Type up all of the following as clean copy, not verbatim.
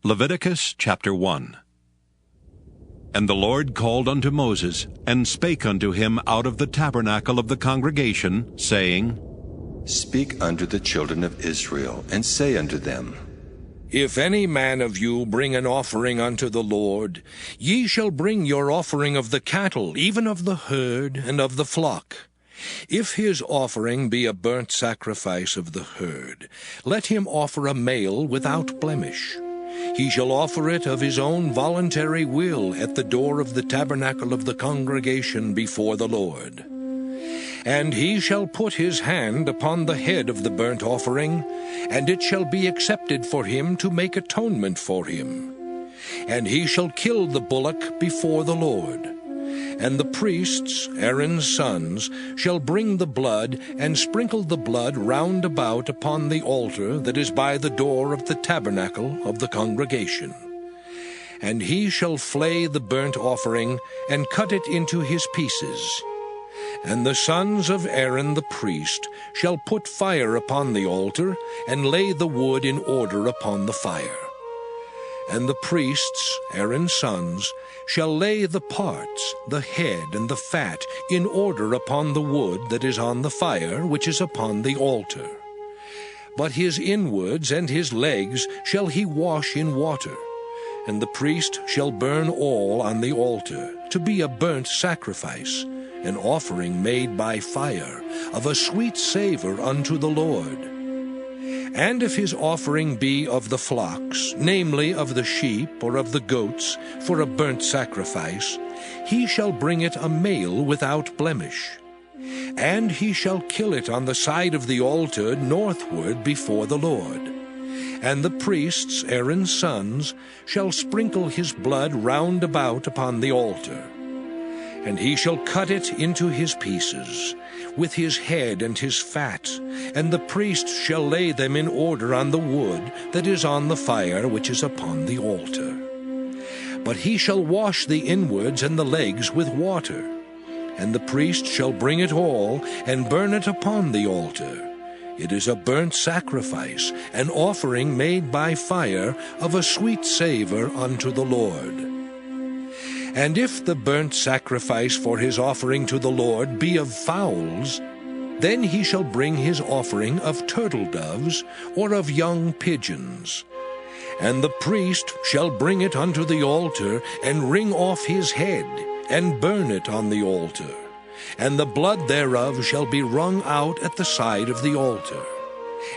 Leviticus chapter 1. And the Lord called unto Moses, and spake unto him out of the tabernacle of the congregation, saying, Speak unto the children of Israel, and say unto them, If any man of you bring an offering unto the Lord, ye shall bring your offering of the cattle, even of the herd, and of the flock. If his offering be a burnt sacrifice of the herd, let him offer a male without blemish. He shall offer it of his own voluntary will at the door of the tabernacle of the congregation before the Lord. And he shall put his hand upon the head of the burnt offering, and it shall be accepted for him to make atonement for him. And he shall kill the bullock before the Lord. And the priests, Aaron's sons, shall bring the blood, and sprinkle the blood round about upon the altar that is by the door of the tabernacle of the congregation. And he shall flay the burnt offering, and cut it into his pieces. And the sons of Aaron the priest shall put fire upon the altar, and lay the wood in order upon the fire. And the priests, Aaron's sons, shall lay the parts, the head and the fat, in order upon the wood that is on the fire, which is upon the altar. But his inwards and his legs shall he wash in water, and the priest shall burn all on the altar, to be a burnt sacrifice, an offering made by fire, of a sweet savor unto the Lord. And if his offering be of the flocks, namely of the sheep or of the goats, for a burnt sacrifice, he shall bring it a male without blemish. And he shall kill it on the side of the altar northward before the Lord. And the priests, Aaron's sons, shall sprinkle his blood round about upon the altar. And he shall cut it into his pieces, with his head and his fat, and the priest shall lay them in order on the wood that is on the fire which is upon the altar. But he shall wash the inwards and the legs with water, and the priest shall bring it all, and burn it upon the altar. It is a burnt sacrifice, an offering made by fire, of a sweet savor unto the Lord. And if the burnt sacrifice for his offering to the Lord be of fowls, then he shall bring his offering of turtle doves, or of young pigeons. And the priest shall bring it unto the altar, and wring off his head, and burn it on the altar. And the blood thereof shall be wrung out at the side of the altar.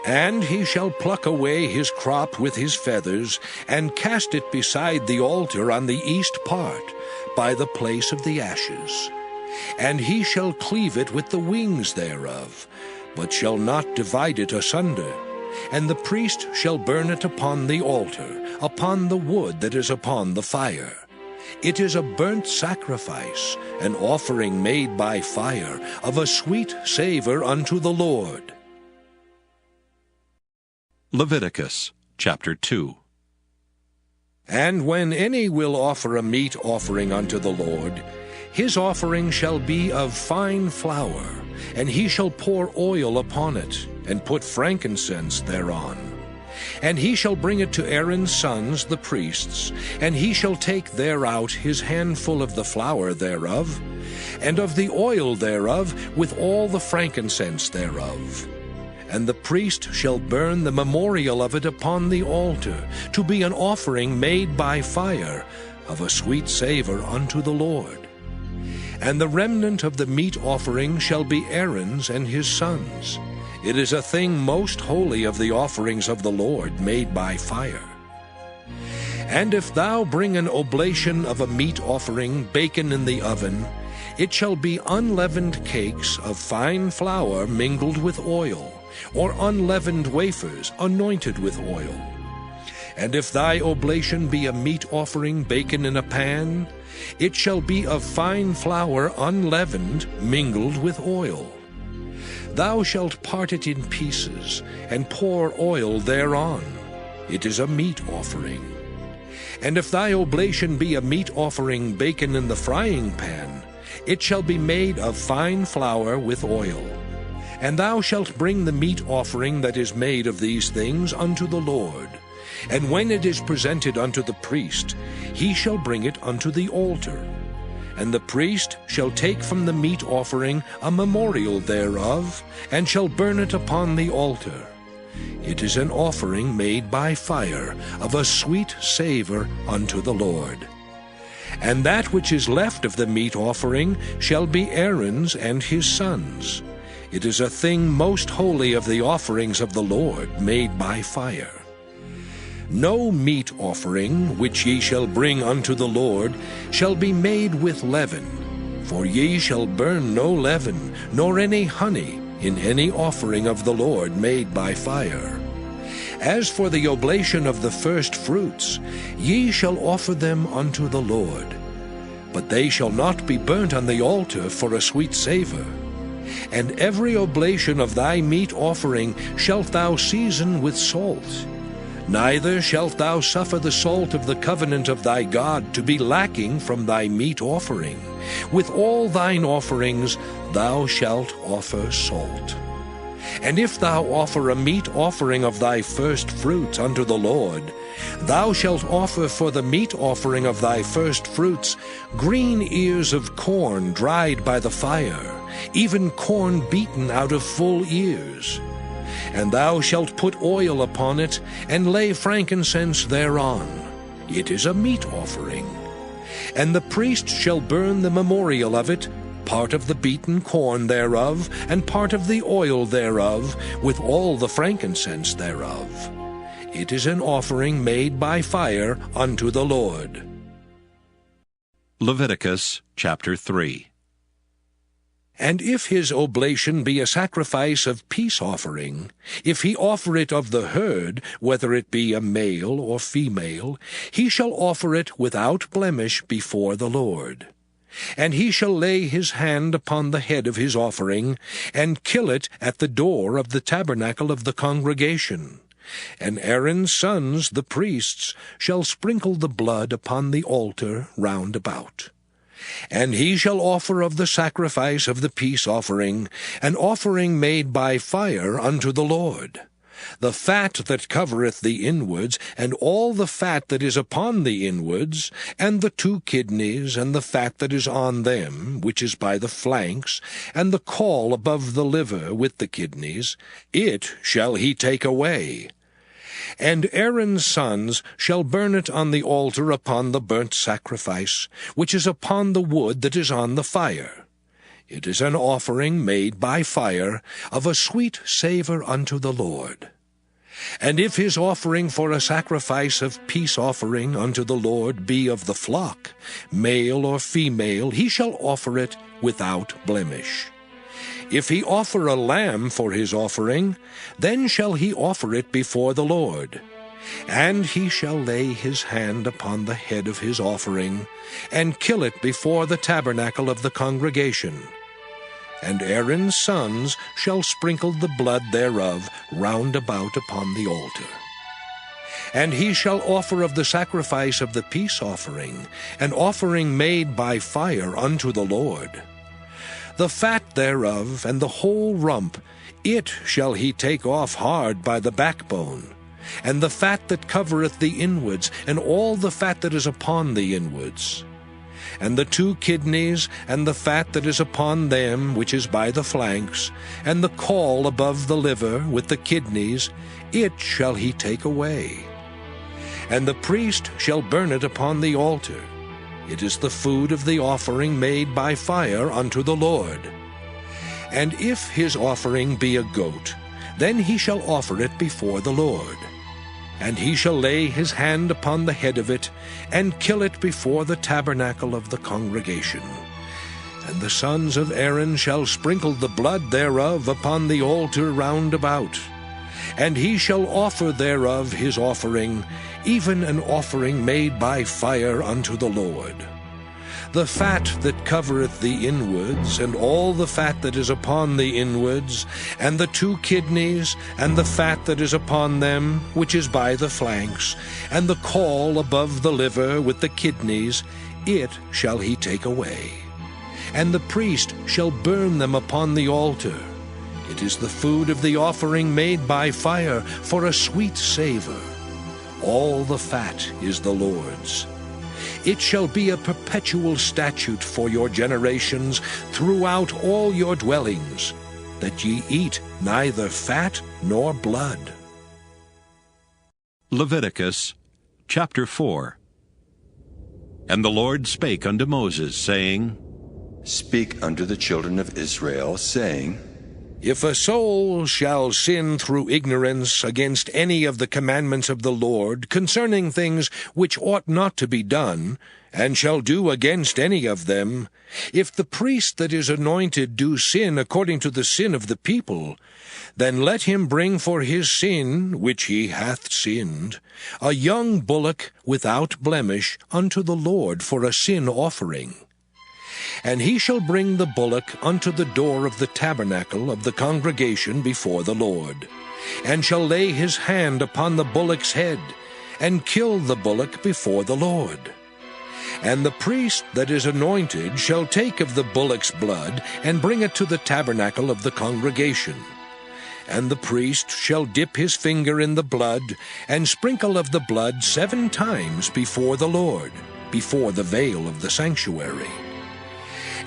And he shall pluck away his crop with his feathers, and cast it beside the altar on the east part, by the place of the ashes. And he shall cleave it with the wings thereof, but shall not divide it asunder. And the priest shall burn it upon the altar, upon the wood that is upon the fire. It is a burnt sacrifice, an offering made by fire, of a sweet savor unto the Lord. Leviticus chapter 2. And when any will offer a meat offering unto the Lord, his offering shall be of fine flour, and he shall pour oil upon it, and put frankincense thereon. And he shall bring it to Aaron's sons the priests, and he shall take thereout his handful of the flour thereof, and of the oil thereof, with all the frankincense thereof. And the priest shall burn the memorial of it upon the altar, to be an offering made by fire, of a sweet savor unto the Lord. And the remnant of the meat offering shall be Aaron's and his sons. It is a thing most holy of the offerings of the Lord made by fire. And if thou bring an oblation of a meat offering baken in the oven, it shall be unleavened cakes of fine flour mingled with oil, or unleavened wafers anointed with oil. And if thy oblation be a meat offering baken in a pan, it shall be of fine flour unleavened mingled with oil. Thou shalt part it in pieces, and pour oil thereon. It is a meat offering. And if thy oblation be a meat offering baken in the frying pan, it shall be made of fine flour with oil. And thou shalt bring the meat offering that is made of these things unto the Lord. And when it is presented unto the priest, he shall bring it unto the altar. And the priest shall take from the meat offering a memorial thereof, and shall burn it upon the altar. It is an offering made by fire, of a sweet savour unto the Lord. And that which is left of the meat offering shall be Aaron's and his sons'. It is a thing most holy of the offerings of the Lord, made by fire. No meat offering which ye shall bring unto the Lord shall be made with leaven, for ye shall burn no leaven, nor any honey, in any offering of the Lord made by fire. As for the oblation of the first fruits, ye shall offer them unto the Lord. But they shall not be burnt on the altar for a sweet savour. And every oblation of thy meat offering shalt thou season with salt. Neither shalt thou suffer the salt of the covenant of thy God to be lacking from thy meat offering. With all thine offerings thou shalt offer salt. And if thou offer a meat offering of thy first fruits unto the Lord, thou shalt offer for the meat offering of thy first fruits green ears of corn dried by the fire, even corn beaten out of full ears. And thou shalt put oil upon it, and lay frankincense thereon. It is a meat offering. And the priest shall burn the memorial of it, part of the beaten corn thereof, and part of the oil thereof, with all the frankincense thereof. It is an offering made by fire unto the Lord. Leviticus chapter 3. And if his oblation be a sacrifice of peace offering, if he offer it of the herd, whether it be a male or female, he shall offer it without blemish before the Lord. And he shall lay his hand upon the head of his offering, and kill it at the door of the tabernacle of the congregation. And Aaron's sons, the priests, shall sprinkle the blood upon the altar round about. And he shall offer of the sacrifice of the peace offering, an offering made by fire unto the Lord. The fat that covereth the inwards, and all the fat that is upon the inwards, and the 2 kidneys, and the fat that is on them, which is by the flanks, and the caul above the liver with the kidneys, it shall he take away. And Aaron's sons shall burn it on the altar upon the burnt sacrifice, which is upon the wood that is on the fire. It is an offering made by fire, of a sweet savour unto the Lord. And if his offering for a sacrifice of peace offering unto the Lord be of the flock, male or female, he shall offer it without blemish. If he offer a lamb for his offering, then shall he offer it before the Lord. And he shall lay his hand upon the head of his offering, and kill it before the tabernacle of the congregation. And Aaron's sons shall sprinkle the blood thereof round about upon the altar. And he shall offer of the sacrifice of the peace offering, an offering made by fire unto the Lord. The fat thereof, and the whole rump, it shall he take off hard by the backbone, and the fat that covereth the inwards, and all the fat that is upon the inwards. And the 2 kidneys, and the fat that is upon them, which is by the flanks, and the caul above the liver with the kidneys, it shall he take away. And the priest shall burn it upon the altar. It is the food of the offering made by fire unto the Lord. And if his offering be a goat, then he shall offer it before the Lord. And he shall lay his hand upon the head of it, and kill it before the tabernacle of the congregation. And the sons of Aaron shall sprinkle the blood thereof upon the altar round about. And he shall offer thereof his offering, even an offering made by fire unto the Lord. The fat that covereth the inwards, and all the fat that is upon the inwards, and the 2 kidneys, and the fat that is upon them, which is by the flanks, and the caul above the liver with the kidneys, it shall he take away. And the priest shall burn them upon the altar. It is the food of the offering made by fire for a sweet savor. All the fat is the Lord's. It shall be a perpetual statute for your generations throughout all your dwellings, that ye eat neither fat nor blood. Leviticus chapter 4. And the Lord spake unto Moses, saying, Speak unto the children of Israel, saying, If a soul shall sin through ignorance against any of the commandments of the Lord concerning things which ought not to be done, and shall do against any of them, if the priest that is anointed do sin according to the sin of the people, then let him bring for his sin, which he hath sinned, a young bullock without blemish unto the Lord for a sin offering. And he shall bring the bullock unto the door of the tabernacle of the congregation before the Lord, and shall lay his hand upon the bullock's head, and kill the bullock before the Lord. And the priest that is anointed shall take of the bullock's blood, and bring it to the tabernacle of the congregation. And the priest shall dip his finger in the blood, and sprinkle of the blood 7 times before the Lord, before the veil of the sanctuary.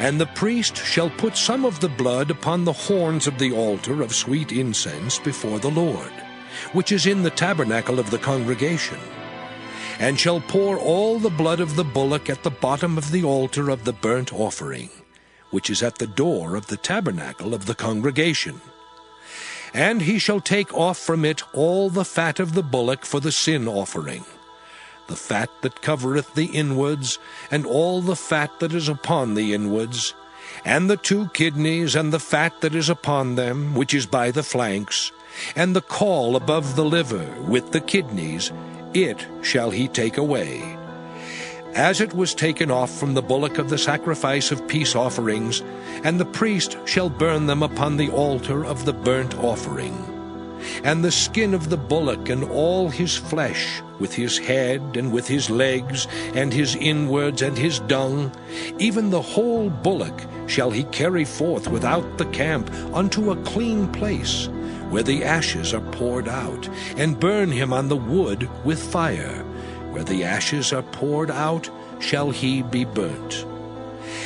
And the priest shall put some of the blood upon the horns of the altar of sweet incense before the Lord, which is in the tabernacle of the congregation, and shall pour all the blood of the bullock at the bottom of the altar of the burnt offering, which is at the door of the tabernacle of the congregation. And he shall take off from it all the fat of the bullock for the sin offering, the fat that covereth the inwards, and all the fat that is upon the inwards, and the 2 kidneys, and the fat that is upon them, which is by the flanks, and the caul above the liver, with the kidneys, it shall he take away. As it was taken off from the bullock of the sacrifice of peace offerings, and the priest shall burn them upon the altar of the burnt offering. And the skin of the bullock and all his flesh, with his head and with his legs and his inwards and his dung, even the whole bullock shall he carry forth without the camp unto a clean place, where the ashes are poured out, and burn him on the wood with fire. Where the ashes are poured out shall he be burnt.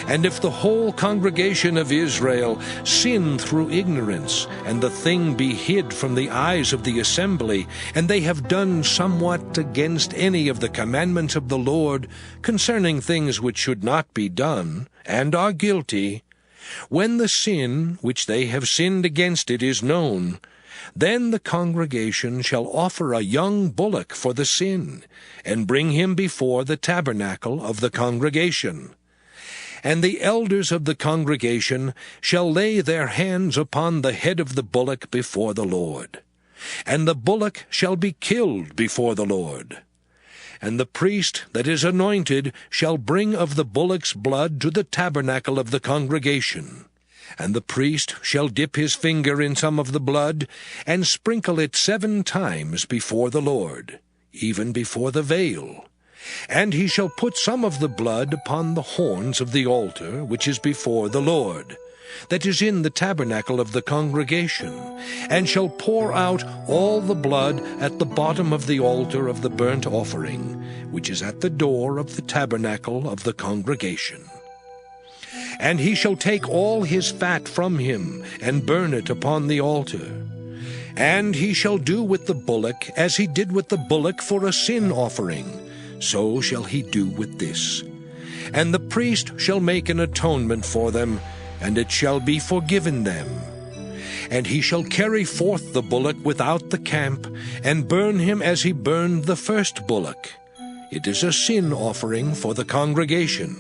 And if the whole congregation of Israel sin through ignorance, and the thing be hid from the eyes of the assembly, and they have done somewhat against any of the commandments of the Lord concerning things which should not be done, and are guilty, when the sin which they have sinned against it is known, then the congregation shall offer a young bullock for the sin, and bring him before the tabernacle of the congregation. And the elders of the congregation shall lay their hands upon the head of the bullock before the Lord. And the bullock shall be killed before the Lord. And the priest that is anointed shall bring of the bullock's blood to the tabernacle of the congregation. And the priest shall dip his finger in some of the blood, and sprinkle it 7 times before the Lord, even before the veil. And he shall put some of the blood upon the horns of the altar which is before the Lord, that is in the tabernacle of the congregation, and shall pour out all the blood at the bottom of the altar of the burnt offering, which is at the door of the tabernacle of the congregation. And he shall take all his fat from him, and burn it upon the altar. And he shall do with the bullock as he did with the bullock for a sin offering, so shall he do with this. And the priest shall make an atonement for them, and it shall be forgiven them. And he shall carry forth the bullock without the camp, and burn him as he burned the first bullock. It is a sin offering for the congregation.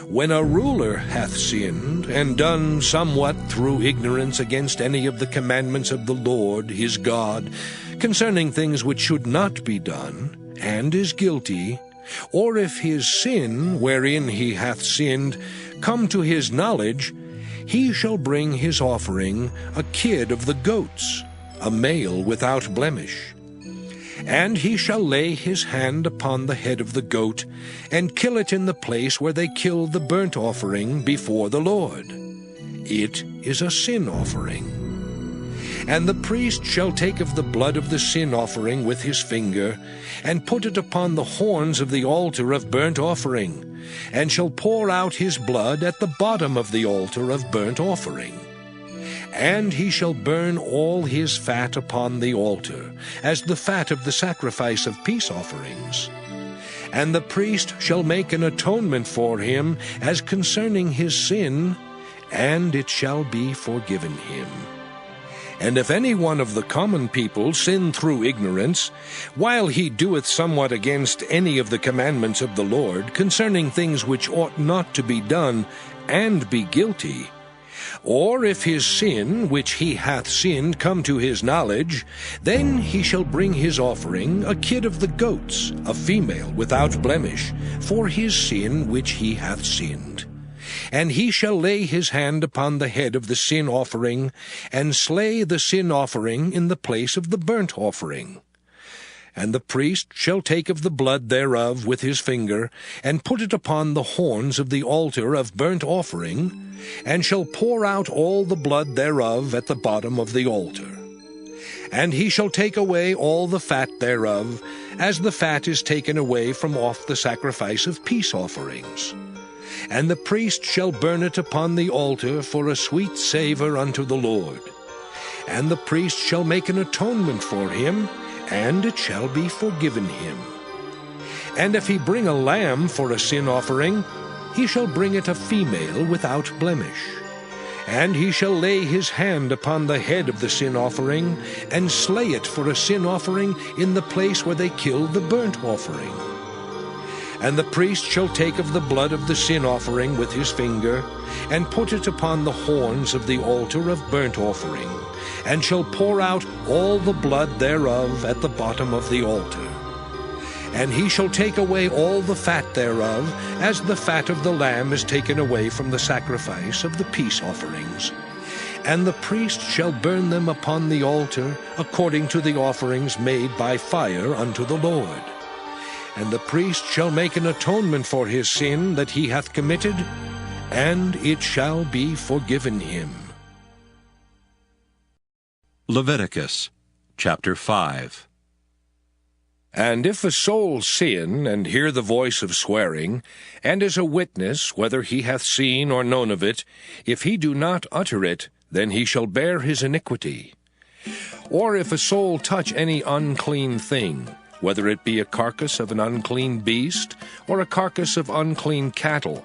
When a ruler hath sinned, and done somewhat through ignorance against any of the commandments of the Lord his God, concerning things which should not be done, and is guilty, or if his sin, wherein he hath sinned, come to his knowledge, he shall bring his offering, a kid of the goats, a male without blemish. And he shall lay his hand upon the head of the goat, and kill it in the place where they kill the burnt offering before the Lord. It is a sin offering. And the priest shall take of the blood of the sin offering with his finger, and put it upon the horns of the altar of burnt offering, and shall pour out his blood at the bottom of the altar of burnt offering. And he shall burn all his fat upon the altar, as the fat of the sacrifice of peace offerings. And the priest shall make an atonement for him as concerning his sin, and it shall be forgiven him. And if any one of the common people sin through ignorance, while he doeth somewhat against any of the commandments of the Lord, concerning things which ought not to be done, and be guilty, or if his sin which he hath sinned come to his knowledge, then he shall bring his offering, a kid of the goats, a female without blemish, for his sin which he hath sinned. And he shall lay his hand upon the head of the sin offering, and slay the sin offering in the place of the burnt offering. And the priest shall take of the blood thereof with his finger, and put it upon the horns of the altar of burnt offering, and shall pour out all the blood thereof at the bottom of the altar. And he shall take away all the fat thereof, as the fat is taken away from off the sacrifice of peace offerings. And the priest shall burn it upon the altar for a sweet savour unto the Lord. And the priest shall make an atonement for him, and it shall be forgiven him. And if he bring a lamb for a sin offering, he shall bring it a female without blemish. And he shall lay his hand upon the head of the sin offering, and slay it for a sin offering in the place where they killed the burnt offering. And the priest shall take of the blood of the sin offering with his finger, and put it upon the horns of the altar of burnt offering, and shall pour out all the blood thereof at the bottom of the altar. And he shall take away all the fat thereof, as the fat of the lamb is taken away from the sacrifice of the peace offerings. And the priest shall burn them upon the altar, according to the offerings made by fire unto the Lord. And the priest shall make an atonement for his sin that he hath committed, and it shall be forgiven him. Leviticus chapter 5. And if a soul sin, and hear the voice of swearing, and is a witness, whether he hath seen or known of it, if he do not utter it, then he shall bear his iniquity. Or if a soul touch any unclean thing, whether it be a carcass of an unclean beast, or a carcass of unclean cattle,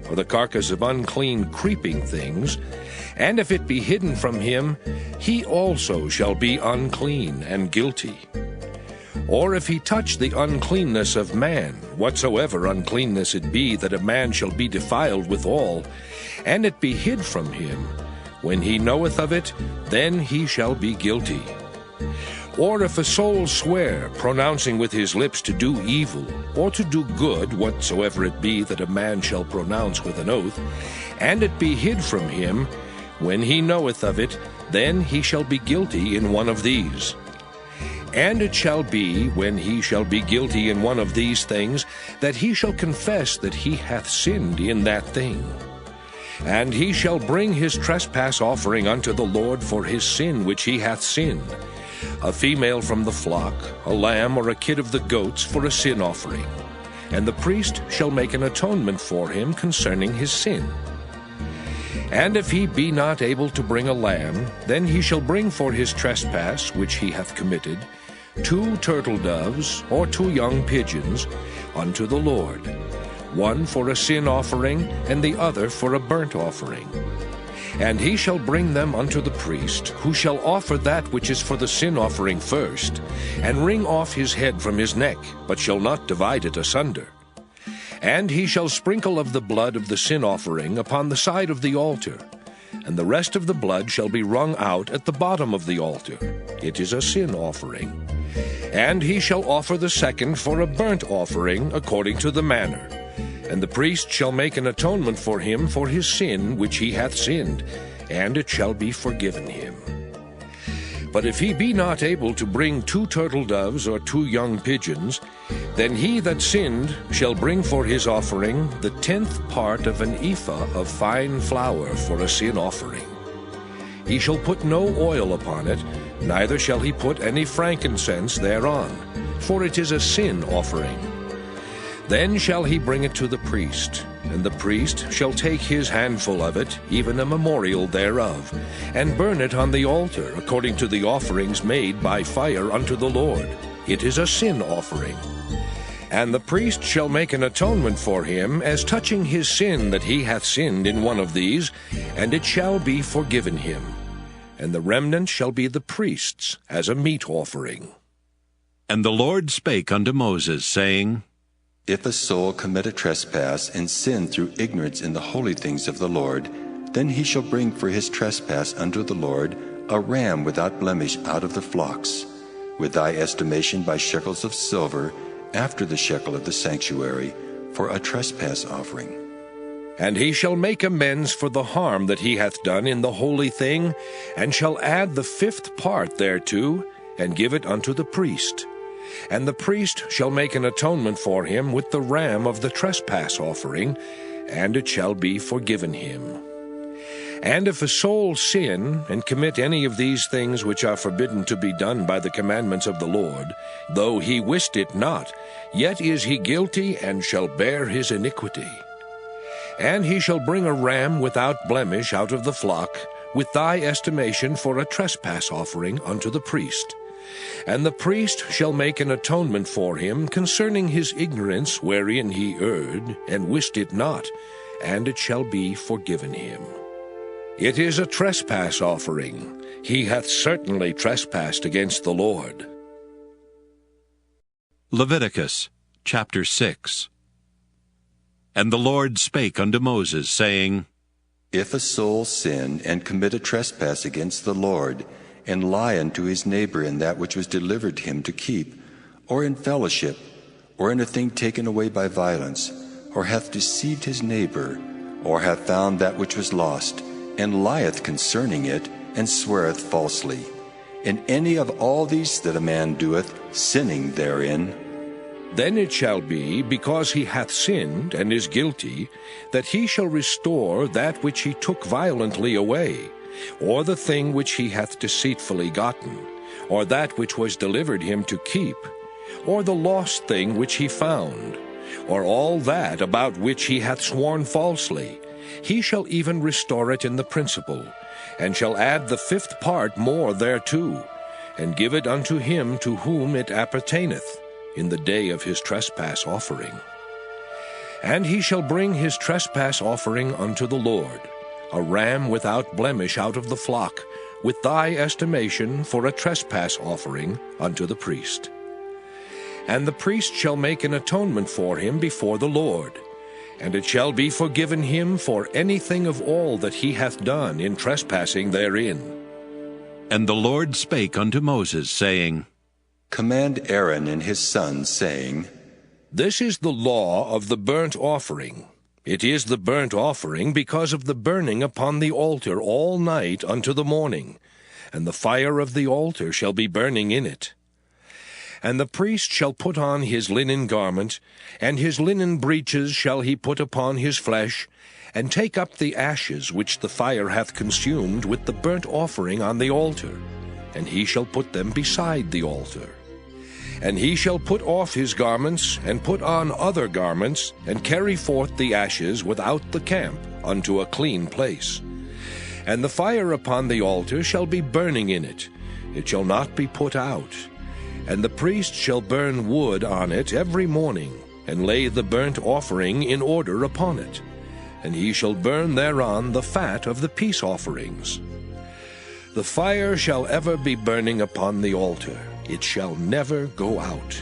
or the carcass of unclean creeping things, and if it be hidden from him, he also shall be unclean and guilty. Or if he touch the uncleanness of man, whatsoever uncleanness it be, that a man shall be defiled withal, and it be hid from him, when he knoweth of it, then he shall be guilty. Or if a soul swear, pronouncing with his lips to do evil, or to do good, whatsoever it be that a man shall pronounce with an oath, and it be hid from him, when he knoweth of it, then he shall be guilty in one of these. And it shall be, when he shall be guilty in one of these things, that he shall confess that he hath sinned in that thing. And he shall bring his trespass offering unto the Lord for his sin which he hath sinned, a female from the flock, a lamb or a kid of the goats for a sin offering. And the priest shall make an atonement for him concerning his sin. And if he be not able to bring a lamb, then he shall bring for his trespass which he hath committed 2 turtle doves or 2 young pigeons unto the Lord, one for a sin offering, and the other for a burnt offering. And he shall bring them unto the priest, who shall offer that which is for the sin offering first, and wring off his head from his neck, but shall not divide it asunder. And he shall sprinkle of the blood of the sin offering upon the side of the altar, and the rest of the blood shall be wrung out at the bottom of the altar. It is a sin offering. And he shall offer the second for a burnt offering according to the manner. And the priest shall make an atonement for him for his sin which he hath sinned, and it shall be forgiven him. But if he be not able to bring 2 turtle doves or 2 young pigeons, then he that sinned shall bring for his offering the 10th part of an ephah of fine flour for a sin offering. He shall put no oil upon it, neither shall he put any frankincense thereon, for it is a sin offering. Then shall he bring it to the priest, and the priest shall take his handful of it, even a memorial thereof, and burn it on the altar, according to the offerings made by fire unto the Lord. It is a sin offering. And the priest shall make an atonement for him, as touching his sin that he hath sinned in one of these, and it shall be forgiven him. And the remnant shall be the priest's, as a meat offering. And the Lord spake unto Moses, saying, If a soul commit a trespass and sin through ignorance in the holy things of the Lord, then he shall bring for his trespass unto the Lord a ram without blemish out of the flocks, with thy estimation by shekels of silver, after the shekel of the sanctuary, for a trespass offering. And he shall make amends for the harm that he hath done in the holy thing, and shall add the 5th part thereto, and give it unto the priest. And the priest shall make an atonement for him with the ram of the trespass offering, and it shall be forgiven him. And if a soul sin, and commit any of these things which are forbidden to be done by the commandments of the Lord, though he wist it not, yet is he guilty, and shall bear his iniquity. And he shall bring a ram without blemish out of the flock, with thy estimation for a trespass offering unto the priest. And the priest shall make an atonement for him concerning his ignorance wherein he erred, and wist it not, and it shall be forgiven him. It is a trespass offering. He hath certainly trespassed against the Lord. Leviticus chapter 6. And the Lord spake unto Moses, saying, If a soul sin and commit a trespass against the Lord, and lie unto his neighbor in that which was delivered him to keep, or in fellowship, or in a thing taken away by violence, or hath deceived his neighbor, or hath found that which was lost, and lieth concerning it, and sweareth falsely, in any of all these that a man doeth, sinning therein, then it shall be, because he hath sinned and is guilty, that he shall restore that which he took violently away, or the thing which he hath deceitfully gotten, or that which was delivered him to keep, or the lost thing which he found, or all that about which he hath sworn falsely. He shall even restore it in the principal, and shall add the 5th part more thereto, and give it unto him to whom it appertaineth, in the day of his trespass offering. And he shall bring his trespass offering unto the Lord, a ram without blemish out of the flock, with thy estimation for a trespass offering unto the priest. And the priest shall make an atonement for him before the Lord, and it shall be forgiven him for anything of all that he hath done in trespassing therein. And the Lord spake unto Moses, saying, Command Aaron and his sons, saying, This is the law of the burnt offering. It is the burnt offering because of the burning upon the altar all night unto the morning, and the fire of the altar shall be burning in it. And the priest shall put on his linen garment, and his linen breeches shall he put upon his flesh, and take up the ashes which the fire hath consumed with the burnt offering on the altar, and he shall put them beside the altar. And he shall put off his garments, and put on other garments, and carry forth the ashes without the camp unto a clean place. And the fire upon the altar shall be burning in it, it shall not be put out. And the priest shall burn wood on it every morning, and lay the burnt offering in order upon it. And he shall burn thereon the fat of the peace offerings. The fire shall ever be burning upon the altar, it shall never go out.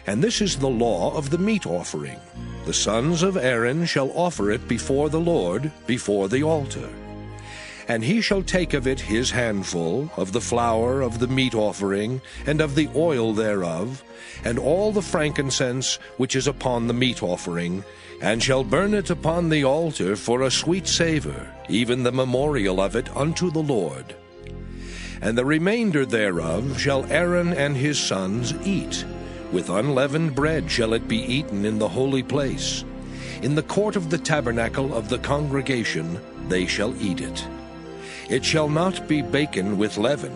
And this is the law of the meat offering. The sons of Aaron shall offer it before the Lord, before the altar. And he shall take of it his handful, of the flour of the meat offering, and of the oil thereof, and all the frankincense which is upon the meat offering, and shall burn it upon the altar for a sweet savour, even the memorial of it unto the Lord. And the remainder thereof shall Aaron and his sons eat. With unleavened bread shall it be eaten in the holy place. In the court of the tabernacle of the congregation they shall eat it. It shall not be baken with leaven.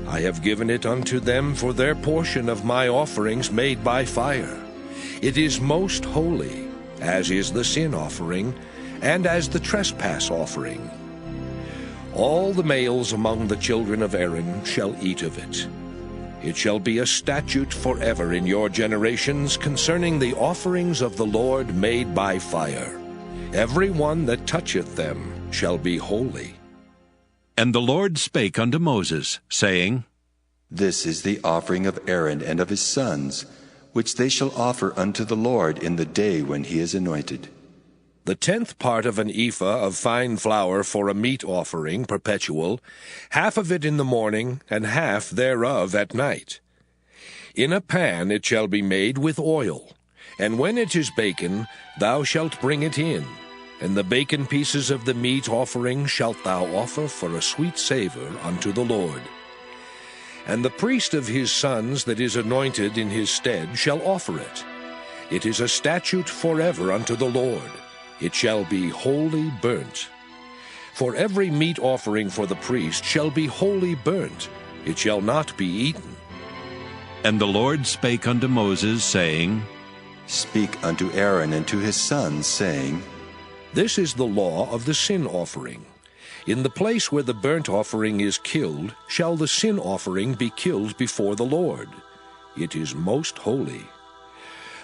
I have given it unto them for their portion of my offerings made by fire. It is most holy, as is the sin offering, and as the trespass offering. All the males among the children of Aaron shall eat of it. It shall be a statute forever in your generations concerning the offerings of the Lord made by fire. Every one that toucheth them shall be holy. And the Lord spake unto Moses, saying, This is the offering of Aaron and of his sons, which they shall offer unto the Lord in the day when he is anointed. The 10th part of an ephah of fine flour for a meat offering perpetual, half of it in the morning, and half thereof at night. In a pan it shall be made with oil, and when it is baken, thou shalt bring it in, and the baken pieces of the meat offering shalt thou offer for a sweet savour unto the Lord. And the priest of his sons that is anointed in his stead shall offer it. It is a statute forever unto the Lord. It shall be wholly burnt. For every meat offering for the priest shall be wholly burnt. It shall not be eaten. And the Lord spake unto Moses, saying, Speak unto Aaron and to his sons, saying, This is the law of the sin offering. In the place where the burnt offering is killed, shall the sin offering be killed before the Lord. It is most holy.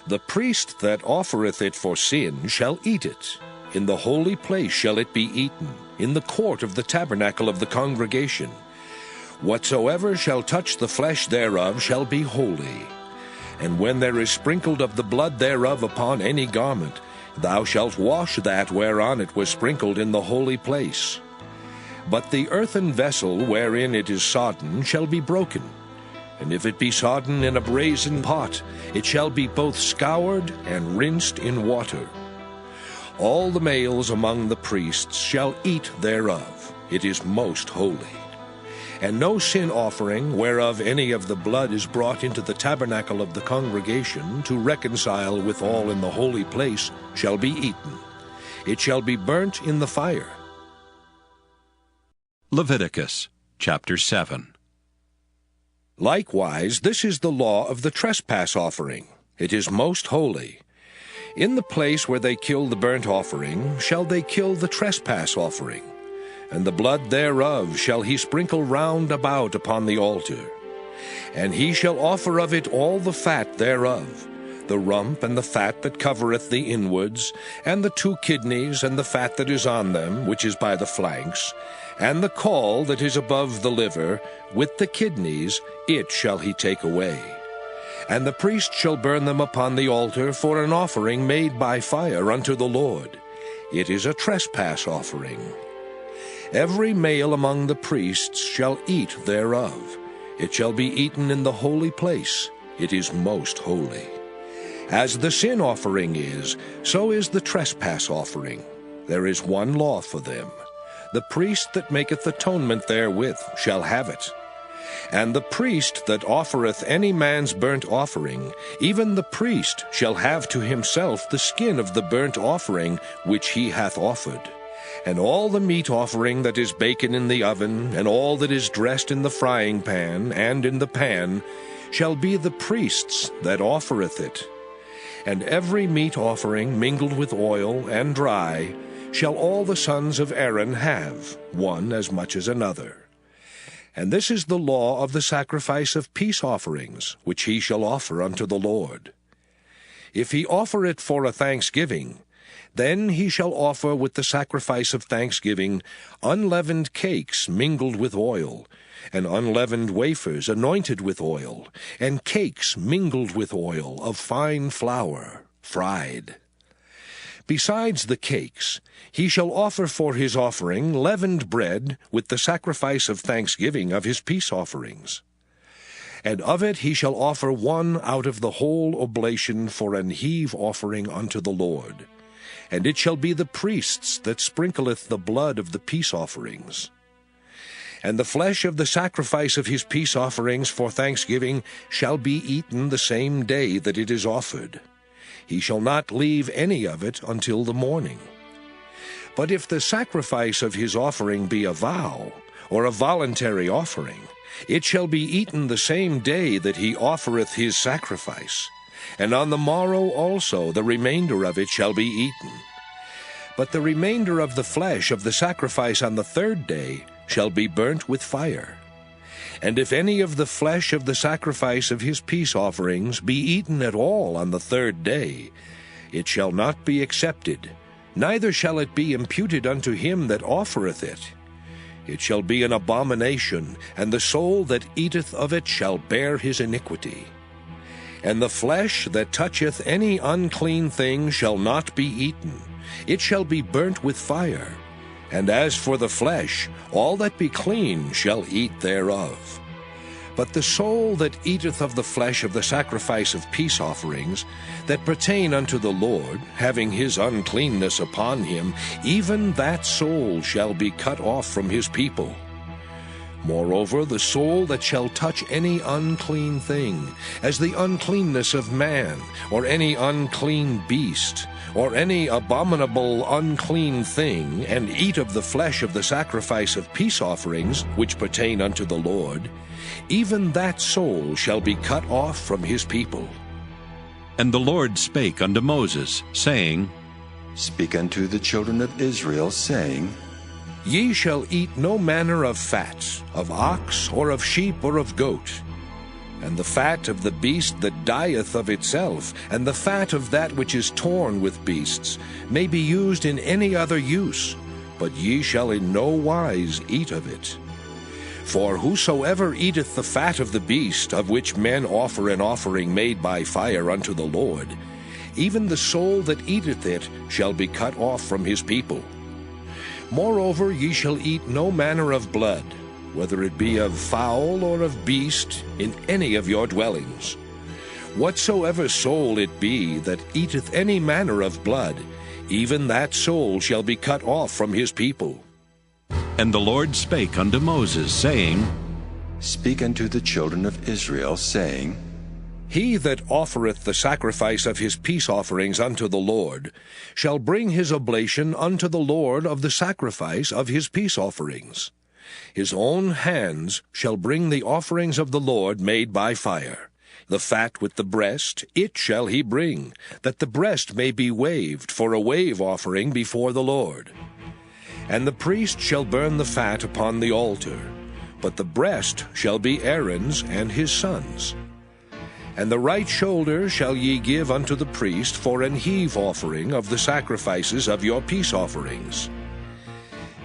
The priest that offereth it for sin shall eat it. In the holy place shall it be eaten, in the court of the tabernacle of the congregation. Whatsoever shall touch the flesh thereof shall be holy. And when there is sprinkled of the blood thereof upon any garment, thou shalt wash that whereon it was sprinkled in the holy place. But the earthen vessel wherein it is sodden shall be broken. And if it be sodden in a brazen pot, it shall be both scoured and rinsed in water. All the males among the priests shall eat thereof. It is most holy. And no sin offering, whereof any of the blood is brought into the tabernacle of the congregation to reconcile with all in the holy place, shall be eaten. It shall be burnt in the fire. Leviticus chapter 7. Likewise, this is the law of the trespass offering. It is most holy. In the place where they kill the burnt offering shall they kill the trespass offering, and the blood thereof shall he sprinkle round about upon the altar. And he shall offer of it all the fat thereof, the rump and the fat that covereth the inwards, and the 2 kidneys and the fat that is on them, which is by the flanks, and the caul that is above the liver, with the kidneys, it shall he take away. And the priest shall burn them upon the altar for an offering made by fire unto the Lord. It is a trespass offering. Every male among the priests shall eat thereof. It shall be eaten in the holy place. It is most holy. As the sin offering is, so is the trespass offering. There is one law for them. The priest that maketh atonement therewith shall have it. And the priest that offereth any man's burnt offering, even the priest shall have to himself the skin of the burnt offering which he hath offered. And all the meat offering that is baken in the oven, and all that is dressed in the frying pan and in the pan, shall be the priest's that offereth it. And every meat offering mingled with oil and dry shall all the sons of Aaron have, one as much as another. And this is the law of the sacrifice of peace offerings, which he shall offer unto the Lord. If he offer it for a thanksgiving, then he shall offer with the sacrifice of thanksgiving unleavened cakes mingled with oil, and unleavened wafers anointed with oil, and cakes mingled with oil of fine flour, fried. Besides the cakes, he shall offer for his offering leavened bread with the sacrifice of thanksgiving of his peace offerings. And of it he shall offer one out of the whole oblation for an heave offering unto the Lord. And it shall be the priest's that sprinkleth the blood of the peace offerings. And the flesh of the sacrifice of his peace offerings for thanksgiving shall be eaten the same day that it is offered. He shall not leave any of it until the morning. But if the sacrifice of his offering be a vow, or a voluntary offering, it shall be eaten the same day that he offereth his sacrifice, and on the morrow also the remainder of it shall be eaten. But the remainder of the flesh of the sacrifice on the third day shall be burnt with fire. And if any of the flesh of the sacrifice of his peace offerings be eaten at all on the third day, it shall not be accepted, neither shall it be imputed unto him that offereth it. It shall be an abomination, and the soul that eateth of it shall bear his iniquity. And the flesh that toucheth any unclean thing shall not be eaten, it shall be burnt with fire. And as for the flesh, all that be clean shall eat thereof. But the soul that eateth of the flesh of the sacrifice of peace offerings, that pertain unto the Lord, having his uncleanness upon him, even that soul shall be cut off from his people. Moreover, the soul that shall touch any unclean thing, as the uncleanness of man, or any unclean beast, or any abominable unclean thing, and eat of the flesh of the sacrifice of peace offerings, which pertain unto the Lord, even that soul shall be cut off from his people. And the Lord spake unto Moses, saying, Speak unto the children of Israel, saying, Ye shall eat no manner of fat, of ox, or of sheep, or of goat. And the fat of the beast that dieth of itself, and the fat of that which is torn with beasts, may be used in any other use, but ye shall in no wise eat of it. For whosoever eateth the fat of the beast, of which men offer an offering made by fire unto the Lord, even the soul that eateth it shall be cut off from his people. Moreover, ye shall eat no manner of blood, whether it be of fowl or of beast, in any of your dwellings. Whatsoever soul it be that eateth any manner of blood, even that soul shall be cut off from his people. And the Lord spake unto Moses, saying, Speak unto the children of Israel, saying, He that offereth the sacrifice of his peace offerings unto the Lord shall bring his oblation unto the Lord of the sacrifice of his peace offerings. His own hands shall bring the offerings of the Lord made by fire. The fat with the breast, it shall he bring, that the breast may be waved for a wave offering before the Lord. And the priest shall burn the fat upon the altar, but the breast shall be Aaron's and his sons'. And the right shoulder shall ye give unto the priest for an heave offering of the sacrifices of your peace offerings.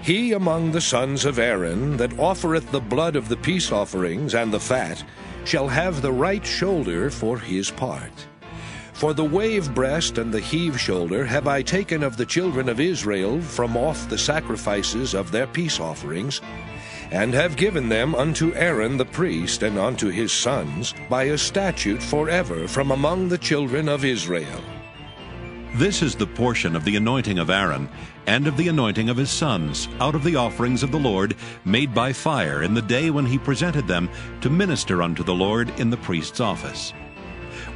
He among the sons of Aaron that offereth the blood of the peace offerings and the fat shall have the right shoulder for his part. For the wave breast and the heave shoulder have I taken of the children of Israel from off the sacrifices of their peace offerings, and have given them unto Aaron the priest and unto his sons by a statute forever from among the children of Israel. This is the portion of the anointing of Aaron, and of the anointing of his sons, out of the offerings of the Lord, made by fire in the day when he presented them to minister unto the Lord in the priest's office,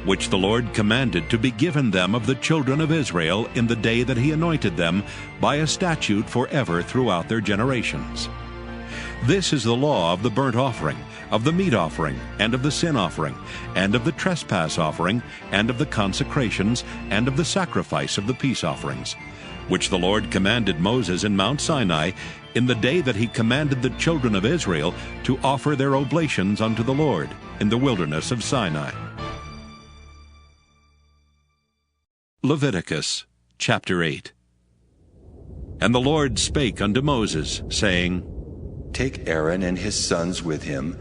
which the Lord commanded to be given them of the children of Israel in the day that he anointed them, by a statute forever throughout their generations. This is the law of the burnt offering, of the meat offering, and of the sin offering, and of the trespass offering, and of the consecrations, and of the sacrifice of the peace offerings, which the Lord commanded Moses in Mount Sinai, in the day that he commanded the children of Israel to offer their oblations unto the Lord in the wilderness of Sinai. Leviticus chapter 8. And the Lord spake unto Moses, saying, Take Aaron and his sons with him,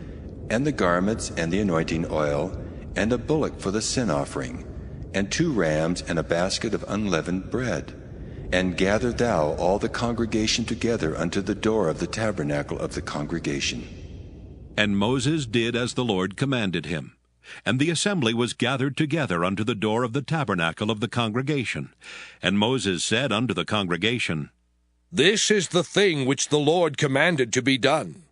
and the garments and the anointing oil, and a bullock for the sin offering, and 2 rams and a basket of unleavened bread. And gather thou all the congregation together unto the door of the tabernacle of the congregation. And Moses did as the Lord commanded him. And the assembly was gathered together unto the door of the tabernacle of the congregation. And Moses said unto the congregation, This is the thing which the Lord commanded to be done.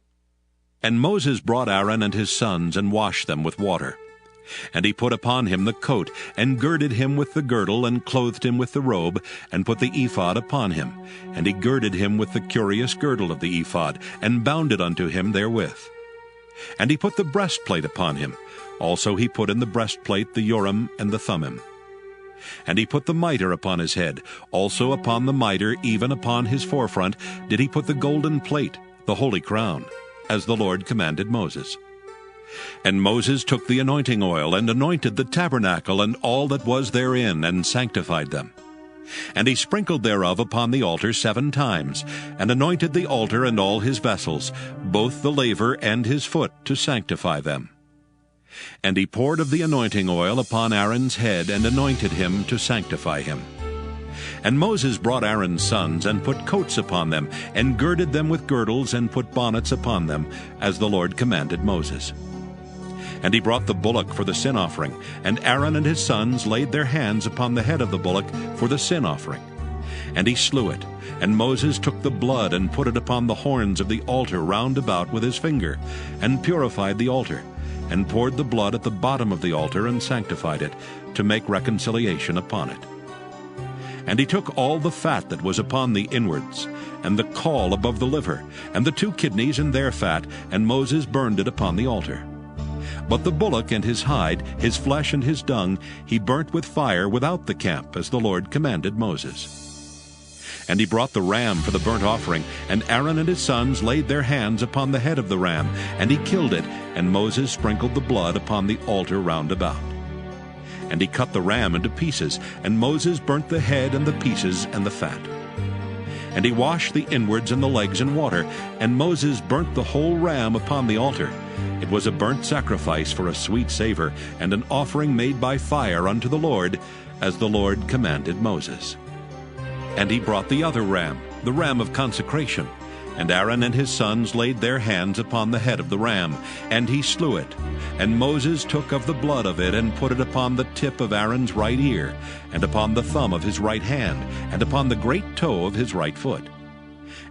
And Moses brought Aaron and his sons, and washed them with water. And he put upon him the coat, and girded him with the girdle, and clothed him with the robe, and put the ephod upon him. And he girded him with the curious girdle of the ephod, and bound it unto him therewith. And he put the breastplate upon him. Also he put in the breastplate the Urim and the Thummim. And he put the mitre upon his head. Also upon the mitre, even upon his forefront, did he put the golden plate, the holy crown, as the Lord commanded Moses. And Moses took the anointing oil, and anointed the tabernacle and all that was therein, and sanctified them. And he sprinkled thereof upon the altar 7 times, and anointed the altar and all his vessels, both the laver and his foot, to sanctify them. And he poured of the anointing oil upon Aaron's head, and anointed him to sanctify him. And Moses brought Aaron's sons, and put coats upon them, and girded them with girdles, and put bonnets upon them, as the Lord commanded Moses. And he brought the bullock for the sin offering, and Aaron and his sons laid their hands upon the head of the bullock for the sin offering. And he slew it, and Moses took the blood, and put it upon the horns of the altar round about with his finger, and purified the altar, and poured the blood at the bottom of the altar, and sanctified it, to make reconciliation upon it. And he took all the fat that was upon the inwards, and the caul above the liver, and the 2 kidneys and their fat, and Moses burned it upon the altar. But the bullock and his hide, his flesh and his dung, he burnt with fire without the camp, as the Lord commanded Moses. And he brought the ram for the burnt offering, and Aaron and his sons laid their hands upon the head of the ram, and he killed it, and Moses sprinkled the blood upon the altar round about. And he cut the ram into pieces, and Moses burnt the head and the pieces and the fat. And he washed the inwards and the legs in water, and Moses burnt the whole ram upon the altar. It was a burnt sacrifice for a sweet savor, and an offering made by fire unto the Lord, as the Lord commanded Moses. And he brought the other ram, the ram of consecration, and Aaron and his sons laid their hands upon the head of the ram, and he slew it. And Moses took of the blood of it, and put it upon the tip of Aaron's right ear, and upon the thumb of his right hand, and upon the great toe of his right foot.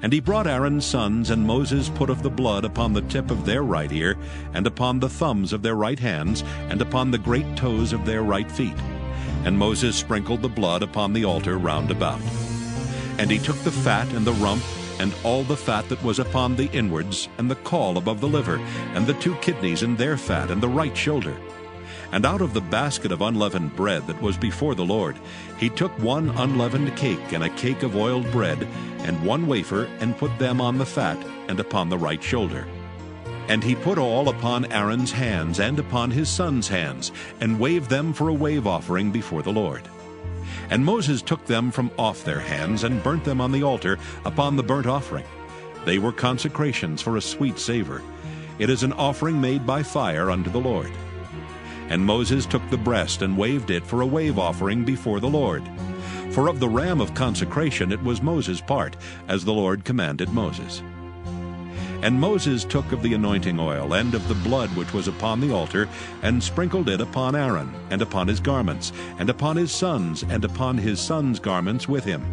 And he brought Aaron's sons, and Moses put of the blood upon the tip of their right ear, and upon the thumbs of their right hands, and upon the great toes of their right feet. And Moses sprinkled the blood upon the altar round about. And he took the fat and the rump, and all the fat that was upon the inwards, and the caul above the liver, and the 2 kidneys and their fat, and the right shoulder. And out of the basket of unleavened bread that was before the Lord, he took 1 unleavened cake, and a cake of oiled bread, and 1 wafer, and put them on the fat, and upon the right shoulder. And he put all upon Aaron's hands, and upon his sons' hands, and waved them for a wave offering before the Lord. And Moses took them from off their hands, and burnt them on the altar upon the burnt offering. They were consecrations for a sweet savor. It is an offering made by fire unto the Lord. And Moses took the breast, and waved it for a wave offering before the Lord. For of the ram of consecration it was Moses' part, as the Lord commanded Moses. And Moses took of the anointing oil, and of the blood which was upon the altar, and sprinkled it upon Aaron, and upon his garments, and upon his sons, and upon his sons' garments with him,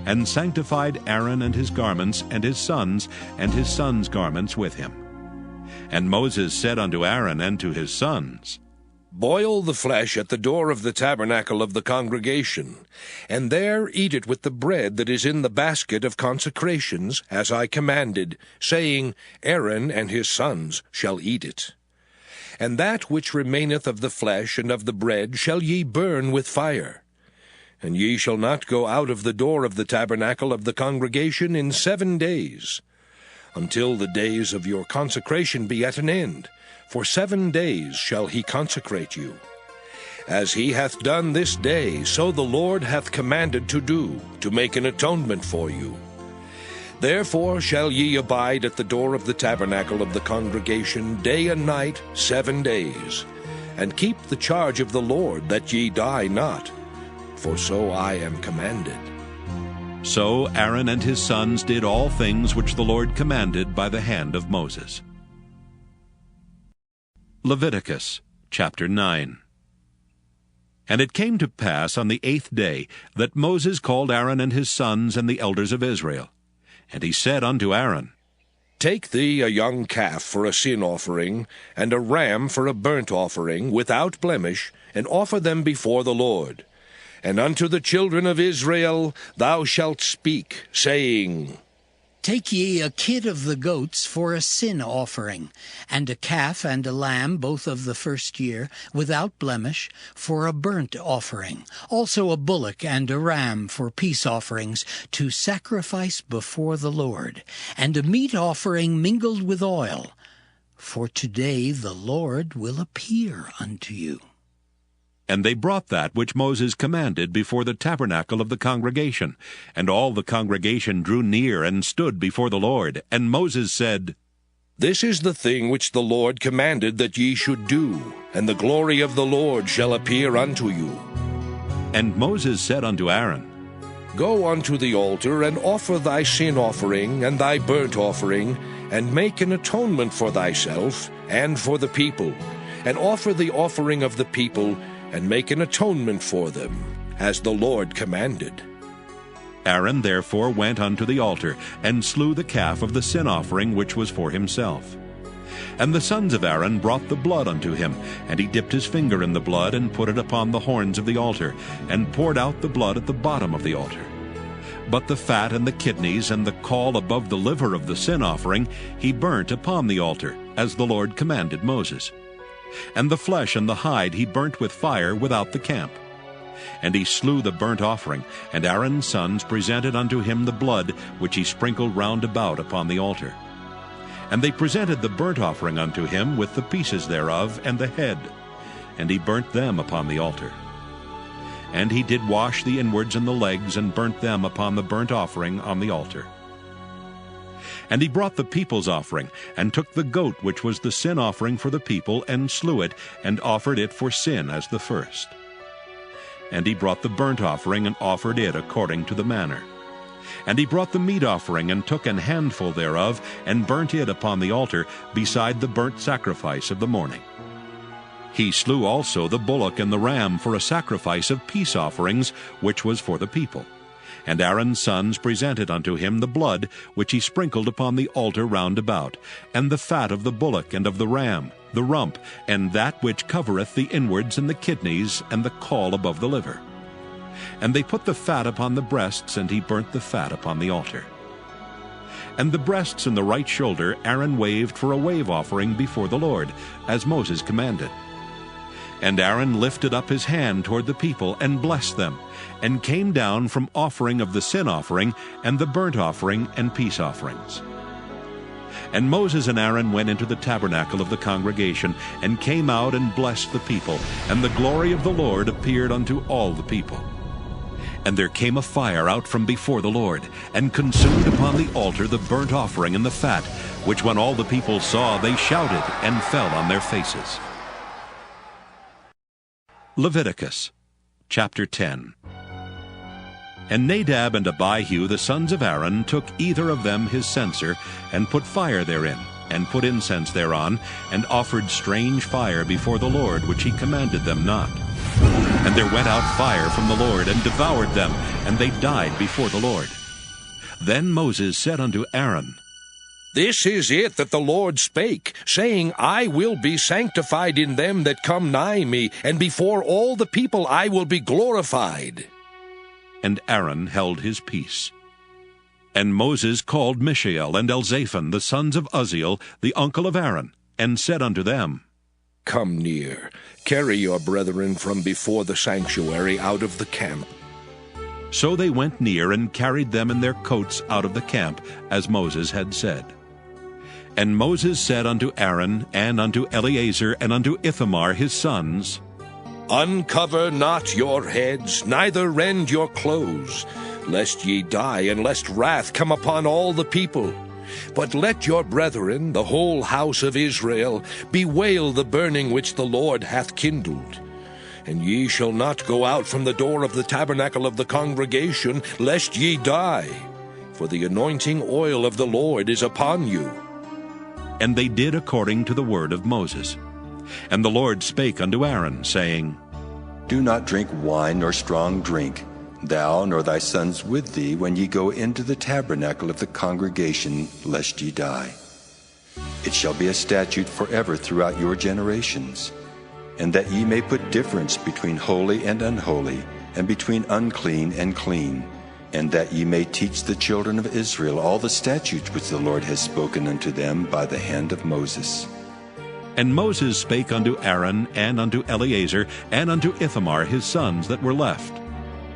and sanctified Aaron and his garments, and his sons garments with him. And Moses said unto Aaron and to his sons, Boil the flesh at the door of the tabernacle of the congregation, and there eat it with the bread that is in the basket of consecrations, as I commanded, saying, Aaron and his sons shall eat it. And that which remaineth of the flesh and of the bread shall ye burn with fire. And ye shall not go out of the door of the tabernacle of the congregation in 7 days, until the days of your consecration be at an end. For 7 days shall he consecrate you. As he hath done this day, so the Lord hath commanded to do, to make an atonement for you. Therefore shall ye abide at the door of the tabernacle of the congregation day and night 7 days, and keep the charge of the Lord, that ye die not, for so I am commanded. So Aaron and his sons did all things which the Lord commanded by the hand of Moses. Leviticus chapter 9. And it came to pass on the 8th day that Moses called Aaron and his sons and the elders of Israel. And he said unto Aaron, Take thee a young calf for a sin offering, and a ram for a burnt offering, without blemish, and offer them before the Lord. And unto the children of Israel thou shalt speak, saying, Take ye a kid of the goats for a sin offering, and a calf and a lamb, both of the first year, without blemish, for a burnt offering. Also a bullock and a ram for peace offerings, to sacrifice before the Lord. And a meat offering mingled with oil. For today the Lord will appear unto you. And they brought that which Moses commanded before the tabernacle of the congregation. And all the congregation drew near and stood before the Lord. And Moses said, This is the thing which the Lord commanded that ye should do, and the glory of the Lord shall appear unto you. And Moses said unto Aaron, Go unto the altar, and offer thy sin offering and thy burnt offering, and make an atonement for thyself and for the people, and offer the offering of the people, and make an atonement for them, as the Lord commanded. Aaron therefore went unto the altar, and slew the calf of the sin offering which was for himself. And the sons of Aaron brought the blood unto him, and he dipped his finger in the blood, and put it upon the horns of the altar, and poured out the blood at the bottom of the altar. But the fat and the kidneys and the caul above the liver of the sin offering he burnt upon the altar, as the Lord commanded Moses. And the flesh and the hide he burnt with fire without the camp. And he slew the burnt offering, and Aaron's sons presented unto him the blood which he sprinkled round about upon the altar. And they presented the burnt offering unto him with the pieces thereof and the head, and he burnt them upon the altar. And he did wash the inwards and the legs, and burnt them upon the burnt offering on the altar. And he brought the people's offering, and took the goat which was the sin offering for the people, and slew it, and offered it for sin as the first. And he brought the burnt offering, and offered it according to the manner. And he brought the meat offering, and took an handful thereof, and burnt it upon the altar, beside the burnt sacrifice of the morning. He slew also the bullock and the ram for a sacrifice of peace offerings, which was for the people. And Aaron's sons presented unto him the blood which he sprinkled upon the altar round about, and the fat of the bullock and of the ram, the rump, and that which covereth the inwards and the kidneys, and the caul above the liver. And they put the fat upon the breasts, and he burnt the fat upon the altar. And the breasts and the right shoulder Aaron waved for a wave offering before the Lord, as Moses commanded. And Aaron lifted up his hand toward the people, and blessed them, and came down from offering of the sin offering, and the burnt offering, and peace offerings. And Moses and Aaron went into the tabernacle of the congregation, and came out and blessed the people, and the glory of the Lord appeared unto all the people. And there came a fire out from before the Lord, and consumed upon the altar the burnt offering and the fat, which when all the people saw, they shouted, and fell on their faces. Leviticus chapter 10. And Nadab and Abihu the sons of Aaron took either of them his censer, and put fire therein, and put incense thereon, and offered strange fire before the Lord, which he commanded them not. And there went out fire from the Lord, and devoured them, and they died before the Lord. Then Moses said unto Aaron, This is it that the Lord spake, saying, I will be sanctified in them that come nigh me, and before all the people I will be glorified. And Aaron held his peace. And Moses called Mishael and Elzaphan, the sons of Uzziel, the uncle of Aaron, and said unto them, Come near, carry your brethren from before the sanctuary out of the camp. So they went near, and carried them in their coats out of the camp, as Moses had said. And Moses said unto Aaron, and unto Eleazar, and unto Ithamar his sons, Uncover not your heads, neither rend your clothes, lest ye die, and lest wrath come upon all the people. But let your brethren, the whole house of Israel, bewail the burning which the Lord hath kindled. And ye shall not go out from the door of the tabernacle of the congregation, lest ye die. For the anointing oil of the Lord is upon you. And they did according to the word of Moses. And the Lord spake unto Aaron, saying, Do not drink wine nor strong drink, thou nor thy sons with thee, when ye go into the tabernacle of the congregation, lest ye die. It shall be a statute forever throughout your generations. And that ye may put difference between holy and unholy, and between unclean and clean, and that ye may teach the children of Israel all the statutes which the Lord has spoken unto them by the hand of Moses. And Moses spake unto Aaron, and unto Eleazar, and unto Ithamar his sons that were left.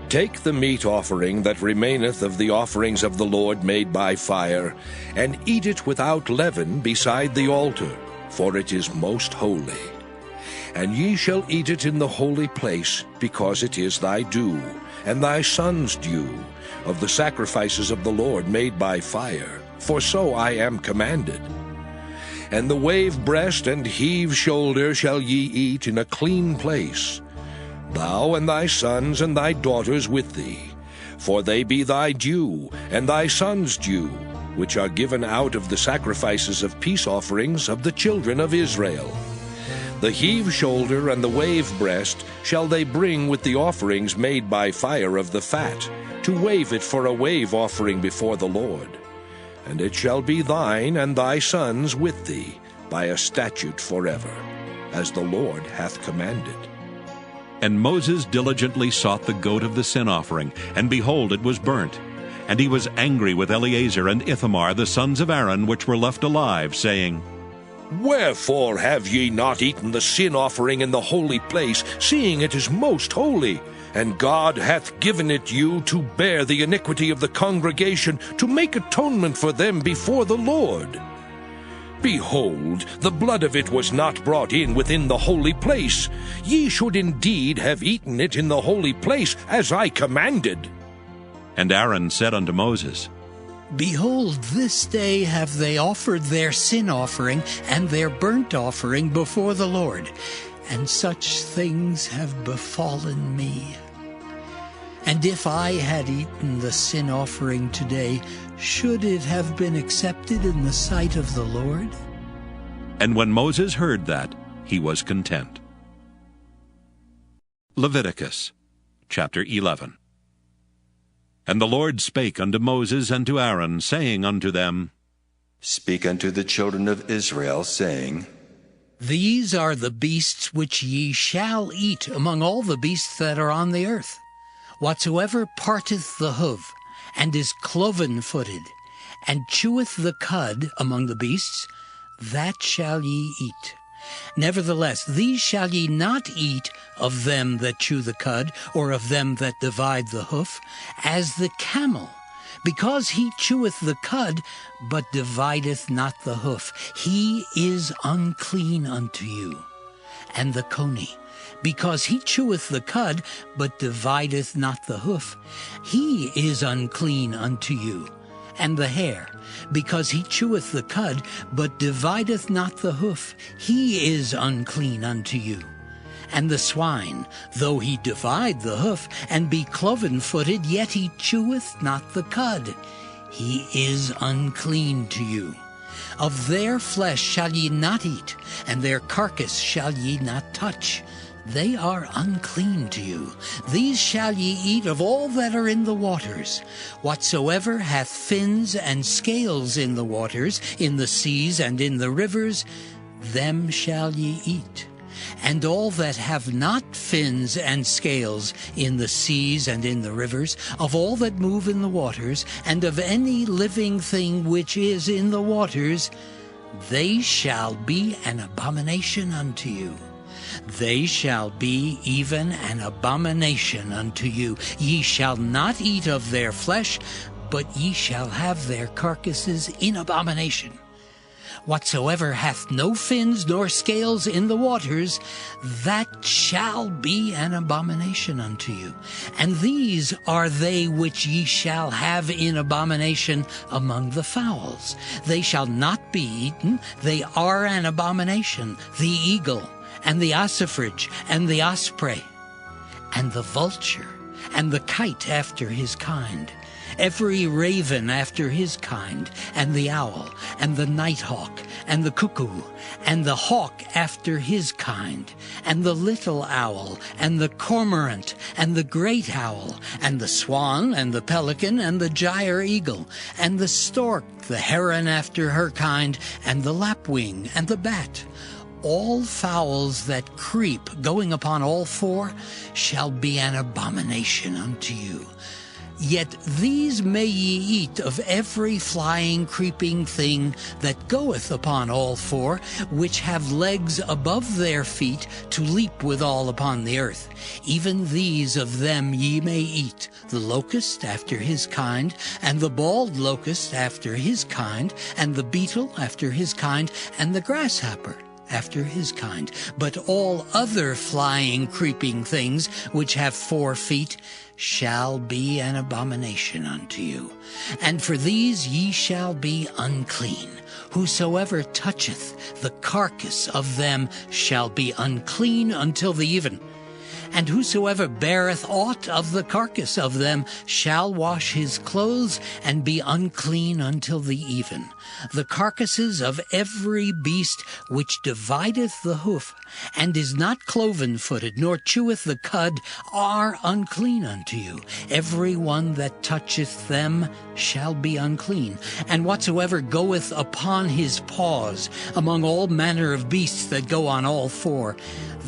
Take the meat offering that remaineth of the offerings of the Lord made by fire, and eat it without leaven beside the altar, for it is most holy. And ye shall eat it in the holy place, because it is thy due, and thy son's due, of the sacrifices of the Lord made by fire, for so I am commanded. And the wave breast and heave shoulder shall ye eat in a clean place, thou and thy sons and thy daughters with thee, for they be thy due, and thy sons' due, which are given out of the sacrifices of peace offerings of the children of Israel. The heave shoulder and the wave breast shall they bring with the offerings made by fire of the fat, to wave it for a wave offering before the Lord. And it shall be thine and thy sons with thee by a statute forever, as the Lord hath commanded. And Moses diligently sought the goat of the sin offering, and behold, it was burnt. And he was angry with Eleazar and Ithamar, the sons of Aaron, which were left alive, saying, Wherefore have ye not eaten the sin offering in the holy place, seeing it is most holy? And God hath given it you to bear the iniquity of the congregation, to make atonement for them before the Lord. Behold, the blood of it was not brought in within the holy place. Ye should indeed have eaten it in the holy place, as I commanded. And Aaron said unto Moses, Behold, this day have they offered their sin offering and their burnt offering before the Lord, and such things have befallen me. And if I had eaten the sin offering today, should it have been accepted in the sight of the Lord? And when Moses heard that, he was content. Leviticus chapter 11. And the Lord spake unto Moses and to Aaron, saying unto them, Speak unto the children of Israel, saying, These are the beasts which ye shall eat among all the beasts that are on the earth. Whatsoever parteth the hoof, and is cloven-footed, and cheweth the cud among the beasts, that shall ye eat. Nevertheless, these shall ye not eat of them that chew the cud, or of them that divide the hoof, as the camel, because he cheweth the cud, but divideth not the hoof. He is unclean unto you. And the coney, because he cheweth the cud, but divideth not the hoof. He is unclean unto you. And the hare, because he cheweth the cud, but divideth not the hoof. He is unclean unto you. And the swine, though he divide the hoof, and be cloven-footed, yet he cheweth not the cud. He is unclean to you. Of their flesh shall ye not eat, and their carcass shall ye not touch. They are unclean to you. These shall ye eat of all that are in the waters. Whatsoever hath fins and scales in the waters, in the seas and in the rivers, them shall ye eat. And all that have not fins and scales in the seas and in the rivers, of all that move in the waters, and of any living thing which is in the waters, they shall be an abomination unto you. They shall be even an abomination unto you. Ye shall not eat of their flesh, but ye shall have their carcasses in abomination. Whatsoever hath no fins nor scales in the waters, that shall be an abomination unto you. And these are they which ye shall have in abomination among the fowls. They shall not be eaten, they are an abomination: the eagle, and the ossifrage, and the osprey, and the vulture, and the kite after his kind, every raven after his kind, and the owl, and the nighthawk, and the cuckoo, and the hawk after his kind, and the little owl, and the cormorant, and the great owl, and the swan, and the pelican, and the gyre eagle, and the stork, the heron after her kind, and the lapwing, and the bat. All fowls that creep, going upon all four, shall be an abomination unto you. Yet these may ye eat of every flying, creeping thing that goeth upon all four, which have legs above their feet to leap withal upon the earth. Even these of them ye may eat, the locust after his kind, and the bald locust after his kind, and the beetle after his kind, and the grasshopper after his kind. But all other flying, creeping things which have 4 feet shall be an abomination unto you. And for these ye shall be unclean. Whosoever toucheth the carcass of them shall be unclean until the even. And whosoever beareth aught of the carcass of them shall wash his clothes, and be unclean until the even. The carcasses of every beast which divideth the hoof, and is not cloven-footed, nor cheweth the cud, are unclean unto you. Every one that toucheth them shall be unclean. And whatsoever goeth upon his paws among all manner of beasts that go on all 4,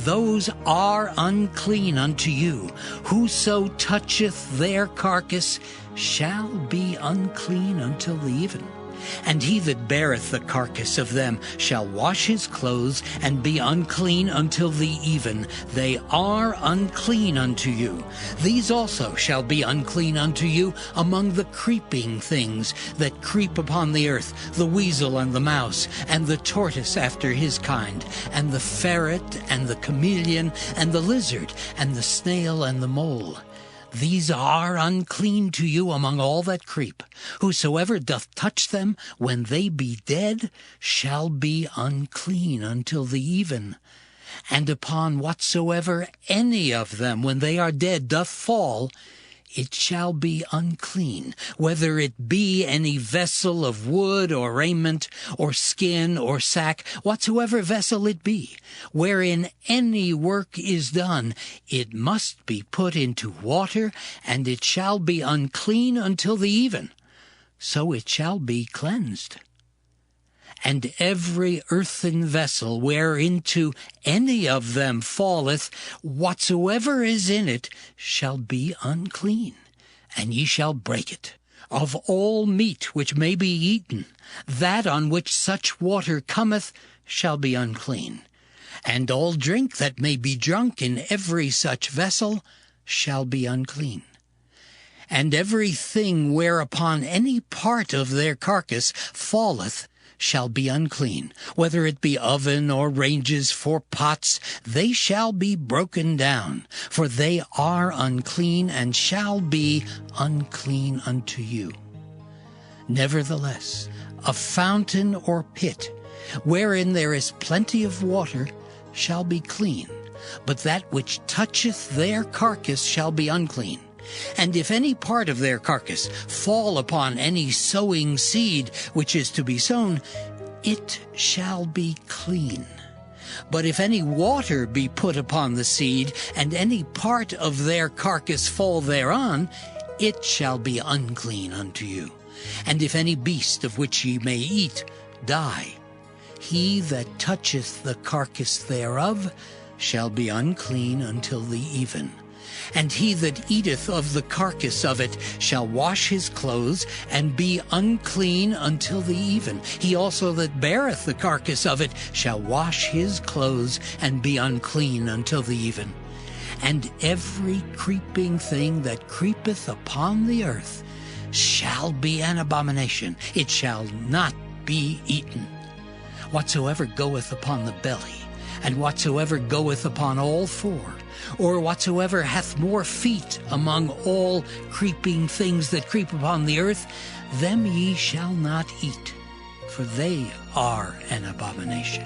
those are unclean unto you. Whoso toucheth their carcass shall be unclean until the even. And he that beareth the carcass of them shall wash his clothes, and be unclean until the even. They are unclean unto you. These also shall be unclean unto you among the creeping things that creep upon the earth, the weasel and the mouse, and the tortoise after his kind, and the ferret, and the chameleon, and the lizard, and the snail, and the mole. These are unclean to you among all that creep. Whosoever doth touch them when they be dead shall be unclean until the even. And upon whatsoever any of them when they are dead doth fall, it shall be unclean, whether it be any vessel of wood or raiment or skin or sack, whatsoever vessel it be, wherein any work is done, it must be put into water, and it shall be unclean until the even. So it shall be cleansed. And every earthen vessel whereinto any of them falleth, whatsoever is in it shall be unclean, and ye shall break it. Of all meat which may be eaten, that on which such water cometh shall be unclean. And all drink that may be drunk in every such vessel shall be unclean. And every thing whereupon any part of their carcass falleth shall be unclean, whether it be oven or ranges for pots, they shall be broken down, for they are unclean, and shall be unclean unto you. Nevertheless, a fountain or pit, wherein there is plenty of water, shall be clean, but that which toucheth their carcass shall be unclean. And if any part of their carcass fall upon any sowing seed which is to be sown, it shall be clean. But if any water be put upon the seed, and any part of their carcass fall thereon, it shall be unclean unto you. And if any beast of which ye may eat die, he that toucheth the carcass thereof shall be unclean until the even. And he that eateth of the carcass of it shall wash his clothes, and be unclean until the even. He also that beareth the carcass of it shall wash his clothes, and be unclean until the even. And every creeping thing that creepeth upon the earth shall be an abomination. It shall not be eaten. Whatsoever goeth upon the belly, and whatsoever goeth upon all 4, or whatsoever hath more feet among all creeping things that creep upon the earth, them ye shall not eat, for they are an abomination.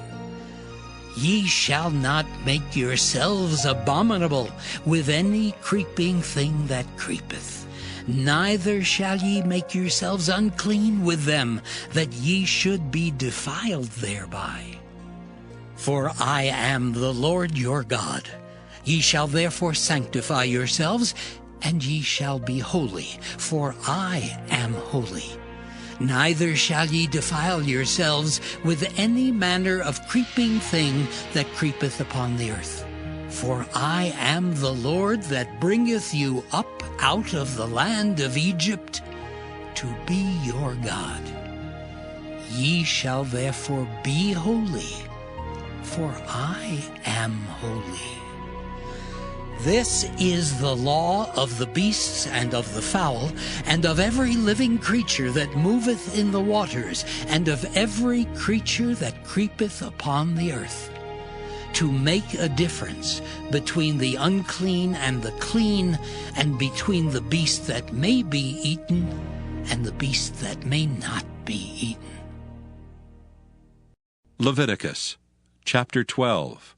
Ye shall not make yourselves abominable with any creeping thing that creepeth. neither shall ye make yourselves unclean with them, that ye should be defiled thereby. For I am the Lord your God. Ye shall therefore sanctify yourselves, and ye shall be holy, for I am holy. Neither shall ye defile yourselves with any manner of creeping thing that creepeth upon the earth. For I am the Lord that bringeth you up out of the land of Egypt to be your God. Ye shall therefore be holy, for I am holy. This is the law of the beasts and of the fowl, and of every living creature that moveth in the waters, and of every creature that creepeth upon the earth, to make a difference between the unclean and the clean, and between the beast that may be eaten and the beast that may not be eaten. Leviticus chapter 12.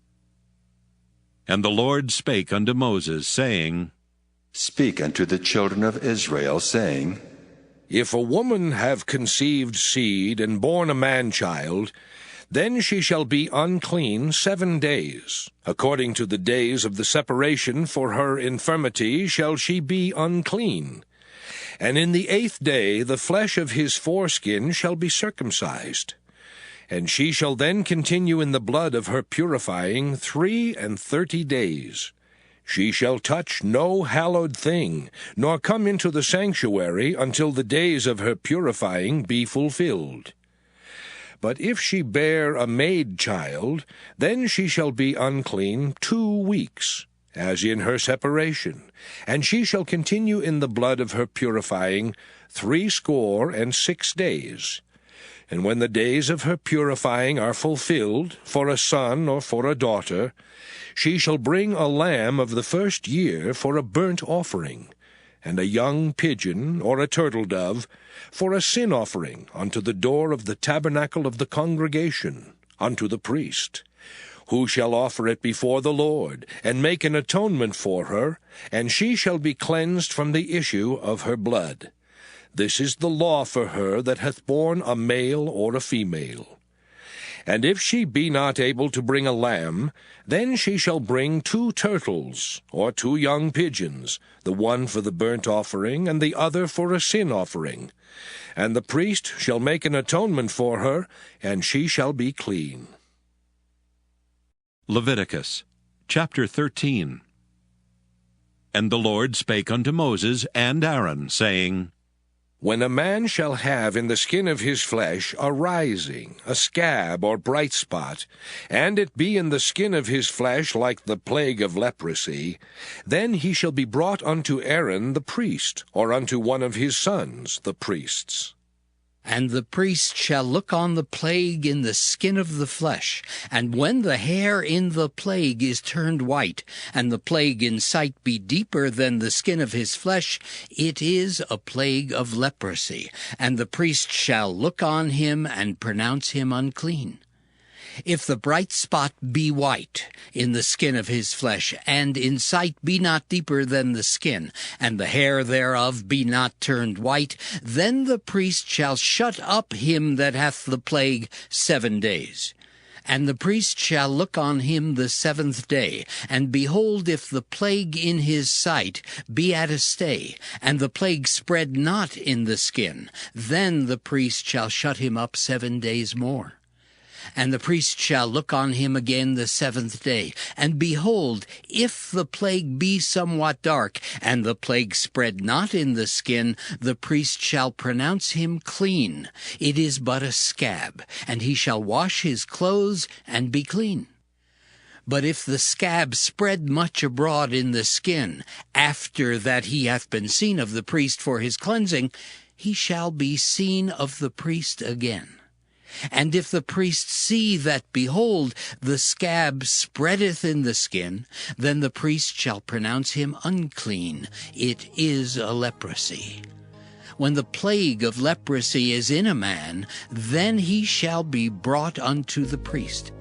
And the Lord spake unto Moses, saying, Speak unto the children of Israel, saying, If a woman have conceived seed and born a man-child, then she shall be unclean 7 days. According to the days of the separation for her infirmity shall she be unclean. And in the 8th day the flesh of his foreskin shall be circumcised. And she shall then continue in the blood of her purifying 33 days. She shall touch no hallowed thing, nor come into the sanctuary until the days of her purifying be fulfilled. But if she bear a maid child, then she shall be unclean 2 weeks, as in her separation, and she shall continue in the blood of her purifying 66 days. And when the days of her purifying are fulfilled, for a son or for a daughter, she shall bring a lamb of the 1st year for a burnt offering, and a young pigeon or a turtle-dove for a sin offering unto the door of the tabernacle of the congregation, unto the priest, who shall offer it before the Lord, and make an atonement for her, and she shall be cleansed from the issue of her blood. This is the law for her that hath borne a male or a female. And if she be not able to bring a lamb, then she shall bring 2 turtles, or 2 young pigeons, the one for the burnt offering, and the other for a sin offering. And the priest shall make an atonement for her, and she shall be clean. Leviticus chapter 13. And the Lord spake unto Moses and Aaron, saying, When a man shall have in the skin of his flesh a rising, a scab or bright spot, and it be in the skin of his flesh like the plague of leprosy, then he shall be brought unto Aaron the priest, or unto one of his sons the priests. And the priest shall look on the plague in the skin of the flesh, and when the hair in the plague is turned white, and the plague in sight be deeper than the skin of his flesh, it is a plague of leprosy, and the priest shall look on him and pronounce him unclean. If the bright spot be white in the skin of his flesh, and in sight be not deeper than the skin, and the hair thereof be not turned white, then the priest shall shut up him that hath the plague 7 days. And the priest shall look on him the 7th day, and behold, if the plague in his sight be at a stay, and the plague spread not in the skin, then the priest shall shut him up 7 days more. And the priest shall look on him again the 7th day, and behold, if the plague be somewhat dark, and the plague spread not in the skin, the priest shall pronounce him clean. It is but a scab, and he shall wash his clothes and be clean. But if the scab spread much abroad in the skin, after that he hath been seen of the priest for his cleansing, he shall be seen of the priest again. And if the priest see that, behold, the scab spreadeth in the skin, then the priest shall pronounce him unclean. It is a leprosy. When the plague of leprosy is in a man, then he shall be brought unto the priest.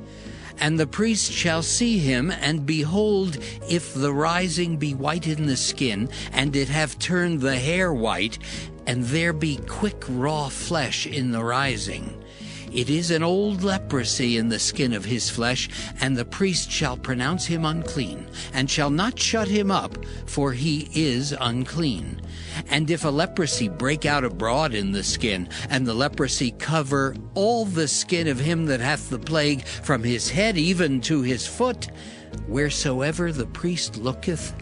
And the priest shall see him, and behold, if the rising be white in the skin, and it have turned the hair white, and there be quick raw flesh in the rising, it is an old leprosy in the skin of his flesh, and the priest shall pronounce him unclean, and shall not shut him up, for he is unclean. And if a leprosy break out abroad in the skin, and the leprosy cover all the skin of him that hath the plague, from his head even to his foot, wheresoever the priest looketh,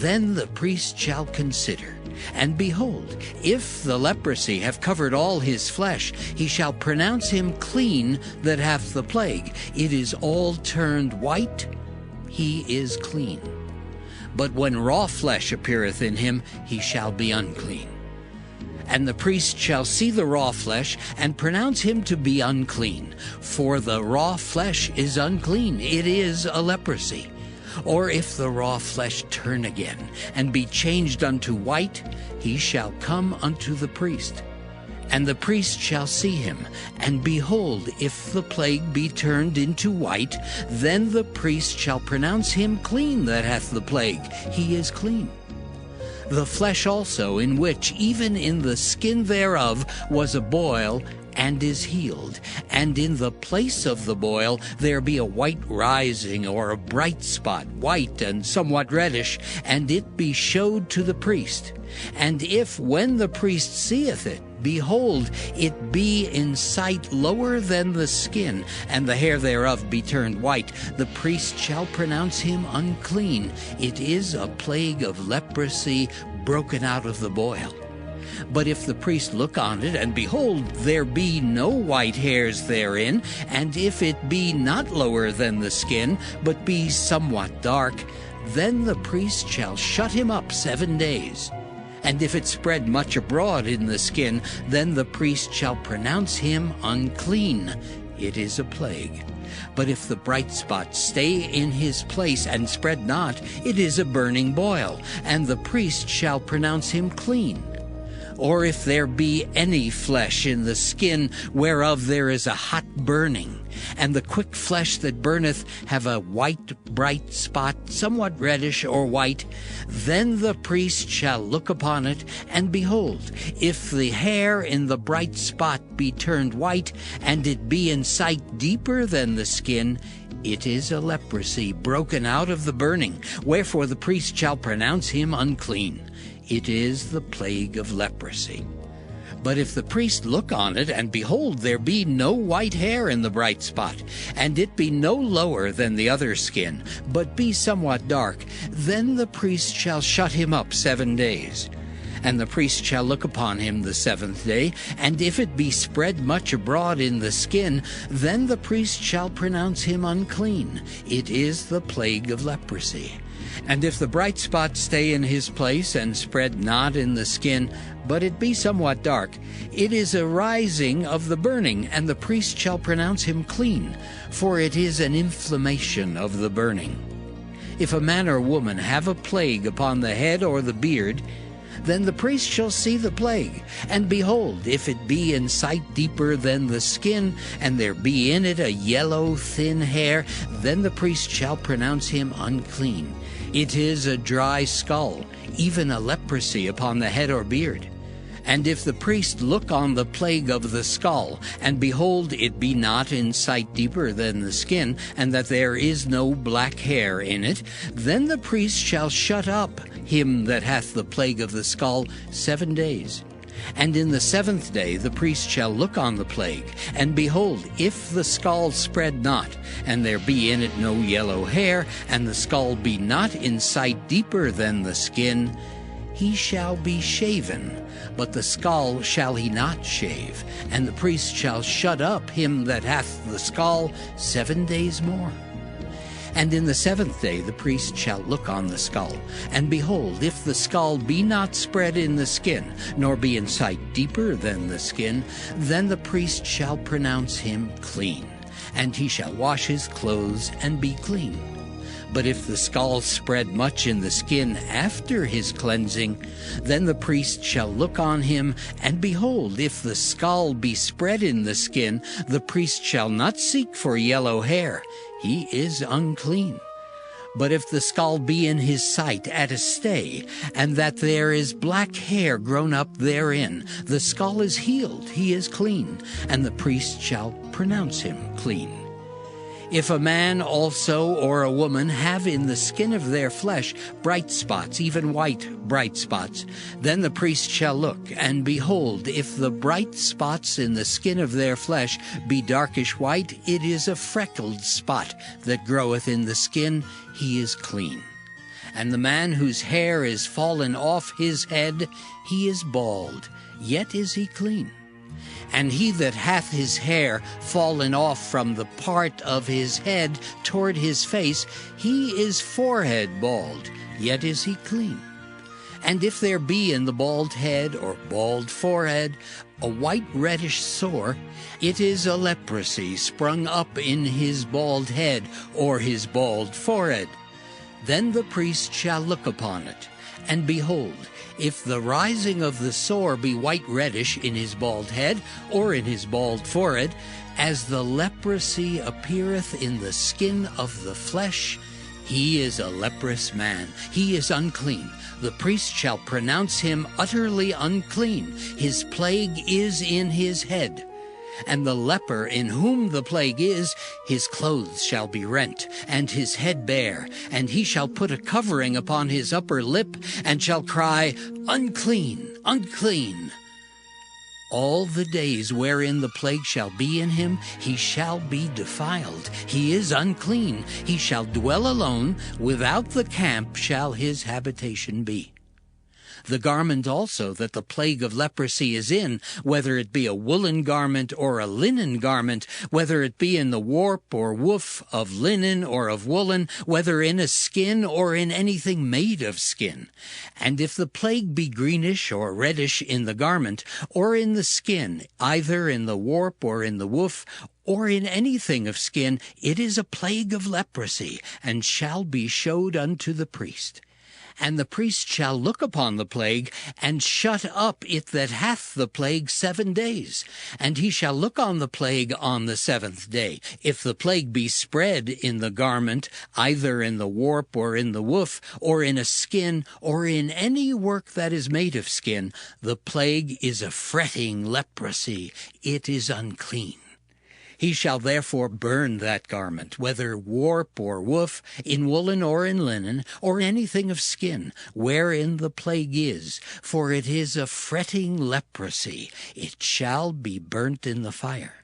then the priest shall consider. And behold, if the leprosy have covered all his flesh, he shall pronounce him clean that hath the plague. It is all turned white, he is clean. But when raw flesh appeareth in him, he shall be unclean. And the priest shall see the raw flesh, and pronounce him to be unclean. For the raw flesh is unclean, it is a leprosy. Or if the raw flesh turn again, and be changed unto white, he shall come unto the priest. And the priest shall see him, and behold, if the plague be turned into white, then the priest shall pronounce him clean that hath the plague. He is clean. The flesh also, in which, even in the skin thereof, was a boil, and is healed, and in the place of the boil there be a white rising, or a bright spot, white and somewhat reddish, and it be showed to the priest. And if, when the priest seeth it, behold, it be in sight lower than the skin, and the hair thereof be turned white, the priest shall pronounce him unclean. It is a plague of leprosy broken out of the boil. But if the priest look on it, and behold, there be no white hairs therein, and if it be not lower than the skin, but be somewhat dark, then the priest shall shut him up 7 days. And if it spread much abroad in the skin, then the priest shall pronounce him unclean. It is a plague. But if the bright spot stay in his place and spread not, it is a burning boil, and the priest shall pronounce him clean. Or if there be any flesh in the skin, whereof there is a hot burning, and the quick flesh that burneth have a white bright spot, somewhat reddish or white, then the priest shall look upon it, and behold, if the hair in the bright spot be turned white, and it be in sight deeper than the skin, it is a leprosy broken out of the burning, wherefore the priest shall pronounce him unclean. It is the plague of leprosy. But if the priest look on it, and behold, there be no white hair in the bright spot, and it be no lower than the other skin, but be somewhat dark, then the priest shall shut him up 7 days. And the priest shall look upon him the 7th day, and if it be spread much abroad in the skin, then the priest shall pronounce him unclean. It is the plague of leprosy. And if the bright spot stay in his place, and spread not in the skin, but it be somewhat dark, it is a rising of the burning, and the priest shall pronounce him clean, for it is an inflammation of the burning. If a man or woman have a plague upon the head or the beard, then the priest shall see the plague, and behold, if it be in sight deeper than the skin, and there be in it a yellow thin hair, then the priest shall pronounce him unclean. It is a dry skull, even a leprosy upon the head or beard. And if the priest look on the plague of the skull, and behold, it be not in sight deeper than the skin, and that there is no black hair in it, then the priest shall shut up him that hath the plague of the skull 7 days. And in the 7th day the priest shall look on the plague, and behold, if the skull spread not, and there be in it no yellow hair, and the skull be not in sight deeper than the skin, he shall be shaven, but the skull shall he not shave, and the priest shall shut up him that hath the skull 7 days more. And in the 7th day the priest shall look on the skull, and behold, if the skull be not spread in the skin, nor be in sight deeper than the skin, then the priest shall pronounce him clean, and he shall wash his clothes and be clean. But if the scald spread much in the skin after his cleansing, then the priest shall look on him, and behold, if the scald be spread in the skin, the priest shall not seek for yellow hair. He is unclean. But if the scald be in his sight at a stay, and that there is black hair grown up therein, the scald is healed, he is clean, and the priest shall pronounce him clean. If a man also or a woman have in the skin of their flesh bright spots, even white bright spots, then the priest shall look, and behold, if the bright spots in the skin of their flesh be darkish white, it is a freckled spot that groweth in the skin, he is clean. And the man whose hair is fallen off his head, he is bald, yet is he clean. And he that hath his hair fallen off from the part of his head toward his face, he is forehead bald, yet is he clean. And if there be in the bald head or bald forehead a white reddish sore, it is a leprosy sprung up in his bald head or his bald forehead. Then the priest shall look upon it, and behold, if the rising of the sore be white reddish in his bald head or in his bald forehead, as the leprosy appeareth in the skin of the flesh, he is a leprous man, he is unclean. The priest shall pronounce him utterly unclean. His plague is in his head. And the leper in whom the plague is, his clothes shall be rent, and his head bare, and he shall put a covering upon his upper lip, and shall cry, Unclean, unclean. All the days wherein the plague shall be in him, he shall be defiled. He is unclean. He shall dwell alone. Without the camp shall his habitation be. The garment also that the plague of leprosy is in, whether it be a woolen garment or a linen garment, whether it be in the warp or woof of linen or of woolen, whether in a skin or in anything made of skin. And if the plague be greenish or reddish in the garment, or in the skin, either in the warp or in the woof, or in anything of skin, it is a plague of leprosy, and shall be showed unto the priest. And the priest shall look upon the plague, and shut up it that hath the plague 7 days. And he shall look on the plague on the 7th day. If the plague be spread in the garment, either in the warp or in the woof, or in a skin, or in any work that is made of skin, the plague is a fretting leprosy. It is unclean. He shall therefore burn that garment, whether warp or woof, in woolen or in linen, or anything of skin, wherein the plague is, for it is a fretting leprosy. It shall be burnt in the fire.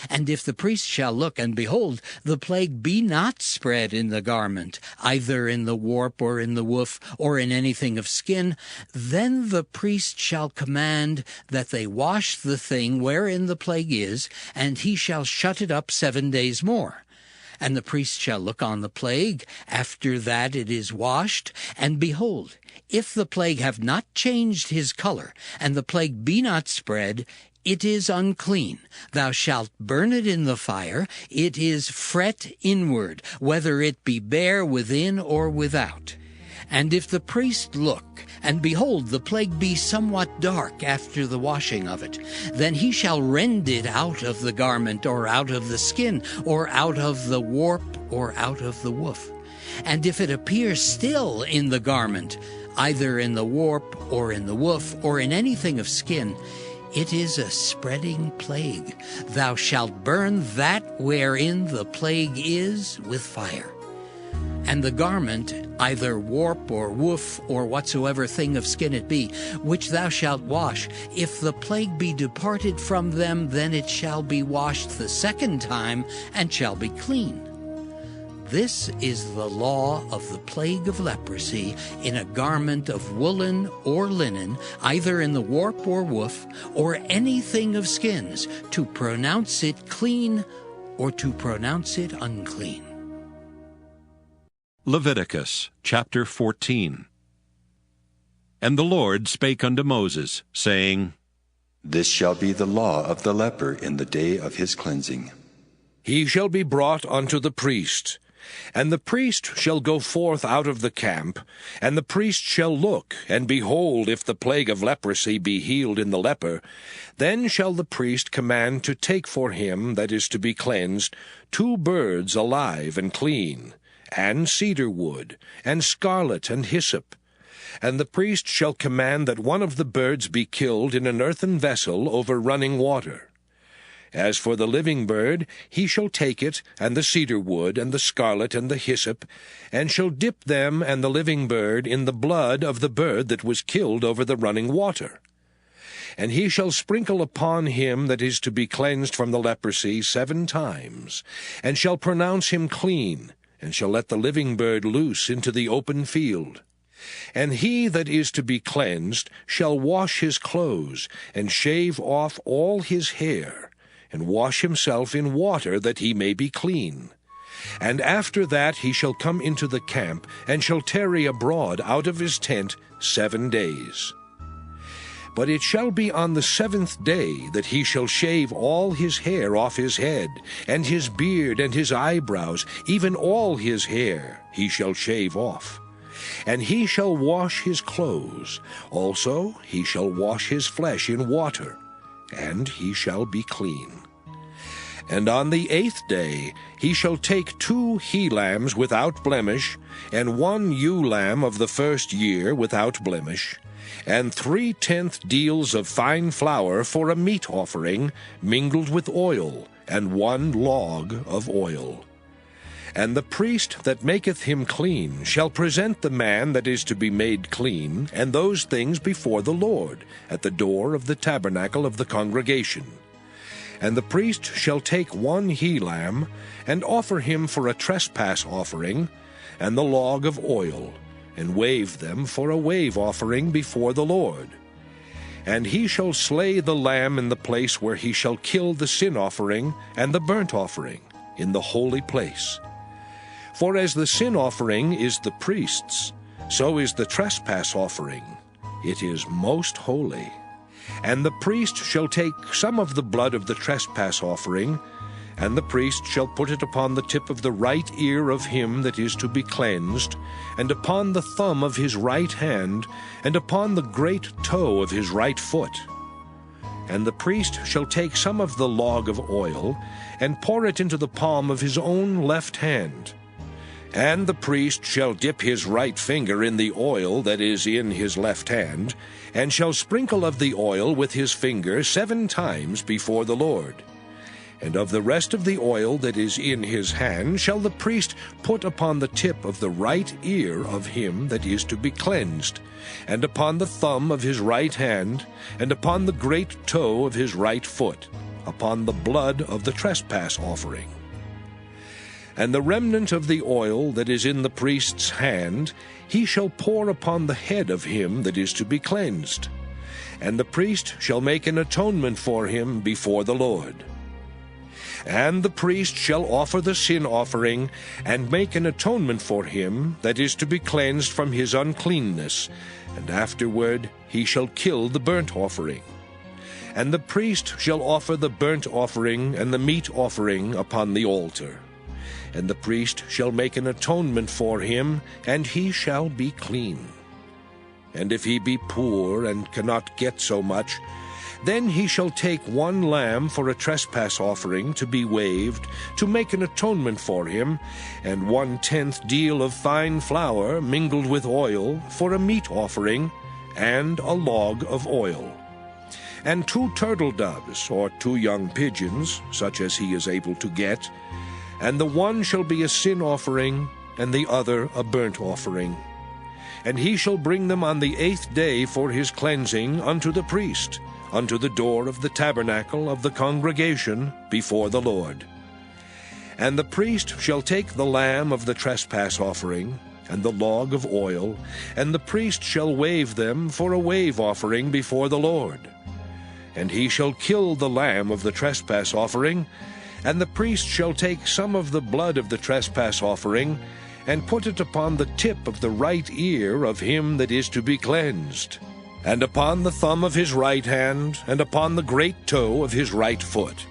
And if the priest shall look, and behold, the plague be not spread in the garment, either in the warp or in the woof, or in anything of skin, then the priest shall command that they wash the thing wherein the plague is, and he shall shut it up 7 days more. And the priest shall look on the plague after that it is washed, and behold, if the plague have not changed his color, and the plague be not spread, it is unclean. Thou shalt burn it in the fire. It is fret inward, whether it be bare within or without. And if the priest look, and behold, the plague be somewhat dark after the washing of it, then he shall rend it out of the garment, or out of the skin, or out of the warp, or out of the woof. And if it appear still in the garment, either in the warp, or in the woof, or in anything of skin, it is a spreading plague. Thou shalt burn that wherein the plague is with fire. And the garment, either warp or woof, or whatsoever thing of skin it be, which thou shalt wash, if the plague be departed from them, then it shall be washed the 2nd time, and shall be clean. This is the law of the plague of leprosy in a garment of woolen or linen, either in the warp or woof, or anything of skins, to pronounce it clean or to pronounce it unclean. Leviticus chapter 14. And the Lord spake unto Moses, saying, This shall be the law of the leper in the day of his cleansing. He shall be brought unto the priest, And the priest shall go forth out of the camp, and the priest shall look, and behold, if the plague of leprosy be healed in the leper, then shall the priest command to take for him that is to be cleansed 2 birds alive and clean, and cedar wood, and scarlet and hyssop. And the priest shall command that one of the birds be killed in an earthen vessel over running water. As for the living bird, he shall take it, and the cedar wood, and the scarlet, and the hyssop, and shall dip them and the living bird in the blood of the bird that was killed over the running water. And he shall sprinkle upon him that is to be cleansed from the leprosy 7 times, and shall pronounce him clean, and shall let the living bird loose into the open field. And he that is to be cleansed shall wash his clothes, and shave off all his hair, and wash himself in water, that he may be clean. And after that he shall come into the camp, and shall tarry abroad out of his tent 7 days. But it shall be on the 7th day that he shall shave all his hair off his head, and his beard, and his eyebrows, even all his hair he shall shave off. And he shall wash his clothes, also he shall wash his flesh in water, and he shall be clean. And on the 8th day he shall take 2 he-lambs without blemish, and 1 ewe-lamb of the 1st year without blemish, and 3/10 deals of fine flour for a meat offering, mingled with oil, and 1 log of oil. And the priest that maketh him clean shall present the man that is to be made clean, and those things before the Lord, at the door of the tabernacle of the congregation. And the priest shall take 1 he-lamb, and offer him for a trespass offering, and the log of oil, and wave them for a wave offering before the Lord. And he shall slay the lamb in the place where he shall kill the sin offering and the burnt offering, in the holy place. For as the sin offering is the priest's, so is the trespass offering. It is most holy. And the priest shall take some of the blood of the trespass offering, and the priest shall put it upon the tip of the right ear of him that is to be cleansed, and upon the thumb of his right hand, and upon the great toe of his right foot. And the priest shall take some of the log of oil, and pour it into the palm of his own left hand. And the priest shall dip his right finger in the oil that is in his left hand, and shall sprinkle of the oil with his finger 7 times before the Lord. And of the rest of the oil that is in his hand shall the priest put upon the tip of the right ear of him that is to be cleansed, and upon the thumb of his right hand, and upon the great toe of his right foot, upon the blood of the trespass offering. And the remnant of the oil that is in the priest's hand he shall pour upon the head of him that is to be cleansed. And the priest shall make an atonement for him before the Lord. And the priest shall offer the sin offering, and make an atonement for him that is to be cleansed from his uncleanness, and afterward he shall kill the burnt offering. And the priest shall offer the burnt offering and the meat offering upon the altar. And the priest shall make an atonement for him, and he shall be clean. And if he be poor and cannot get so much, then he shall take 1 lamb for a trespass offering to be waved, to make an atonement for him, and 1/10 deal of fine flour mingled with oil for a meat offering, and a log of oil. And 2 turtle doves, or 2 young pigeons, such as he is able to get, and the one shall be a sin offering, and the other a burnt offering. And he shall bring them on the 8th day for his cleansing unto the priest, unto the door of the tabernacle of the congregation before the Lord. And the priest shall take the lamb of the trespass offering, and the log of oil, and the priest shall wave them for a wave offering before the Lord. And he shall kill the lamb of the trespass offering, and the priest shall take some of the blood of the trespass offering, and put it upon the tip of the right ear of him that is to be cleansed, and upon the thumb of his right hand, and upon the great toe of his right foot.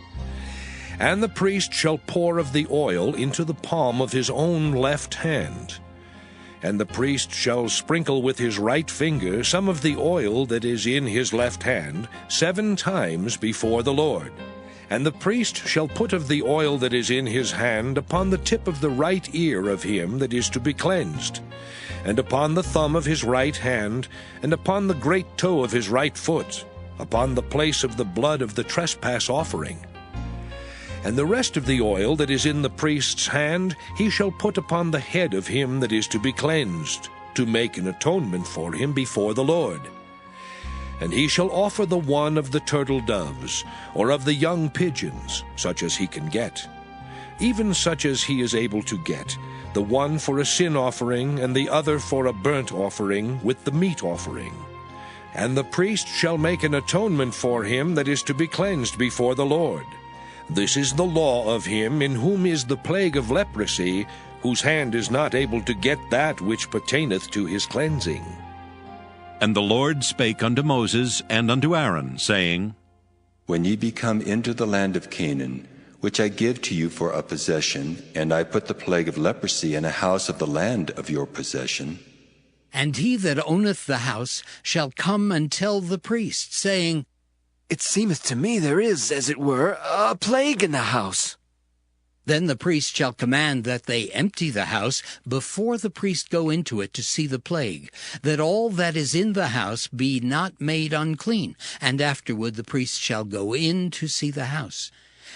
And the priest shall pour of the oil into the palm of his own left hand. And the priest shall sprinkle with his right finger some of the oil that is in his left hand 7 times before the Lord. And the priest shall put of the oil that is in his hand upon the tip of the right ear of him that is to be cleansed, and upon the thumb of his right hand, and upon the great toe of his right foot, upon the place of the blood of the trespass offering. And the rest of the oil that is in the priest's hand he shall put upon the head of him that is to be cleansed, to make an atonement for him before the Lord. And he shall offer the one of the turtle doves, or of the young pigeons, such as he can get, even such as he is able to get, the one for a sin offering, and the other for a burnt offering with the meat offering. And the priest shall make an atonement for him that is to be cleansed before the Lord. This is the law of him in whom is the plague of leprosy, whose hand is not able to get that which pertaineth to his cleansing. And the Lord spake unto Moses and unto Aaron, saying, When ye be come into the land of Canaan, which I give to you for a possession, and I put the plague of leprosy in a house of the land of your possession, and he that owneth the house shall come and tell the priest, saying, It seemeth to me there is, as it were, a plague in the house. Then the priest shall command that they empty the house before the priest go into it to see the plague, that all that is in the house be not made unclean. And afterward the priest shall go in to see the house.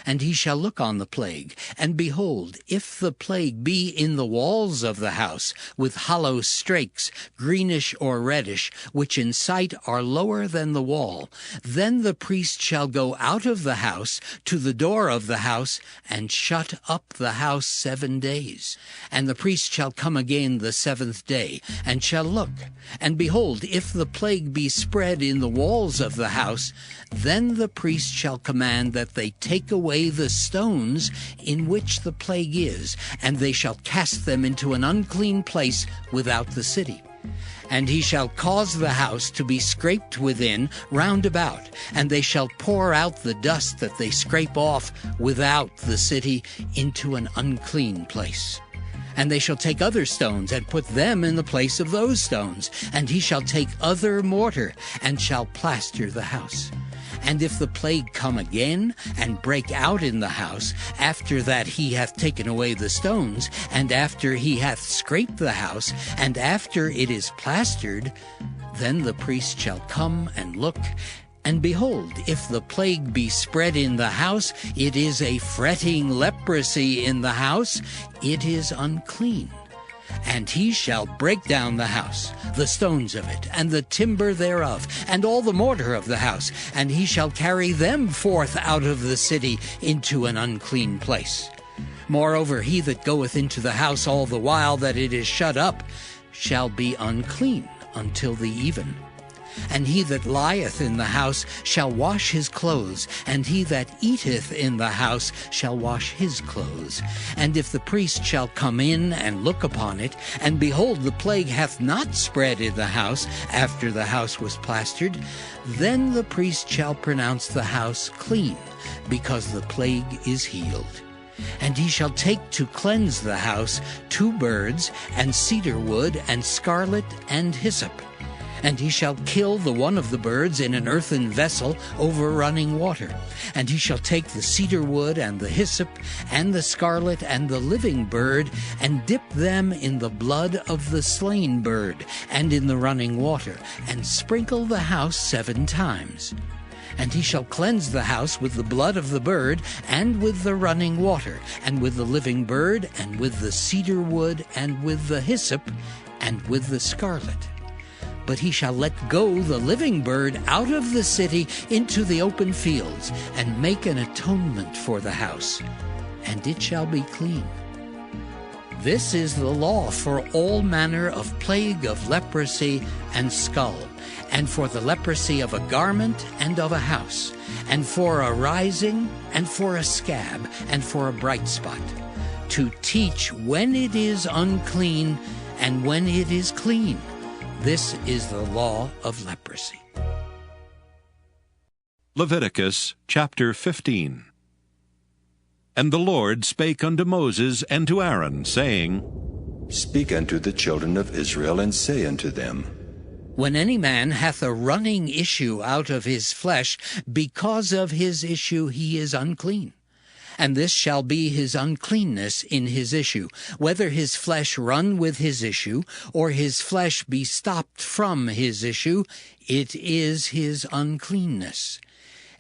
And he shall look on the plague, and behold, if the plague be in the walls of the house, with hollow strakes, greenish or reddish, which in sight are lower than the wall, then the priest shall go out of the house to the door of the house, and shut up the house 7 days. And the priest shall come again the 7th day, and shall look. And behold, if the plague be spread in the walls of the house, then the priest shall command that they take away the stones in which the plague is, and they shall cast them into an unclean place without the city. And he shall cause the house to be scraped within round about, and they shall pour out the dust that they scrape off without the city into an unclean place. And they shall take other stones, and put them in the place of those stones. And he shall take other mortar, and shall plaster the house. And if the plague come again, and break out in the house, after that he hath taken away the stones, and after he hath scraped the house, and after it is plastered, then the priest shall come and look. And behold, if the plague be spread in the house, it is a fretting leprosy in the house, it is unclean. And he shall break down the house, the stones of it, and the timber thereof, and all the mortar of the house, and he shall carry them forth out of the city into an unclean place. Moreover, he that goeth into the house all the while that it is shut up shall be unclean until the even. And he that lieth in the house shall wash his clothes, and he that eateth in the house shall wash his clothes. And if the priest shall come in and look upon it, and behold, the plague hath not spread in the house after the house was plastered, then the priest shall pronounce the house clean, because the plague is healed. And he shall take to cleanse the house 2 birds, and cedar wood, and scarlet, and hyssop. And he shall kill the one of the birds in an earthen vessel over running water. And he shall take the cedar wood, and the hyssop, and the scarlet, and the living bird, and dip them in the blood of the slain bird, and in the running water, and sprinkle the house 7 times. And he shall cleanse the house with the blood of the bird, and with the running water, and with the living bird, and with the cedar wood, and with the hyssop, and with the scarlet. But he shall let go the living bird out of the city into the open fields, and make an atonement for the house, and it shall be clean. This is the law for all manner of plague of leprosy and skull, and for the leprosy of a garment and of a house, and for a rising, and for a scab, and for a bright spot, to teach when it is unclean and when it is clean. This is the law of leprosy. Leviticus chapter 15. And the Lord spake unto Moses and to Aaron, saying, Speak unto the children of Israel, and say unto them, When any man hath a running issue out of his flesh, because of his issue he is unclean. And this shall be his uncleanness in his issue, whether his flesh run with his issue, or his flesh be stopped from his issue, it is his uncleanness.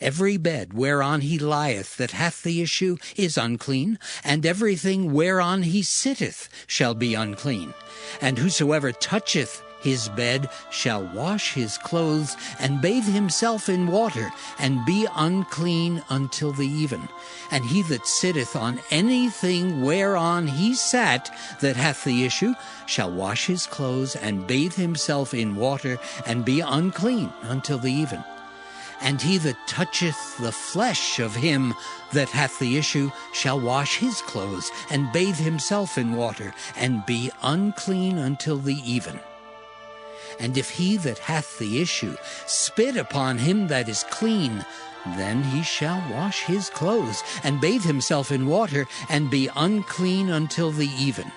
Every bed whereon he lieth that hath the issue is unclean, and everything whereon he sitteth shall be unclean. And whosoever toucheth his bed shall wash his clothes, and bathe himself in water, and be unclean until the even. And he that sitteth on anything whereon he sat that hath the issue shall wash his clothes, and bathe himself in water, and be unclean until the even. And he that toucheth the flesh of him that hath the issue shall wash his clothes, and bathe himself in water, and be unclean until the even. And if he that hath the issue spit upon him that is clean, then he shall wash his clothes, and bathe himself in water, and be unclean until the even.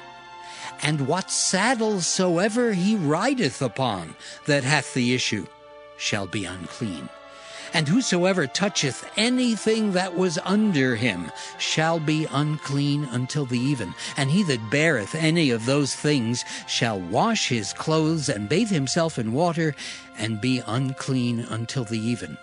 And what saddle soever he rideth upon that hath the issue shall be unclean. And whosoever toucheth anything that was under him shall be unclean until the even. And he that beareth any of those things shall wash his clothes, and bathe himself in water, and be unclean until the even.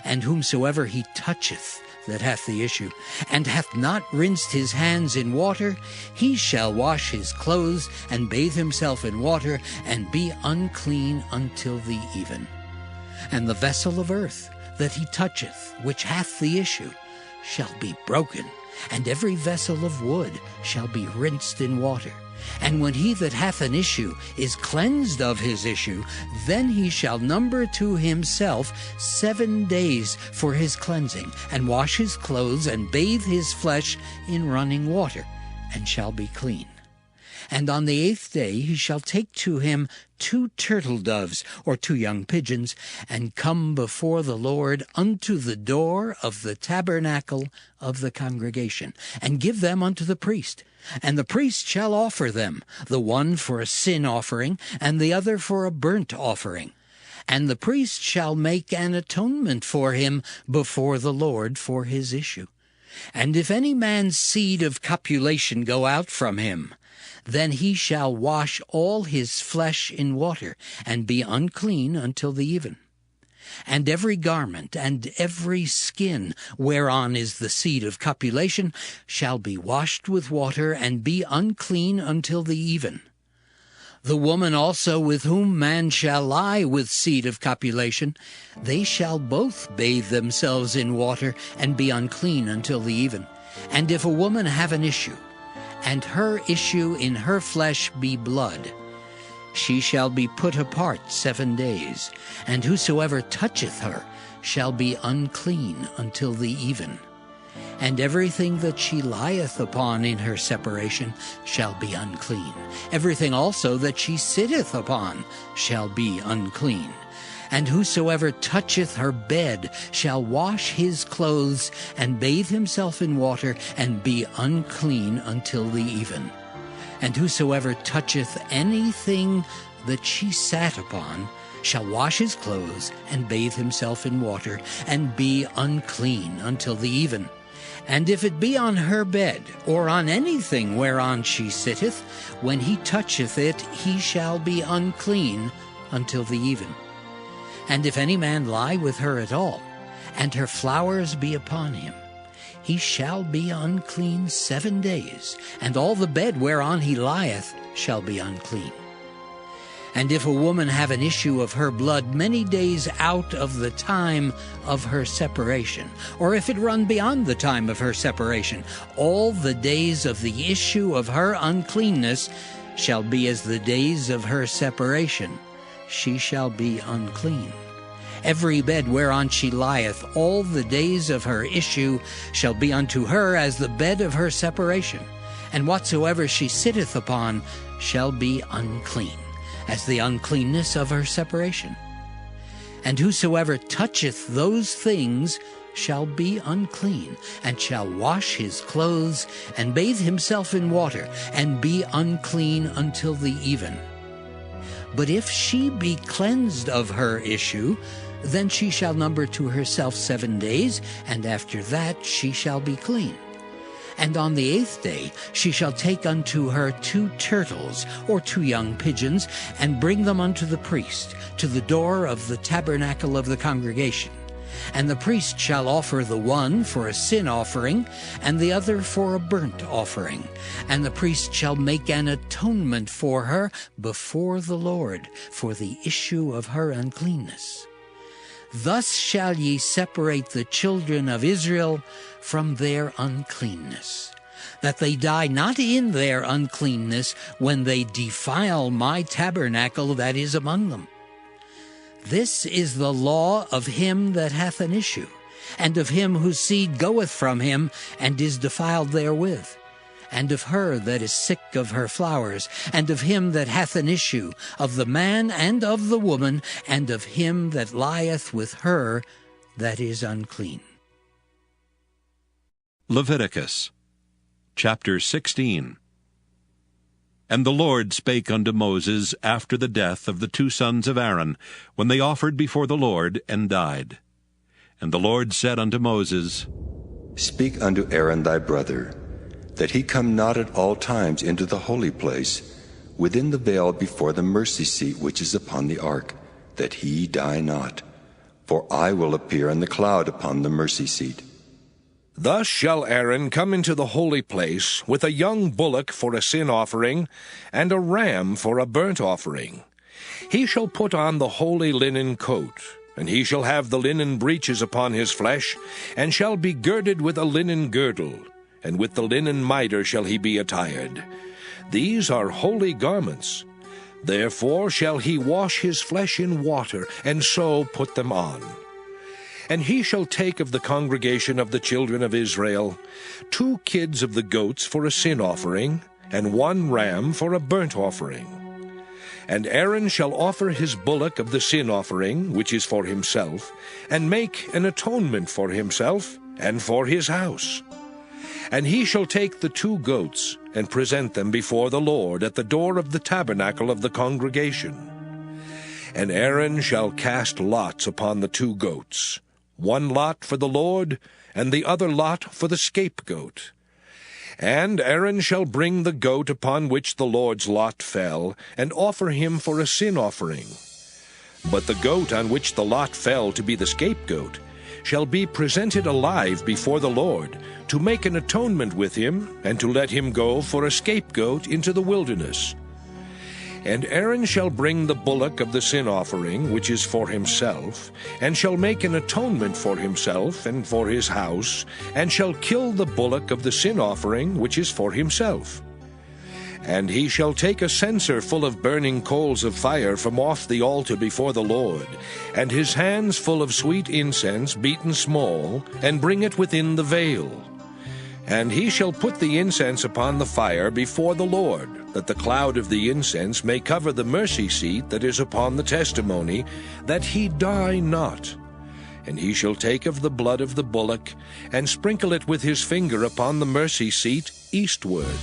And whomsoever he toucheth that hath the issue, and hath not rinsed his hands in water, he shall wash his clothes, and bathe himself in water, and be unclean until the even. And the vessel of earth that he toucheth, which hath the issue, shall be broken, and every vessel of wood shall be rinsed in water. And when he that hath an issue is cleansed of his issue, then he shall number to himself 7 days for his cleansing, and wash his clothes, and bathe his flesh in running water, and shall be clean. And on the 8th day he shall take to him 2 turtle doves, or 2 young pigeons, and come before the Lord unto the door of the tabernacle of the congregation, and give them unto the priest. And the priest shall offer them, the one for a sin offering, and the other for a burnt offering. And the priest shall make an atonement for him before the Lord for his issue. And if any man's seed of copulation go out from him, then he shall wash all his flesh in water, and be unclean until the even. And every garment and every skin whereon is the seed of copulation shall be washed with water, and be unclean until the even. The woman also with whom man shall lie with seed of copulation, they shall both bathe themselves in water, and be unclean until the even. And if a woman have an issue, and her issue in her flesh be blood, she shall be put apart 7 days, and whosoever toucheth her shall be unclean until the even. And everything that she lieth upon in her separation shall be unclean. Everything also that she sitteth upon shall be unclean. And whosoever toucheth her bed shall wash his clothes, and bathe himself in water, and be unclean until the even. And whosoever toucheth anything that she sat upon shall wash his clothes, and bathe himself in water, and be unclean until the even. And if it be on her bed, or on anything whereon she sitteth, when he toucheth it, he shall be unclean until the even. And if any man lie with her at all, and her flowers be upon him, he shall be unclean 7 days, and all the bed whereon he lieth shall be unclean. And if a woman have an issue of her blood many days out of the time of her separation, or if it run beyond the time of her separation, all the days of the issue of her uncleanness shall be as the days of her separation. She shall be unclean. Every bed whereon she lieth all the days of her issue shall be unto her as the bed of her separation, and whatsoever she sitteth upon shall be unclean, as the uncleanness of her separation. And whosoever toucheth those things shall be unclean, and shall wash his clothes, and bathe himself in water, and be unclean until the even. But if she be cleansed of her issue, then she shall number to herself 7 days, and after that she shall be clean. And on the 8th day she shall take unto her 2 turtles, or 2 young pigeons, and bring them unto the priest, to the door of the tabernacle of the congregation. And the priest shall offer the one for a sin offering, and the other for a burnt offering. And the priest shall make an atonement for her before the Lord for the issue of her uncleanness. Thus shall ye separate the children of Israel from their uncleanness, that they die not in their uncleanness when they defile my tabernacle that is among them. This is the law of him that hath an issue, and of him whose seed goeth from him, and is defiled therewith, and of her that is sick of her flowers, and of him that hath an issue, of the man and of the woman, and of him that lieth with her that is unclean. Leviticus chapter 16. And the Lord spake unto Moses after the death of the 2 sons of Aaron, when they offered before the Lord, and died. And the Lord said unto Moses, Speak unto Aaron thy brother, that he come not at all times into the holy place, within the veil before the mercy seat which is upon the ark, that he die not. For I will appear in the cloud upon the mercy seat. Thus shall Aaron come into the holy place with a young bullock for a sin offering, and a ram for a burnt offering. He shall put on the holy linen coat, and he shall have the linen breeches upon his flesh, and shall be girded with a linen girdle, and with the linen mitre shall he be attired. These are holy garments. Therefore shall he wash his flesh in water, and so put them on. And he shall take of the congregation of the children of Israel 2 kids of the goats for a sin offering, and 1 ram for a burnt offering. And Aaron shall offer his bullock of the sin offering, which is for himself, and make an atonement for himself and for his house. And he shall take the 2 goats, and present them before the Lord at the door of the tabernacle of the congregation. And Aaron shall cast lots upon the 2 goats, 1 lot for the Lord, and the other lot for the scapegoat. And Aaron shall bring the goat upon which the Lord's lot fell, and offer him for a sin offering. But the goat on which the lot fell to be the scapegoat shall be presented alive before the Lord, to make an atonement with him, and to let him go for a scapegoat into the wilderness. And Aaron shall bring the bullock of the sin offering, which is for himself, and shall make an atonement for himself and for his house, and shall kill the bullock of the sin offering, which is for himself. And he shall take a censer full of burning coals of fire from off the altar before the Lord, and his hands full of sweet incense beaten small, and bring it within the veil. And he shall put the incense upon the fire before the Lord, that the cloud of the incense may cover the mercy seat that is upon the testimony, that he die not. And he shall take of the blood of the bullock, and sprinkle it with his finger upon the mercy seat eastward.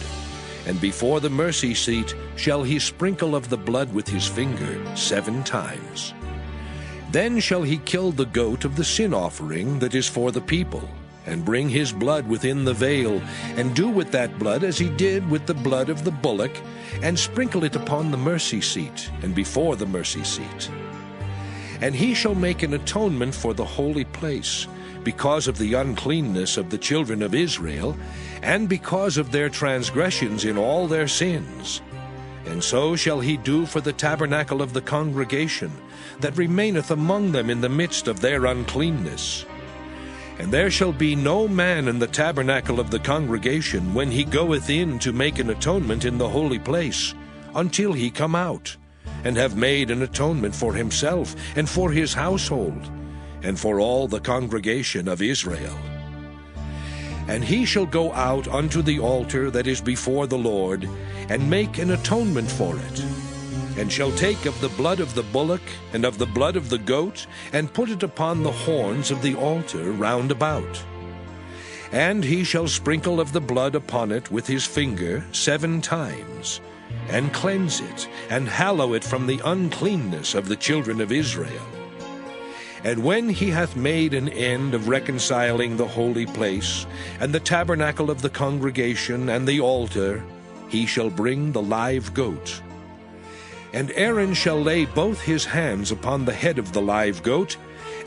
And before the mercy seat shall he sprinkle of the blood with his finger 7 times. Then shall he kill the goat of the sin offering that is for the people, and bring his blood within the veil, and do with that blood as he did with the blood of the bullock, and sprinkle it upon the mercy seat, and before the mercy seat. And he shall make an atonement for the holy place, because of the uncleanness of the children of Israel, and because of their transgressions in all their sins. And so shall he do for the tabernacle of the congregation, that remaineth among them in the midst of their uncleanness. And there shall be no man in the tabernacle of the congregation when he goeth in to make an atonement in the holy place, until he come out, and have made an atonement for himself, and for his household, and for all the congregation of Israel. And he shall go out unto the altar that is before the Lord, and make an atonement for it. and shall take of the blood of the bullock and of the blood of the goat, and put it upon the horns of the altar round about. And he shall sprinkle of the blood upon it with his finger 7 times, and cleanse it, and hallow it from the uncleanness of the children of Israel. And when he hath made an end of reconciling the holy place, and the tabernacle of the congregation, and the altar, he shall bring the live goat. And Aaron shall lay both his hands upon the head of the live goat,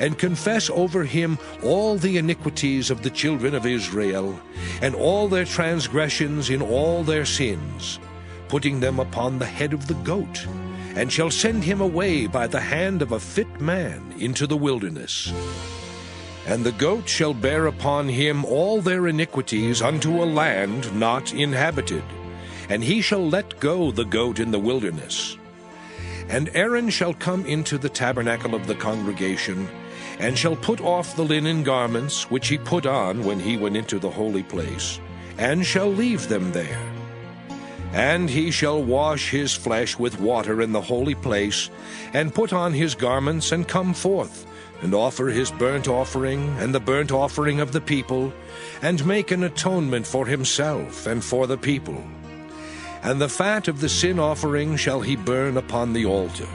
and confess over him all the iniquities of the children of Israel, and all their transgressions in all their sins, putting them upon the head of the goat, and shall send him away by the hand of a fit man into the wilderness. And the goat shall bear upon him all their iniquities unto a land not inhabited, and he shall let go the goat in the wilderness. And Aaron shall come into the tabernacle of the congregation, and shall put off the linen garments which he put on when he went into the holy place, and shall leave them there. And he shall wash his flesh with water in the holy place, and put on his garments, and come forth, and offer his burnt offering, and the burnt offering of the people, and make an atonement for himself and for the people. And the fat of the sin offering shall he burn upon the altar.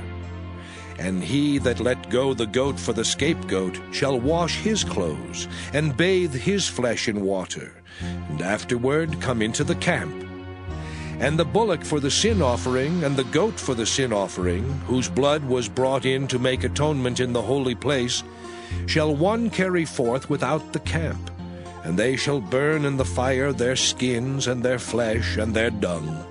And he that let go the goat for the scapegoat shall wash his clothes, and bathe his flesh in water, and afterward come into the camp. And the bullock for the sin offering, and the goat for the sin offering, whose blood was brought in to make atonement in the holy place, shall one carry forth without the camp, and they shall burn in the fire their skins and their flesh and their dung.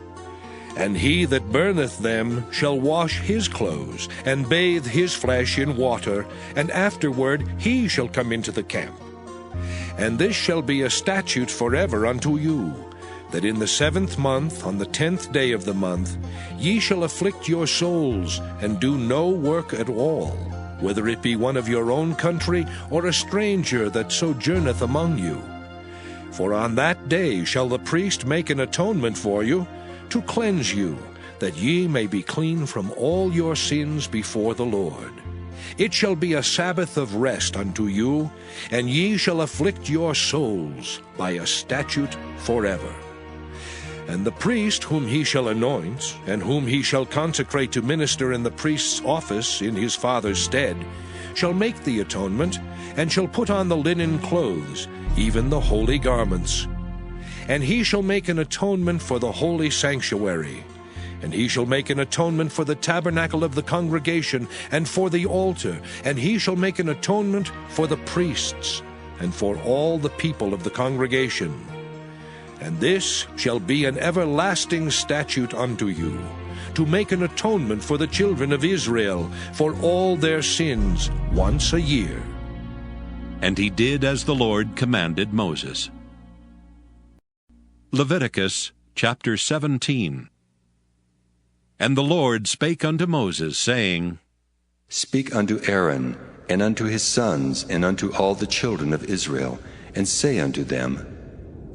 And he that burneth them shall wash his clothes, and bathe his flesh in water, and afterward he shall come into the camp. And this shall be a statute forever unto you, that in the 7th month, on the 10th day of the month, ye shall afflict your souls, and do no work at all, whether it be one of your own country, or a stranger that sojourneth among you. For on that day shall the priest make an atonement for you, to cleanse you, that ye may be clean from all your sins before the Lord. It shall be a Sabbath of rest unto you, and ye shall afflict your souls by a statute forever. And the priest whom he shall anoint, and whom he shall consecrate to minister in the priest's office in his father's stead, shall make the atonement, and shall put on the linen clothes, even the holy garments. And he shall make an atonement for the holy sanctuary, and he shall make an atonement for the tabernacle of the congregation, and for the altar, and he shall make an atonement for the priests, and for all the people of the congregation. And this shall be an everlasting statute unto you, to make an atonement for the children of Israel for all their sins once a year. And he did as the Lord commanded Moses. Leviticus chapter 17. And the Lord spake unto Moses, saying, Speak unto Aaron, and unto his sons, and unto all the children of Israel, and say unto them,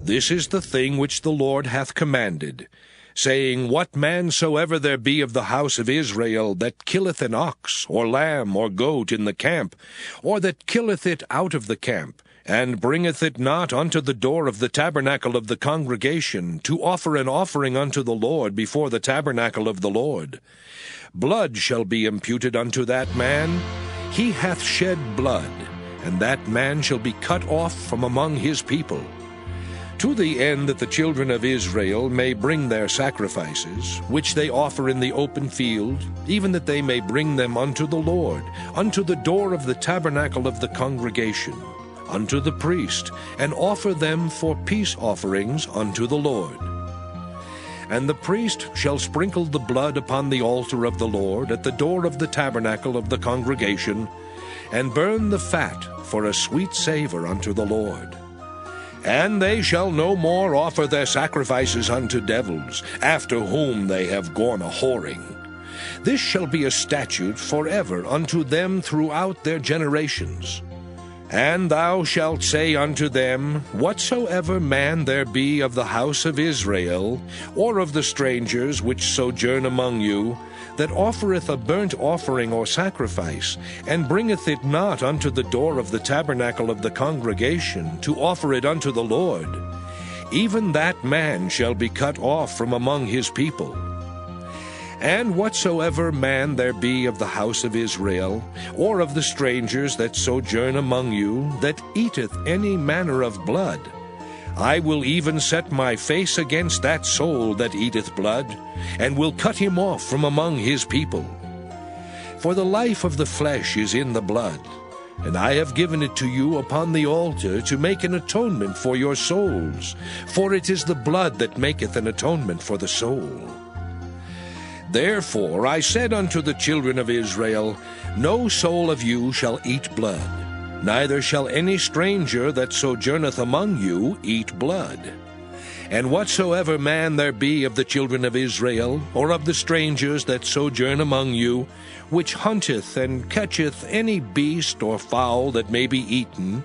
This is the thing which the Lord hath commanded, saying, What man soever there be of the house of Israel that killeth an ox, or lamb, or goat in the camp, or that killeth it out of the camp, and bringeth it not unto the door of the tabernacle of the congregation, to offer an offering unto the Lord before the tabernacle of the Lord, blood shall be imputed unto that man. He hath shed blood, and that man shall be cut off from among his people. To the end that the children of Israel may bring their sacrifices, which they offer in the open field, even that they may bring them unto the Lord, unto the door of the tabernacle of the congregation, unto the priest, and offer them for peace offerings unto the Lord. And the priest shall sprinkle the blood upon the altar of the Lord at the door of the tabernacle of the congregation, and burn the fat for a sweet savor unto the Lord. And they shall no more offer their sacrifices unto devils, after whom they have gone a whoring. This shall be a statute forever unto them throughout their generations. And thou shalt say unto them, Whatsoever man there be of the house of Israel, or of the strangers which sojourn among you, that offereth a burnt offering or sacrifice, and bringeth it not unto the door of the tabernacle of the congregation, to offer it unto the Lord, even that man shall be cut off from among his people. And whatsoever man there be of the house of Israel, or of the strangers that sojourn among you, that eateth any manner of blood, I will even set my face against that soul that eateth blood, and will cut him off from among his people. For the life of the flesh is in the blood, and I have given it to you upon the altar to make an atonement for your souls, for it is the blood that maketh an atonement for the soul. Therefore I said unto the children of Israel, No soul of you shall eat blood, neither shall any stranger that sojourneth among you eat blood. And whatsoever man there be of the children of Israel, or of the strangers that sojourn among you, which hunteth and catcheth any beast or fowl that may be eaten,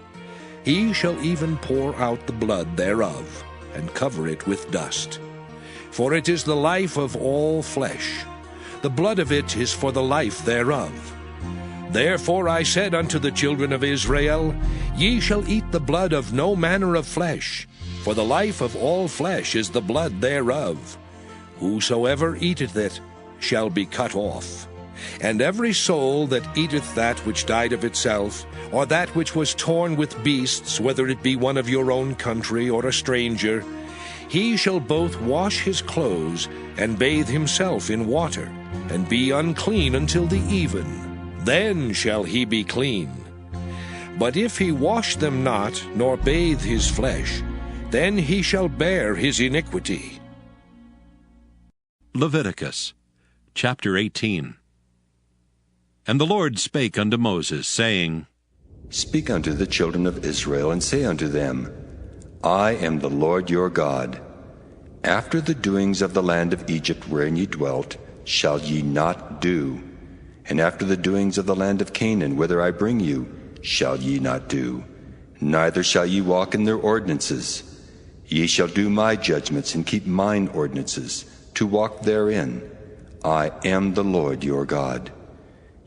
he shall even pour out the blood thereof, and cover it with dust. For it is the life of all flesh. The blood of it is for the life thereof. Therefore I said unto the children of Israel, Ye shall eat the blood of no manner of flesh, for the life of all flesh is the blood thereof. Whosoever eateth it shall be cut off. And every soul that eateth that which died of itself, or that which was torn with beasts, whether it be one of your own country or a stranger, he shall both wash his clothes and bathe himself in water, and be unclean until the even. Then shall he be clean. But if he wash them not, nor bathe his flesh, then he shall bear his iniquity. Leviticus chapter 18. And the Lord spake unto Moses, saying, Speak unto the children of Israel, and say unto them, I am the Lord your God. After the doings of the land of Egypt wherein ye dwelt, shall ye not do. And after the doings of the land of Canaan, whither I bring you, shall ye not do. Neither shall ye walk in their ordinances. Ye shall do my judgments, and keep mine ordinances, to walk therein. I am the Lord your God.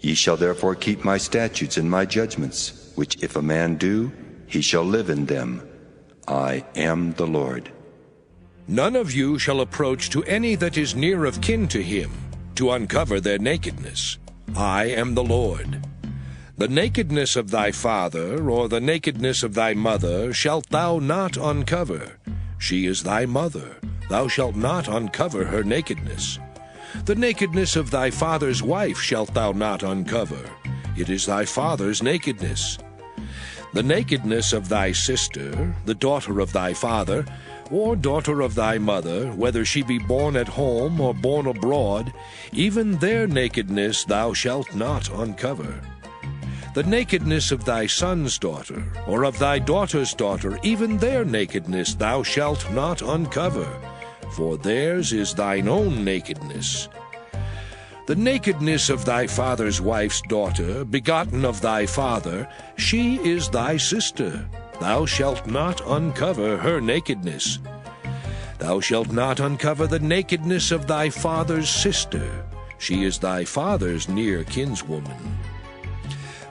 Ye shall therefore keep my statutes and my judgments, which if a man do, he shall live in them. I am the Lord. None of you shall approach to any that is near of kin to him, to uncover their nakedness. I am the Lord. The nakedness of thy father, or the nakedness of thy mother, shalt thou not uncover. She is thy mother. Thou shalt not uncover her nakedness. The nakedness of thy father's wife shalt thou not uncover. It is thy father's nakedness. The nakedness of thy sister, the daughter of thy father, or daughter of thy mother, whether she be born at home or born abroad, even their nakedness thou shalt not uncover. The nakedness of thy son's daughter, or of thy daughter's daughter, even their nakedness thou shalt not uncover, for theirs is thine own nakedness. The nakedness of thy father's wife's daughter, begotten of thy father, she is thy sister. Thou shalt not uncover her nakedness. Thou shalt not uncover the nakedness of thy father's sister. She is thy father's near kinswoman.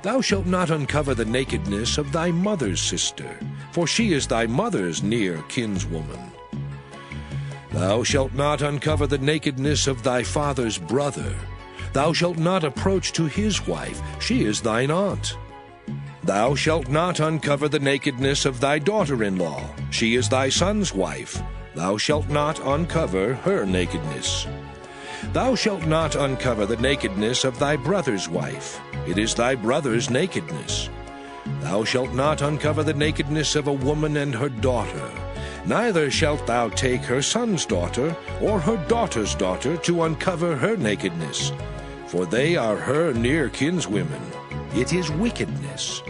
Thou shalt not uncover the nakedness of thy mother's sister, for she is thy mother's near kinswoman. Thou shalt not uncover the nakedness of thy father's brother. Thou shalt not approach to his wife. She is thine aunt. Thou shalt not uncover the nakedness of thy daughter-in-law. She is thy son's wife. Thou shalt not uncover her nakedness. Thou shalt not uncover the nakedness of thy brother's wife. It is thy brother's nakedness. Thou shalt not uncover the nakedness of a woman and her daughter. Neither shalt thou take her son's daughter or her daughter's daughter to uncover her nakedness, for they are her near kinswomen. It is wickedness.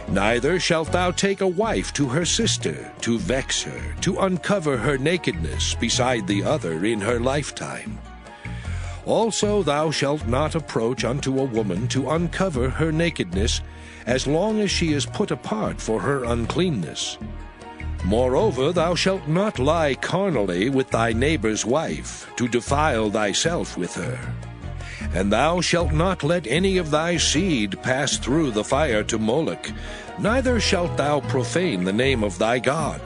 Neither shalt thou take a wife to her sister, to vex her, to uncover her nakedness beside the other in her lifetime. Also thou shalt not approach unto a woman to uncover her nakedness, as long as she is put apart for her uncleanness. Moreover, thou shalt not lie carnally with thy neighbor's wife, to defile thyself with her. And thou shalt not let any of thy seed pass through the fire to Moloch, neither shalt thou profane the name of thy God.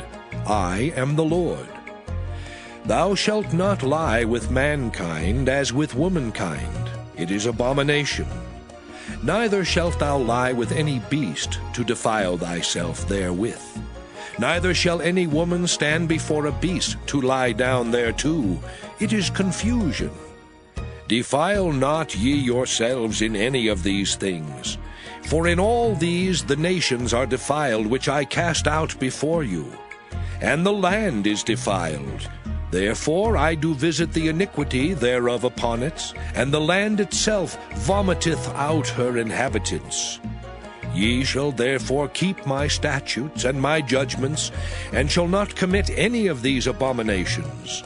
I am the Lord. Thou shalt not lie with mankind as with womankind. It is abomination. Neither shalt thou lie with any beast to defile thyself therewith. Neither shall any woman stand before a beast to lie down thereto. It is confusion. Defile not ye yourselves in any of these things. For in all these the nations are defiled, which I cast out before you. And the land is defiled. Therefore I do visit the iniquity thereof upon it, and the land itself vomiteth out her inhabitants. Ye shall therefore keep my statutes and my judgments, and shall not commit any of these abominations,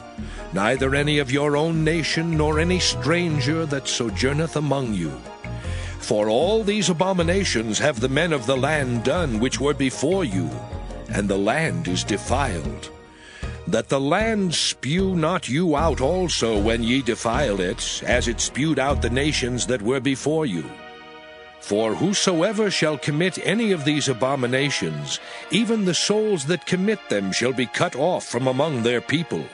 neither any of your own nation, nor any stranger that sojourneth among you. For all these abominations have the men of the land done which were before you, and the land is defiled. That the land spew not you out also when ye defile it, as it spewed out the nations that were before you. For whosoever shall commit any of these abominations, even the souls that commit them shall be cut off from among their people.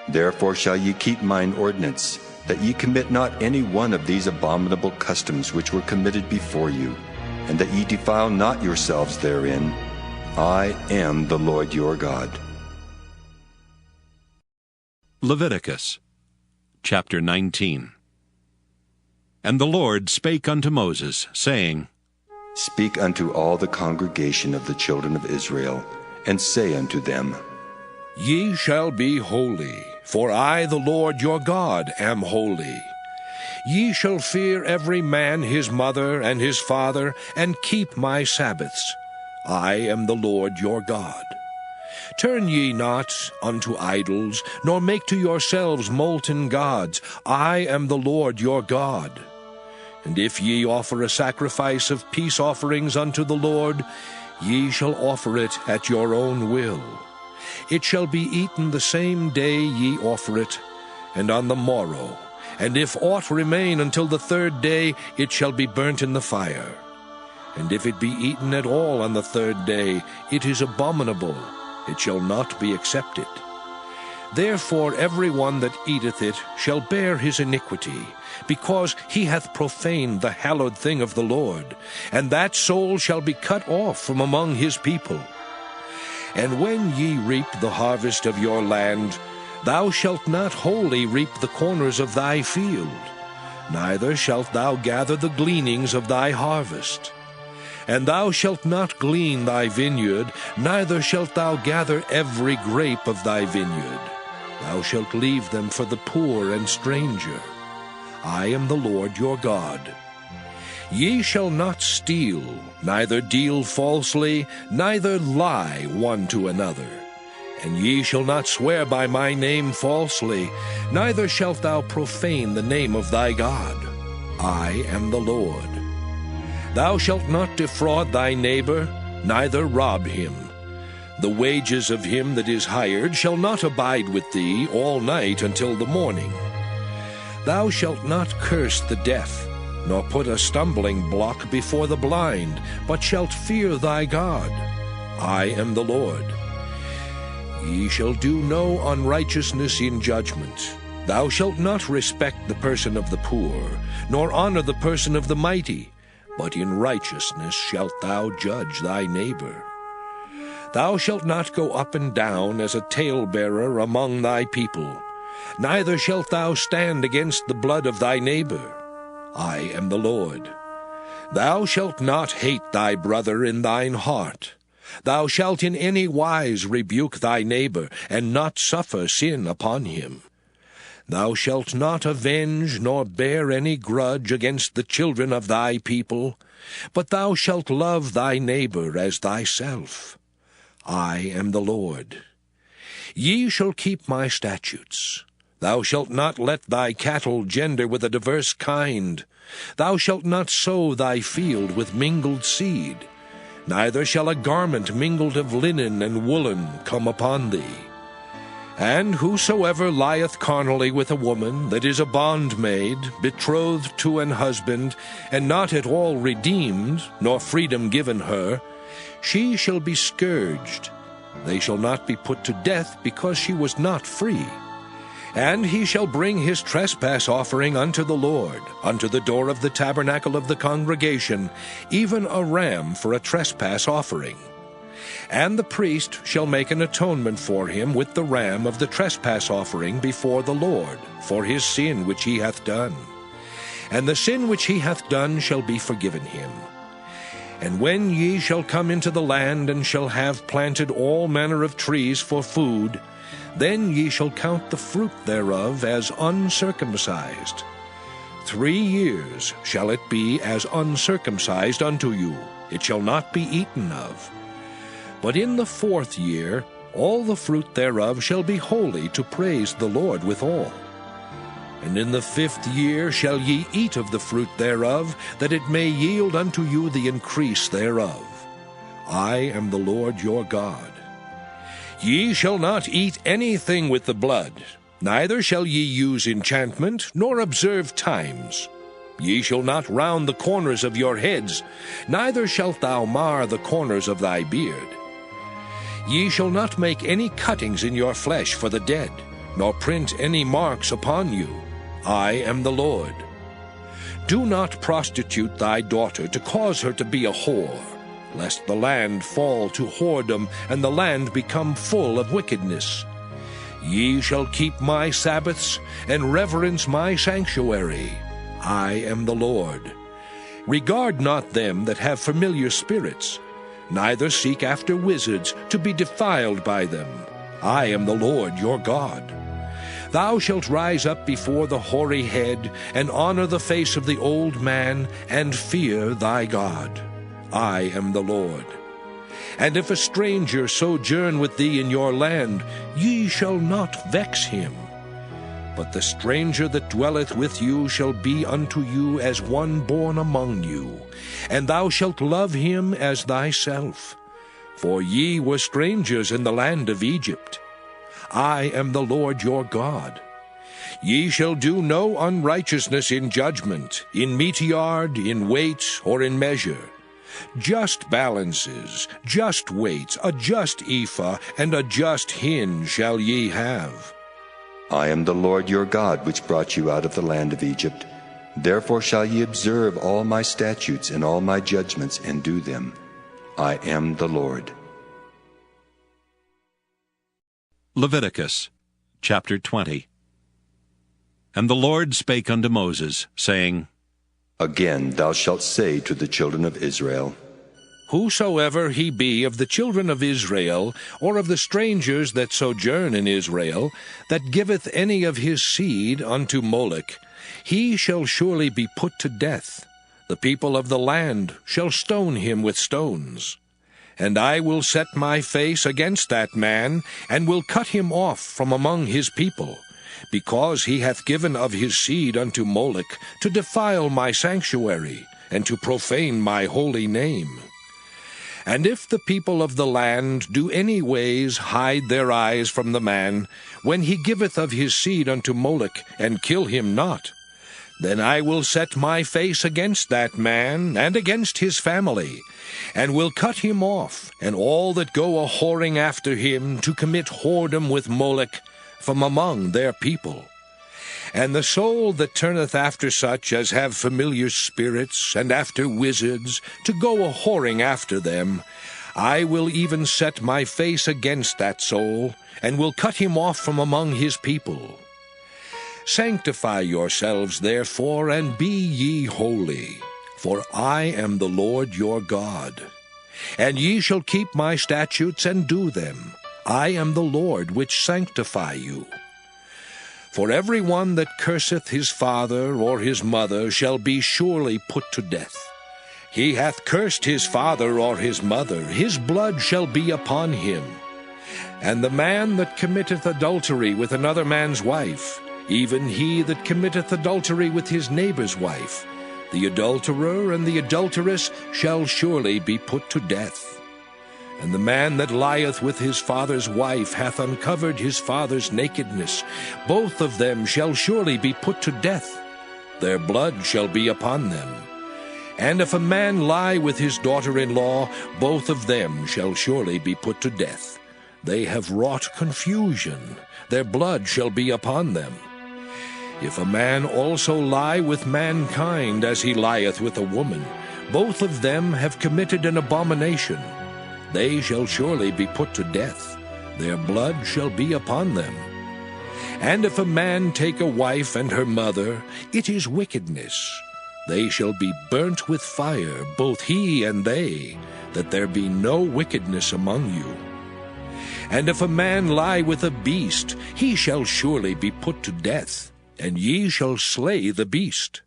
Therefore shall ye keep mine ordinance, that ye commit not any one of these abominable customs which were committed before you, and that ye defile not yourselves therein. I am the Lord your God. Leviticus chapter 19. And the Lord spake unto Moses, saying, Speak unto all the congregation of the children of Israel, and say unto them, Ye shall be holy, for I, the Lord your God, am holy. Ye shall fear every man his mother and his father, and keep my Sabbaths. I am the Lord your God. Turn ye not unto idols, nor make to yourselves molten gods. I am the Lord your God. And if ye offer a sacrifice of peace offerings unto the Lord, ye shall offer it at your own will. It shall be eaten the same day ye offer it, and on the morrow. And if aught remain until the third day, it shall be burnt in the fire. And if it be eaten at all on the third day, it is abominable. It shall not be accepted. Therefore every one that eateth it shall bear his iniquity, because he hath profaned the hallowed thing of the Lord, and that soul shall be cut off from among his people. And when ye reap the harvest of your land, thou shalt not wholly reap the corners of thy field, neither shalt thou gather the gleanings of thy harvest. And thou shalt not glean thy vineyard, neither shalt thou gather every grape of thy vineyard. Thou shalt leave them for the poor and stranger. I am the Lord your God. Ye shall not steal, neither deal falsely, neither lie one to another. And ye shall not swear by my name falsely, neither shalt thou profane the name of thy God. I am the Lord. Thou shalt not defraud thy neighbor, neither rob him. The wages of him that is hired shall not abide with thee all night until the morning. Thou shalt not curse the deaf, nor put a stumbling block before the blind, but shalt fear thy God. I am the Lord. Ye shall do no unrighteousness in judgment. Thou shalt not respect the person of the poor, nor honor the person of the mighty, but in righteousness shalt thou judge thy neighbor. Thou shalt not go up and down as a talebearer among thy people, neither shalt thou stand against the blood of thy neighbor. I am the Lord. Thou shalt not hate thy brother in thine heart. Thou shalt in any wise rebuke thy neighbor, and not suffer sin upon him. Thou shalt not avenge nor bear any grudge against the children of thy people, but thou shalt love thy neighbor as thyself. I am the Lord. Ye shall keep my statutes. Thou shalt not let thy cattle gender with a diverse kind. Thou shalt not sow thy field with mingled seed. Neither shall a garment mingled of linen and woolen come upon thee. And whosoever lieth carnally with a woman that is a bondmaid, betrothed to an husband, and not at all redeemed, nor freedom given her, she shall be scourged. They shall not be put to death, because she was not free. And he shall bring his trespass offering unto the Lord, unto the door of the tabernacle of the congregation, even a ram for a trespass offering. And the priest shall make an atonement for him with the ram of the trespass offering before the Lord, for his sin which he hath done. And the sin which he hath done shall be forgiven him. And when ye shall come into the land, and shall have planted all manner of trees for food, then ye shall count the fruit thereof as uncircumcised. 3 years shall it be as uncircumcised unto you, it shall not be eaten of. But in the 4th year all the fruit thereof shall be holy, to praise the Lord withal. And in the 5th year shall ye eat of the fruit thereof, that it may yield unto you the increase thereof. I am the Lord your God. Ye shall not eat anything with the blood, neither shall ye use enchantment, nor observe times. Ye shall not round the corners of your heads, neither shalt thou mar the corners of thy beard. Ye shall not make any cuttings in your flesh for the dead, nor print any marks upon you. I am the Lord. Do not prostitute thy daughter, to cause her to be a whore, lest the land fall to whoredom, and the land become full of wickedness. Ye shall keep my Sabbaths, and reverence my sanctuary. I am the Lord. Regard not them that have familiar spirits, neither seek after wizards, to be defiled by them. I am the Lord your God. Thou shalt rise up before the hoary head, and honor the face of the old man, and fear thy God. I am the Lord. And if a stranger sojourn with thee in your land, ye shall not vex him. But the stranger that dwelleth with you shall be unto you as one born among you, and thou shalt love him as thyself. For ye were strangers in the land of Egypt. I am the Lord your God. Ye shall do no unrighteousness in judgment, in meteyard, in weight, or in measure. Just balances, just weights, a just ephah, and a just hin shall ye have. I am the Lord your God, which brought you out of the land of Egypt. Therefore shall ye observe all my statutes and all my judgments, and do them. I am the Lord. Leviticus chapter 20. And the Lord spake unto Moses, saying, Again thou shalt say to the children of Israel, Whosoever he be of the children of Israel, or of the strangers that sojourn in Israel, that giveth any of his seed unto Moloch, he shall surely be put to death. The people of the land shall stone him with stones. And I will set my face against that man, and will cut him off from among his people, because he hath given of his seed unto Moloch, to defile my sanctuary, and to profane my holy name. And if the people of the land do any ways hide their eyes from the man, when he giveth of his seed unto Moloch, and kill him not, then I will set my face against that man, and against his family, and will cut him off, and all that go a-whoring after him, to commit whoredom with Moloch, from among their people. And the soul that turneth after such as have familiar spirits, and after wizards, to go a-whoring after them, I will even set my face against that soul, and will cut him off from among his people. Sanctify yourselves therefore, and be ye holy, for I am the Lord your God. And ye shall keep my statutes and do them. I am the Lord which sanctify you. For every one that curseth his father or his mother shall be surely put to death. He hath cursed his father or his mother, his blood shall be upon him. And the man that committeth adultery with another man's wife, even he that committeth adultery with his neighbor's wife, the adulterer and the adulteress shall surely be put to death. And the man that lieth with his father's wife hath uncovered his father's nakedness. Both of them shall surely be put to death. Their blood shall be upon them. And if a man lie with his daughter-in-law, both of them shall surely be put to death. They have wrought confusion. Their blood shall be upon them. If a man also lie with mankind as he lieth with a woman, both of them have committed an abomination. They shall surely be put to death. Their blood shall be upon them. And if a man take a wife and her mother, it is wickedness. They shall be burnt with fire, both he and they, that there be no wickedness among you. And if a man lie with a beast, he shall surely be put to death, and ye shall slay the beast.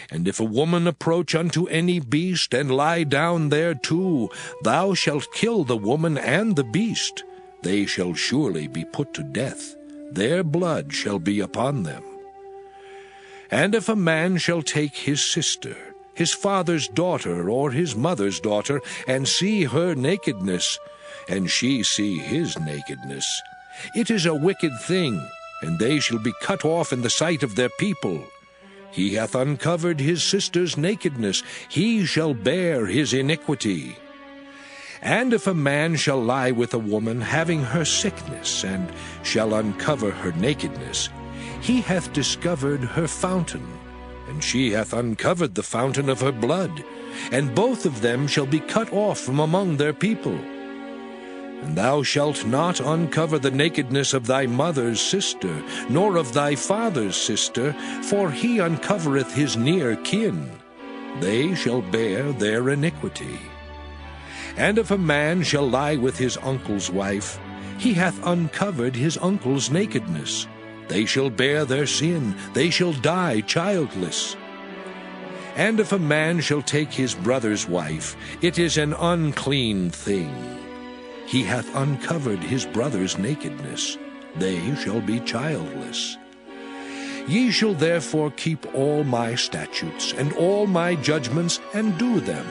And if a woman approach unto any beast, and lie down thereto, thou shalt kill the woman and the beast. They shall surely be put to death. Their blood shall be upon them. And if a man shall take his sister, his father's daughter, or his mother's daughter, and see her nakedness, and she see his nakedness, it is a wicked thing, and they shall be cut off in the sight of their people. He hath uncovered his sister's nakedness, he shall bear his iniquity. And if a man shall lie with a woman having her sickness, and shall uncover her nakedness, he hath discovered her fountain, and she hath uncovered the fountain of her blood, and both of them shall be cut off from among their people. And thou shalt not uncover the nakedness of thy mother's sister, nor of thy father's sister, for he uncovereth his near kin. They shall bear their iniquity. And if a man shall lie with his uncle's wife, he hath uncovered his uncle's nakedness. They shall bear their sin, they shall die childless. And if a man shall take his brother's wife, it is an unclean thing. He hath uncovered his brother's nakedness. They shall be childless. Ye shall therefore keep all my statutes and all my judgments, and do them,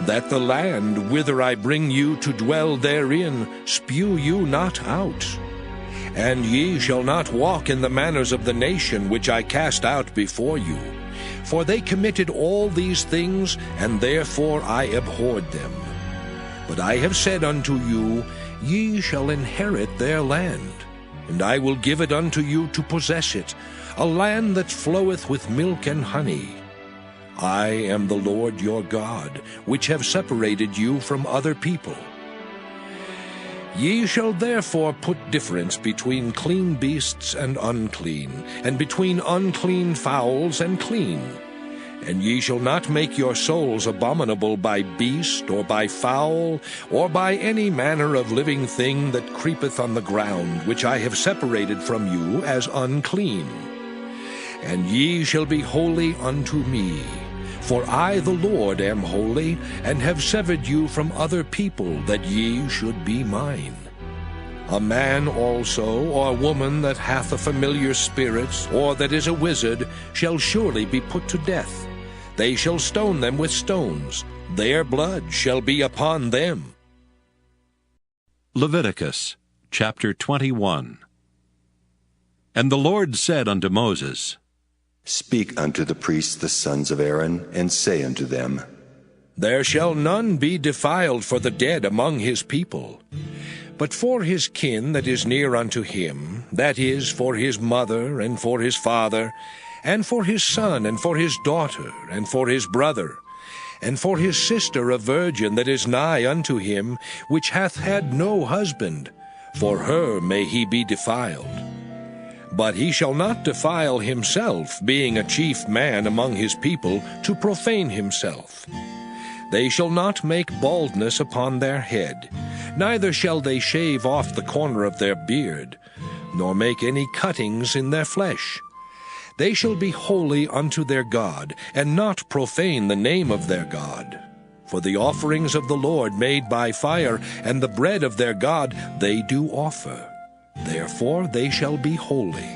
that the land whither I bring you to dwell therein spew you not out. And ye shall not walk in the manners of the nation which I cast out before you. For they committed all these things, and therefore I abhorred them. But I have said unto you, ye shall inherit their land, and I will give it unto you to possess it, a land that floweth with milk and honey. I am the Lord your God, which have separated you from other people. Ye shall therefore put difference between clean beasts and unclean, and between unclean fowls and clean. And ye shall not make your souls abominable by beast, or by fowl, or by any manner of living thing that creepeth on the ground, which I have separated from you as unclean. And ye shall be holy unto me, for I the Lord am holy, and have severed you from other people, that ye should be mine. A man also, or woman that hath a familiar spirit, or that is a wizard, shall surely be put to death. They shall stone them with stones. Their blood shall be upon them. Leviticus chapter 21. And the Lord said unto Moses, Speak unto the priests the sons of Aaron, and say unto them, There shall none be defiled for the dead among his people. But for his kin that is near unto him, that is, for his mother, and for his father, and for his son, and for his daughter, and for his brother, and for his sister a virgin that is nigh unto him, which hath had no husband, for her may he be defiled. But he shall not defile himself, being a chief man among his people, to profane himself. They shall not make baldness upon their head, neither shall they shave off the corner of their beard, nor make any cuttings in their flesh. They shall be holy unto their God, and not profane the name of their God. For the offerings of the Lord made by fire, and the bread of their God, they do offer. Therefore they shall be holy.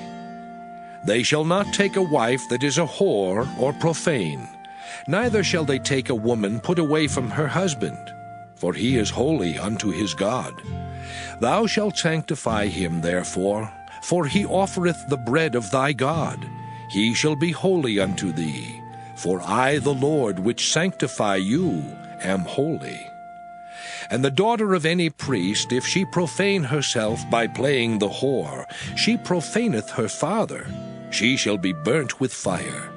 They shall not take a wife that is a whore or profane, neither shall they take a woman put away from her husband. for he is holy unto his God. Thou shalt sanctify him therefore, for he offereth the bread of thy God. He shall be holy unto thee, for I the Lord which sanctify you am holy. And the daughter of any priest, if she profane herself by playing the whore, she profaneth her father, she shall be burnt with fire.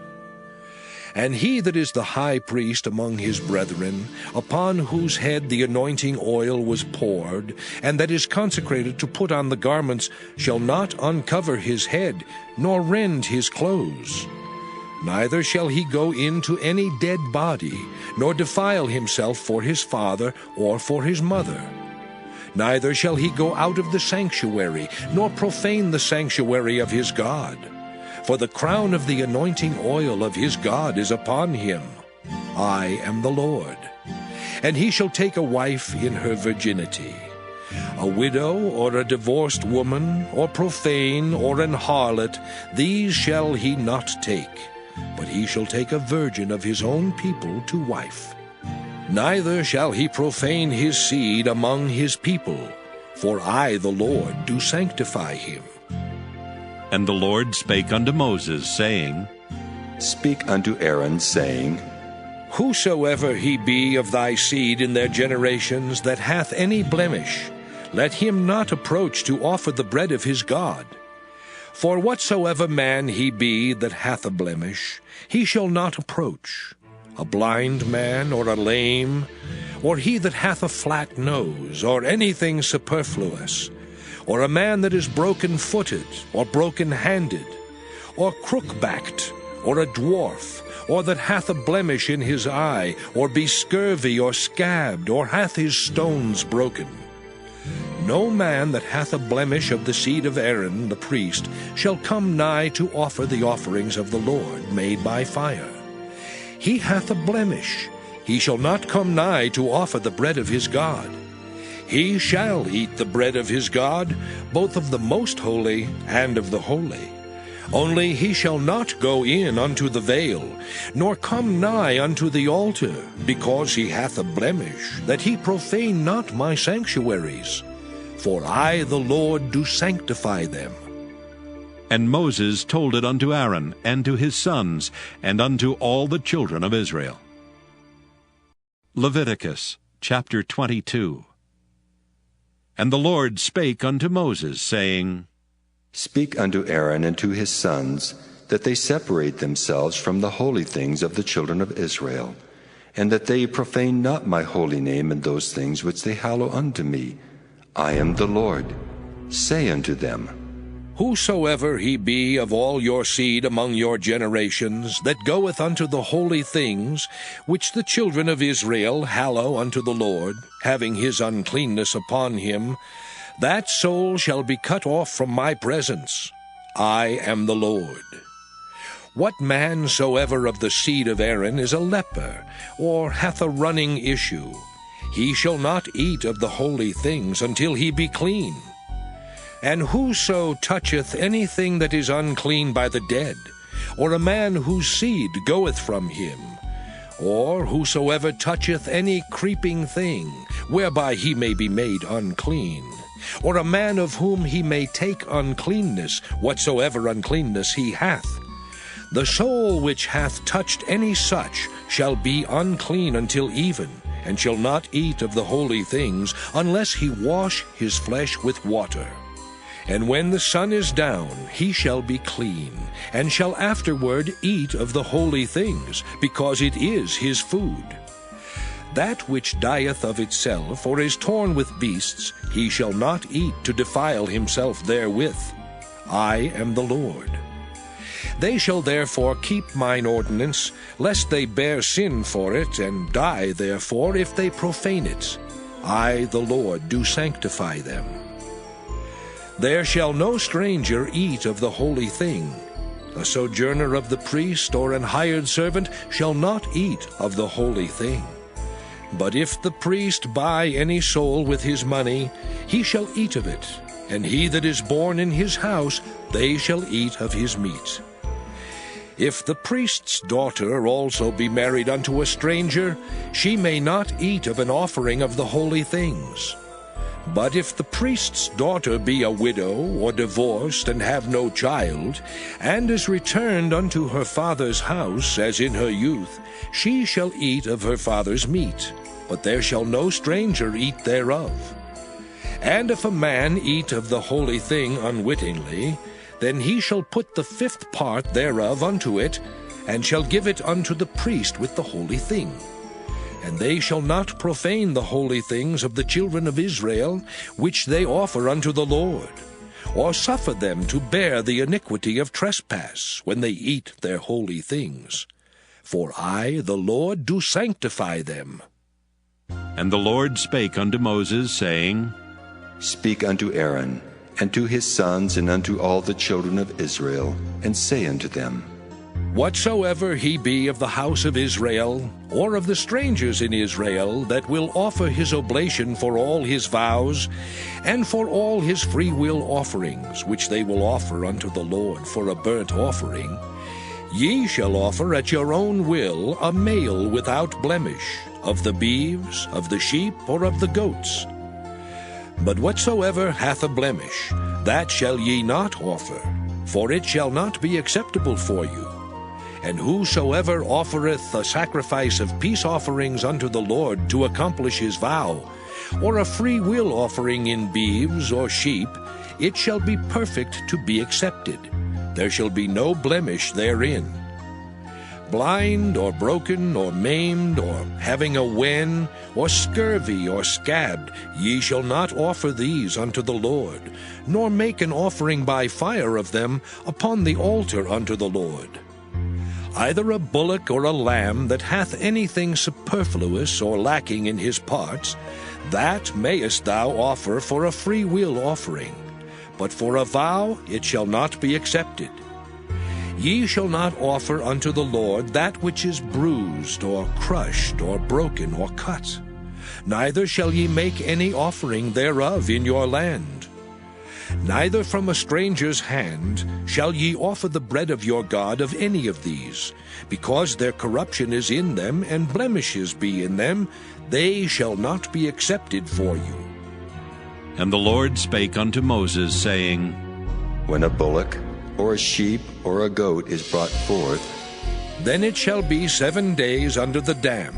And he that is the high priest among his brethren, upon whose head the anointing oil was poured, and that is consecrated to put on the garments, shall not uncover his head, nor rend his clothes. Neither shall he go into any dead body, nor defile himself for his father or for his mother. Neither shall he go out of the sanctuary, nor profane the sanctuary of his God. For the crown of the anointing oil of his God is upon him. I am the Lord. And he shall take a wife in her virginity. A widow, or a divorced woman, or profane, or an harlot, these shall he not take, but he shall take a virgin of his own people to wife. Neither shall he profane his seed among his people, for I the Lord do sanctify him. And the Lord spake unto Moses, saying, Speak unto Aaron, saying, Whosoever he be of thy seed in their generations that hath any blemish, let him not approach to offer the bread of his God. For whatsoever man he be that hath a blemish, he shall not approach, a blind man, or a lame, or he that hath a flat nose, or anything superfluous, or a man that is broken-footed, or broken-handed, or crook-backed, or a dwarf, or that hath a blemish in his eye, or be scurvy, or scabbed, or hath his stones broken. No man that hath a blemish of the seed of Aaron the priest shall come nigh to offer the offerings of the Lord made by fire. He hath a blemish, he shall not come nigh to offer the bread of his God. He shall eat the bread of his God, both of the most holy and of the holy. Only he shall not go in unto the veil, nor come nigh unto the altar, because he hath a blemish, that he profane not my sanctuaries. For I the Lord do sanctify them. And Moses told it unto Aaron, and to his sons, and unto all the children of Israel. Leviticus chapter 22. And the Lord spake unto Moses, saying, Speak unto Aaron and to his sons, that they separate themselves from the holy things of the children of Israel, and that they profane not my holy name in those things which they hallow unto me. I am the Lord. Say unto them, Whosoever he be of all your seed among your generations, that goeth unto the holy things, which the children of Israel hallow unto the Lord, having his uncleanness upon him, that soul shall be cut off from my presence. I am the Lord. What man soever of the seed of Aaron is a leper, or hath a running issue, he shall not eat of the holy things until he be clean. And whoso toucheth anything that is unclean by the dead, or a man whose seed goeth from him, or whosoever toucheth any creeping thing, whereby he may be made unclean, or a man of whom he may take uncleanness, whatsoever uncleanness he hath, the soul which hath touched any such shall be unclean until even, and shall not eat of the holy things, unless he wash his flesh with water. And when the sun is down, he shall be clean, and shall afterward eat of the holy things, because it is his food. That which dieth of itself, or is torn with beasts, he shall not eat to defile himself therewith. I am the Lord. They shall therefore keep mine ordinance, lest they bear sin for it, and die therefore if they profane it. I the Lord do sanctify them. There shall no stranger eat of the holy thing. A sojourner of the priest, or an hired servant, shall not eat of the holy thing. But if the priest buy any soul with his money, he shall eat of it, and he that is born in his house, they shall eat of his meat. If the priest's daughter also be married unto a stranger, she may not eat of an offering of the holy things. But if the priest's daughter be a widow, or divorced, and have no child, and is returned unto her father's house, as in her youth, she shall eat of her father's meat, but there shall no stranger eat thereof. And if a man eat of the holy thing unwittingly, then he shall put the 5th part thereof unto it, and shall give it unto the priest with the holy thing. And they shall not profane the holy things of the children of Israel, which they offer unto the Lord, or suffer them to bear the iniquity of trespass, when they eat their holy things. For I, the Lord, do sanctify them. And the Lord spake unto Moses, saying, Speak unto Aaron, and to his sons, and unto all the children of Israel, and say unto them, Whatsoever he be of the house of Israel, or of the strangers in Israel, that will offer his oblation for all his vows, and for all his freewill offerings, which they will offer unto the Lord for a burnt offering, ye shall offer at your own will a male without blemish, of the beeves, of the sheep, or of the goats. But whatsoever hath a blemish, that shall ye not offer, for it shall not be acceptable for you. And whosoever offereth a sacrifice of peace offerings unto the Lord to accomplish his vow, or a free will offering in beeves or sheep, it shall be perfect to be accepted. There shall be no blemish therein. Blind, or broken, or maimed, or having a wen, or scurvy, or scabbed, ye shall not offer these unto the Lord, nor make an offering by fire of them upon the altar unto the Lord. Either a bullock or a lamb that hath anything superfluous or lacking in his parts, that mayest thou offer for a free will offering, but for a vow it shall not be accepted. Ye shall not offer unto the Lord that which is bruised, or crushed, or broken, or cut. Neither shall ye make any offering thereof in your land. Neither from a stranger's hand shall ye offer the bread of your God of any of these, because their corruption is in them, and blemishes be in them, they shall not be accepted for you. And the Lord spake unto Moses, saying, When a bullock, or a sheep, or a goat is brought forth, then it shall be 7 days under the dam,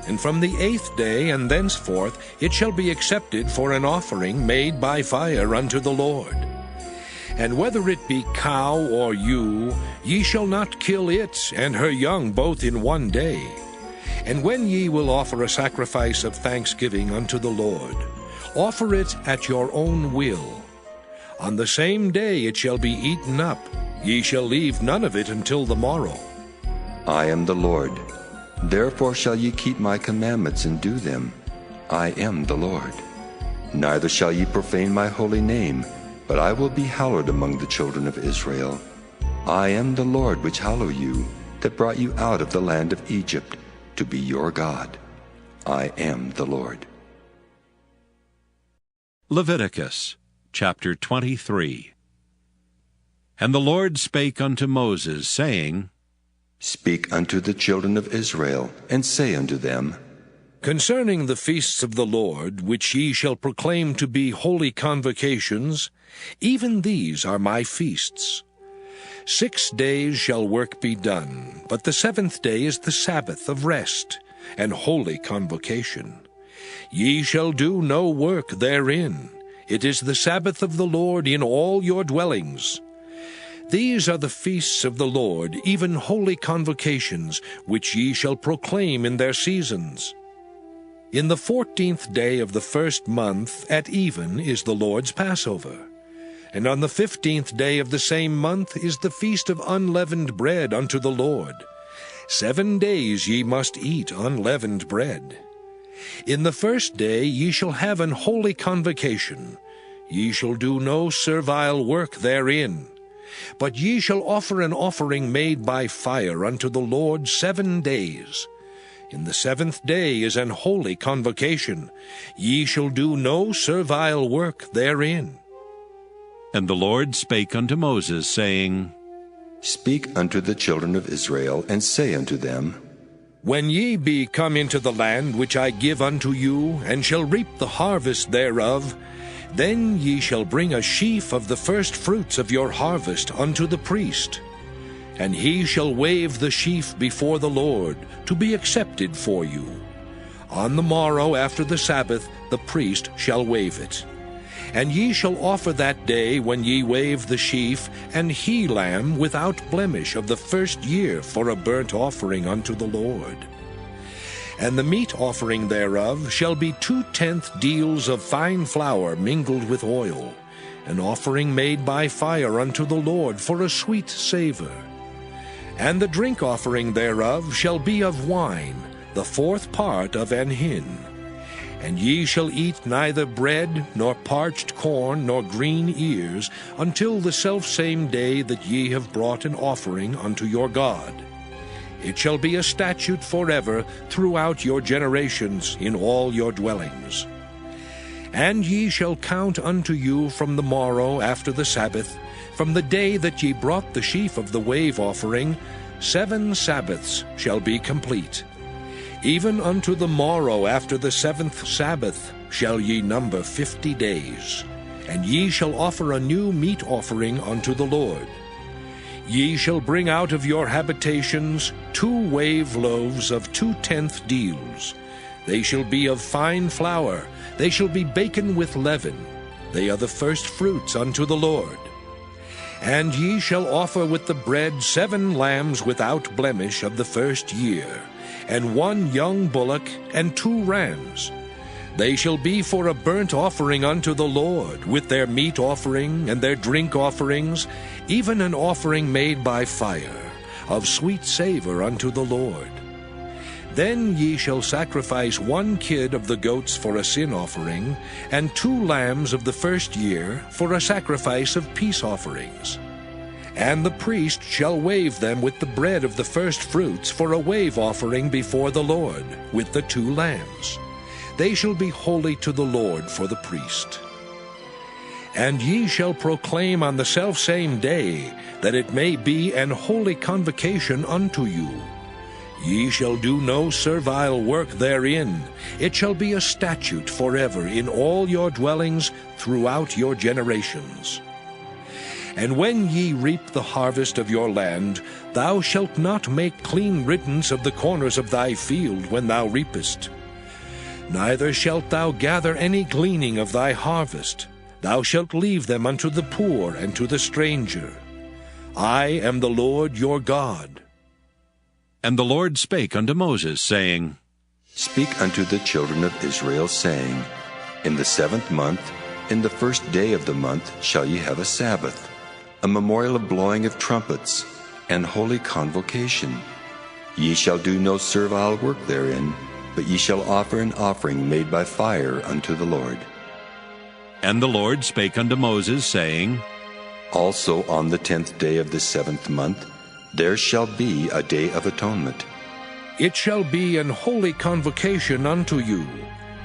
and from the 8th day and thenceforth it shall be accepted for an offering made by fire unto the Lord. And whether it be cow or ewe, ye shall not kill it and her young both in 1 day. And when ye will offer a sacrifice of thanksgiving unto the Lord, offer it at your own will. On the same day it shall be eaten up. Ye shall leave none of it until the morrow. I am the Lord. Therefore shall ye keep my commandments and do them. I am the Lord. Neither shall ye profane my holy name, but I will be hallowed among the children of Israel. I am the Lord which hallow you, that brought you out of the land of Egypt, to be your God. I am the Lord. Leviticus chapter 23. And the Lord spake unto Moses, saying, Speak unto the children of Israel, and say unto them, Concerning the feasts of the Lord, which ye shall proclaim to be holy convocations, even these are my feasts. 6 days shall work be done, but the 7th day is the Sabbath of rest, and holy convocation. Ye shall do no work therein. It is the Sabbath of the Lord in all your dwellings. These are the feasts of the Lord, even holy convocations, which ye shall proclaim in their seasons. In the 14th day of the 1st month at even is the Lord's Passover. And on the 15th day of the same month is the feast of unleavened bread unto the Lord. 7 days ye must eat unleavened bread. In the 1st day ye shall have an holy convocation. Ye shall do no servile work therein. But ye shall offer an offering made by fire unto the Lord 7 days. In the 7th day is an holy convocation. Ye shall do no servile work therein. And the Lord spake unto Moses, saying, Speak unto the children of Israel, and say unto them, When ye be come into the land which I give unto you, and shall reap the harvest thereof, then ye shall bring a sheaf of the first fruits of your harvest unto the priest. And he shall wave the sheaf before the Lord, to be accepted for you. On the morrow after the Sabbath the priest shall wave it. And ye shall offer that day when ye wave the sheaf an he-lamb without blemish of the first year for a burnt offering unto the Lord. And the meat offering thereof shall be 2/10 deals of fine flour mingled with oil, an offering made by fire unto the Lord for a sweet savour. And the drink offering thereof shall be of wine, the 4th part of an hin. And ye shall eat neither bread, nor parched corn, nor green ears, until the selfsame day that ye have brought an offering unto your God. It shall be a statute forever throughout your generations in all your dwellings. And ye shall count unto you from the morrow after the Sabbath, from the day that ye brought the sheaf of the wave offering, 7 Sabbaths shall be complete. Even unto the morrow after the 7th Sabbath shall ye number 50 days. And ye shall offer a new meat offering unto the Lord. Ye shall bring out of your habitations 2 wave loaves of 2/10 deals. They shall be of fine flour, they shall be baken with leaven. They are the first fruits unto the Lord. And ye shall offer with the bread 7 lambs without blemish of the first year, and 1 young bullock, and 2 rams. They shall be for a burnt offering unto the Lord, with their meat offering and their drink offerings, even an offering made by fire, of sweet savour unto the Lord. Then ye shall sacrifice 1 kid of the goats for a sin offering, and 2 lambs of the first year for a sacrifice of peace offerings. And the priest shall wave them with the bread of the first fruits for a wave offering before the Lord, with the 2 lambs. They shall be holy to the Lord for the priest. And ye shall proclaim on the selfsame day, that it may be an holy convocation unto you. Ye shall do no servile work therein. It shall be a statute forever in all your dwellings throughout your generations. And when ye reap the harvest of your land, thou shalt not make clean riddance of the corners of thy field when thou reapest. Neither shalt thou gather any gleaning of thy harvest. Thou shalt leave them unto the poor and to the stranger. I am the Lord your God. And the Lord spake unto Moses, saying, Speak unto the children of Israel, saying, In the 7th month, in the first day of the month, shall ye have a Sabbath, a memorial of blowing of trumpets, and holy convocation. Ye shall do no servile work therein, but ye shall offer an offering made by fire unto the Lord. And the Lord spake unto Moses, saying, Also on the 10th day of the 7th month, there shall be a day of atonement. It shall be an holy convocation unto you,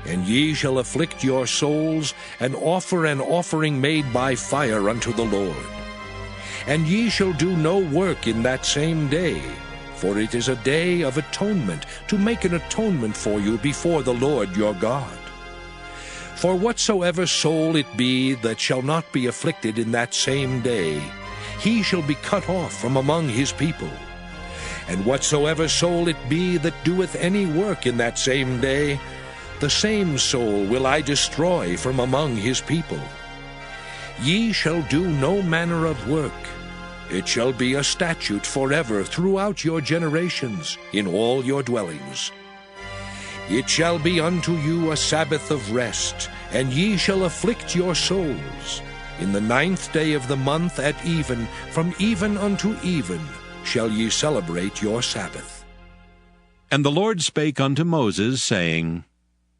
and ye shall afflict your souls, and offer an offering made by fire unto the Lord. And ye shall do no work in that same day, for it is a day of atonement, to make an atonement for you before the Lord your God. For whatsoever soul it be that shall not be afflicted in that same day, he shall be cut off from among his people. And whatsoever soul it be that doeth any work in that same day, the same soul will I destroy from among his people. Ye shall do no manner of work. It shall be a statute forever throughout your generations in all your dwellings. It shall be unto you a Sabbath of rest, and ye shall afflict your souls. In the 9th day of the month at even, from even unto even, shall ye celebrate your Sabbath. And the Lord spake unto Moses, saying,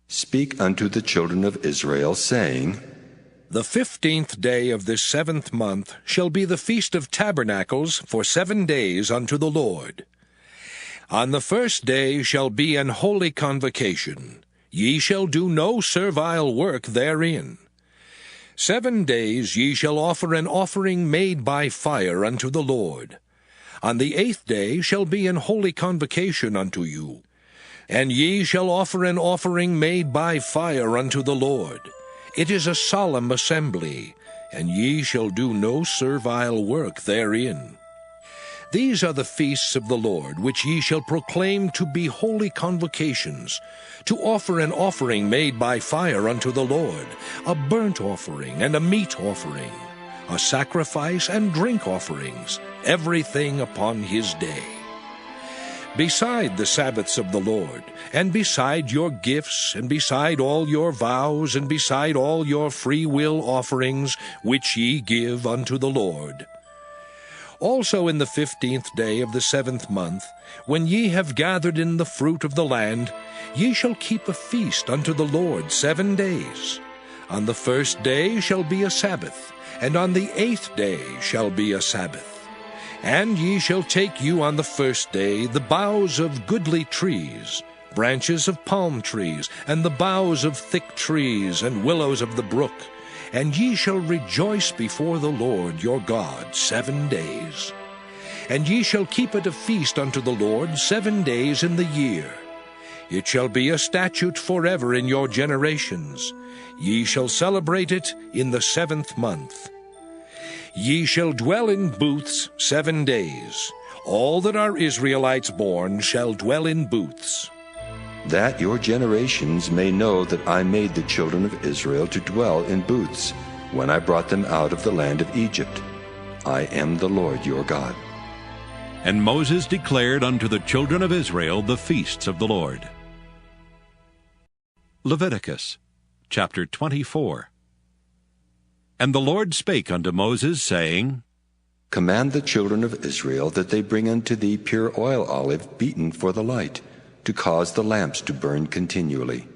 Speak unto the children of Israel, saying, The 15th day of this 7th month shall be the Feast of Tabernacles for 7 days unto the Lord. On the first day shall be an holy convocation. Ye shall do no servile work therein. 7 days ye shall offer an offering made by fire unto the Lord. On the 8th day shall be an holy convocation unto you. And ye shall offer an offering made by fire unto the Lord. It is a solemn assembly, and ye shall do no servile work therein. These are the feasts of the Lord, which ye shall proclaim to be holy convocations, to offer an offering made by fire unto the Lord, a burnt offering and a meat offering, a sacrifice and drink offerings, everything upon his day. Beside the Sabbaths of the Lord, and beside your gifts, and beside all your vows, and beside all your free will offerings, which ye give unto the Lord. Also in the 15th day of the 7th month, when ye have gathered in the fruit of the land, ye shall keep a feast unto the Lord 7 days. On the 1st day shall be a Sabbath, and on the 8th day shall be a Sabbath. And ye shall take you on the 1st day the boughs of goodly trees, branches of palm trees, and the boughs of thick trees, and willows of the brook, and ye shall rejoice before the Lord your God 7 days. And ye shall keep it a feast unto the Lord 7 days in the year. It shall be a statute forever in your generations. Ye shall celebrate it in the 7th month. Ye shall dwell in booths 7 days. All that are Israelites born shall dwell in booths. That your generations may know that I made the children of Israel to dwell in booths, when I brought them out of the land of Egypt. I am the Lord your God. And Moses declared unto the children of Israel the feasts of the Lord. Leviticus chapter 24. And the Lord spake unto Moses, saying, Command the children of Israel that they bring unto thee pure oil olive beaten for the light, to cause the lamps to burn continually.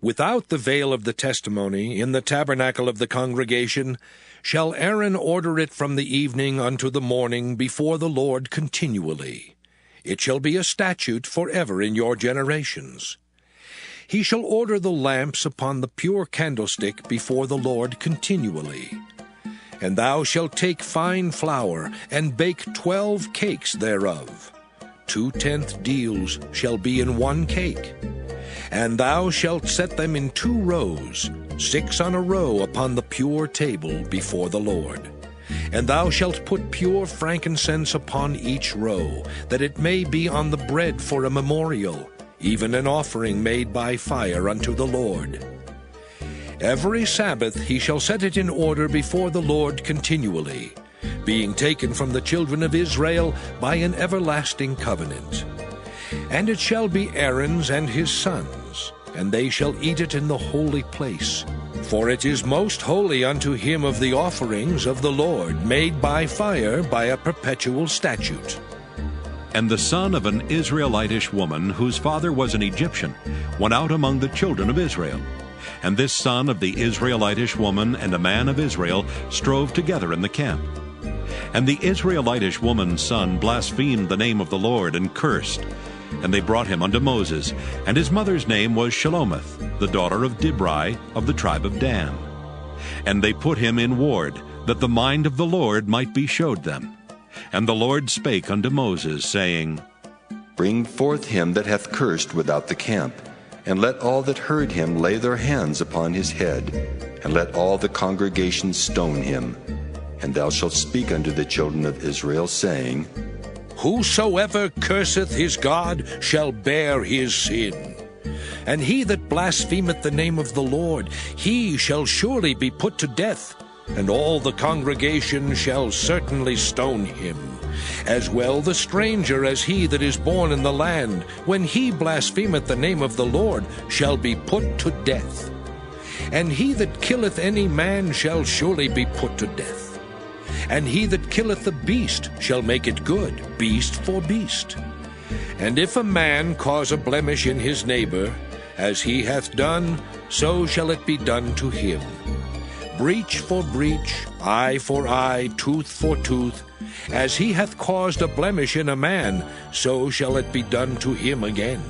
Without the veil of the testimony, in the tabernacle of the congregation, shall Aaron order it from the evening unto the morning before the Lord continually. It shall be a statute forever in your generations. He shall order the lamps upon the pure candlestick before the Lord continually. And thou shalt take fine flour, and bake 12 cakes thereof. 2/10 deals shall be in 1 cake. And thou shalt set them in 2 rows, 6 on a row upon the pure table before the Lord. And thou shalt put pure frankincense upon each row, that it may be on the bread for a memorial, even an offering made by fire unto the Lord. Every Sabbath he shall set it in order before the Lord continually, being taken from the children of Israel by an everlasting covenant. And it shall be Aaron's and his sons, and they shall eat it in the holy place. For it is most holy unto him of the offerings of the Lord, made by fire by a perpetual statute. And the son of an Israelitish woman, whose father was an Egyptian, went out among the children of Israel. And this son of the Israelitish woman and a man of Israel strove together in the camp. And the Israelitish woman's son blasphemed the name of the Lord, and cursed. And they brought him unto Moses, and his mother's name was Shelomith, the daughter of Dibri, of the tribe of Dan. And they put him in ward, that the mind of the Lord might be showed them. And the Lord spake unto Moses, saying, Bring forth him that hath cursed without the camp, and let all that heard him lay their hands upon his head, and let all the congregation stone him. And thou shalt speak unto the children of Israel, saying, Whosoever curseth his God shall bear his sin. And he that blasphemeth the name of the Lord, he shall surely be put to death, and all the congregation shall certainly stone him. As well the stranger as he that is born in the land, when he blasphemeth the name of the Lord, shall be put to death. And he that killeth any man shall surely be put to death. And he that killeth the beast shall make it good, beast for beast. And if a man cause a blemish in his neighbor, as he hath done, so shall it be done to him. Breach for breach, eye for eye, tooth for tooth. As he hath caused a blemish in a man, so shall it be done to him again.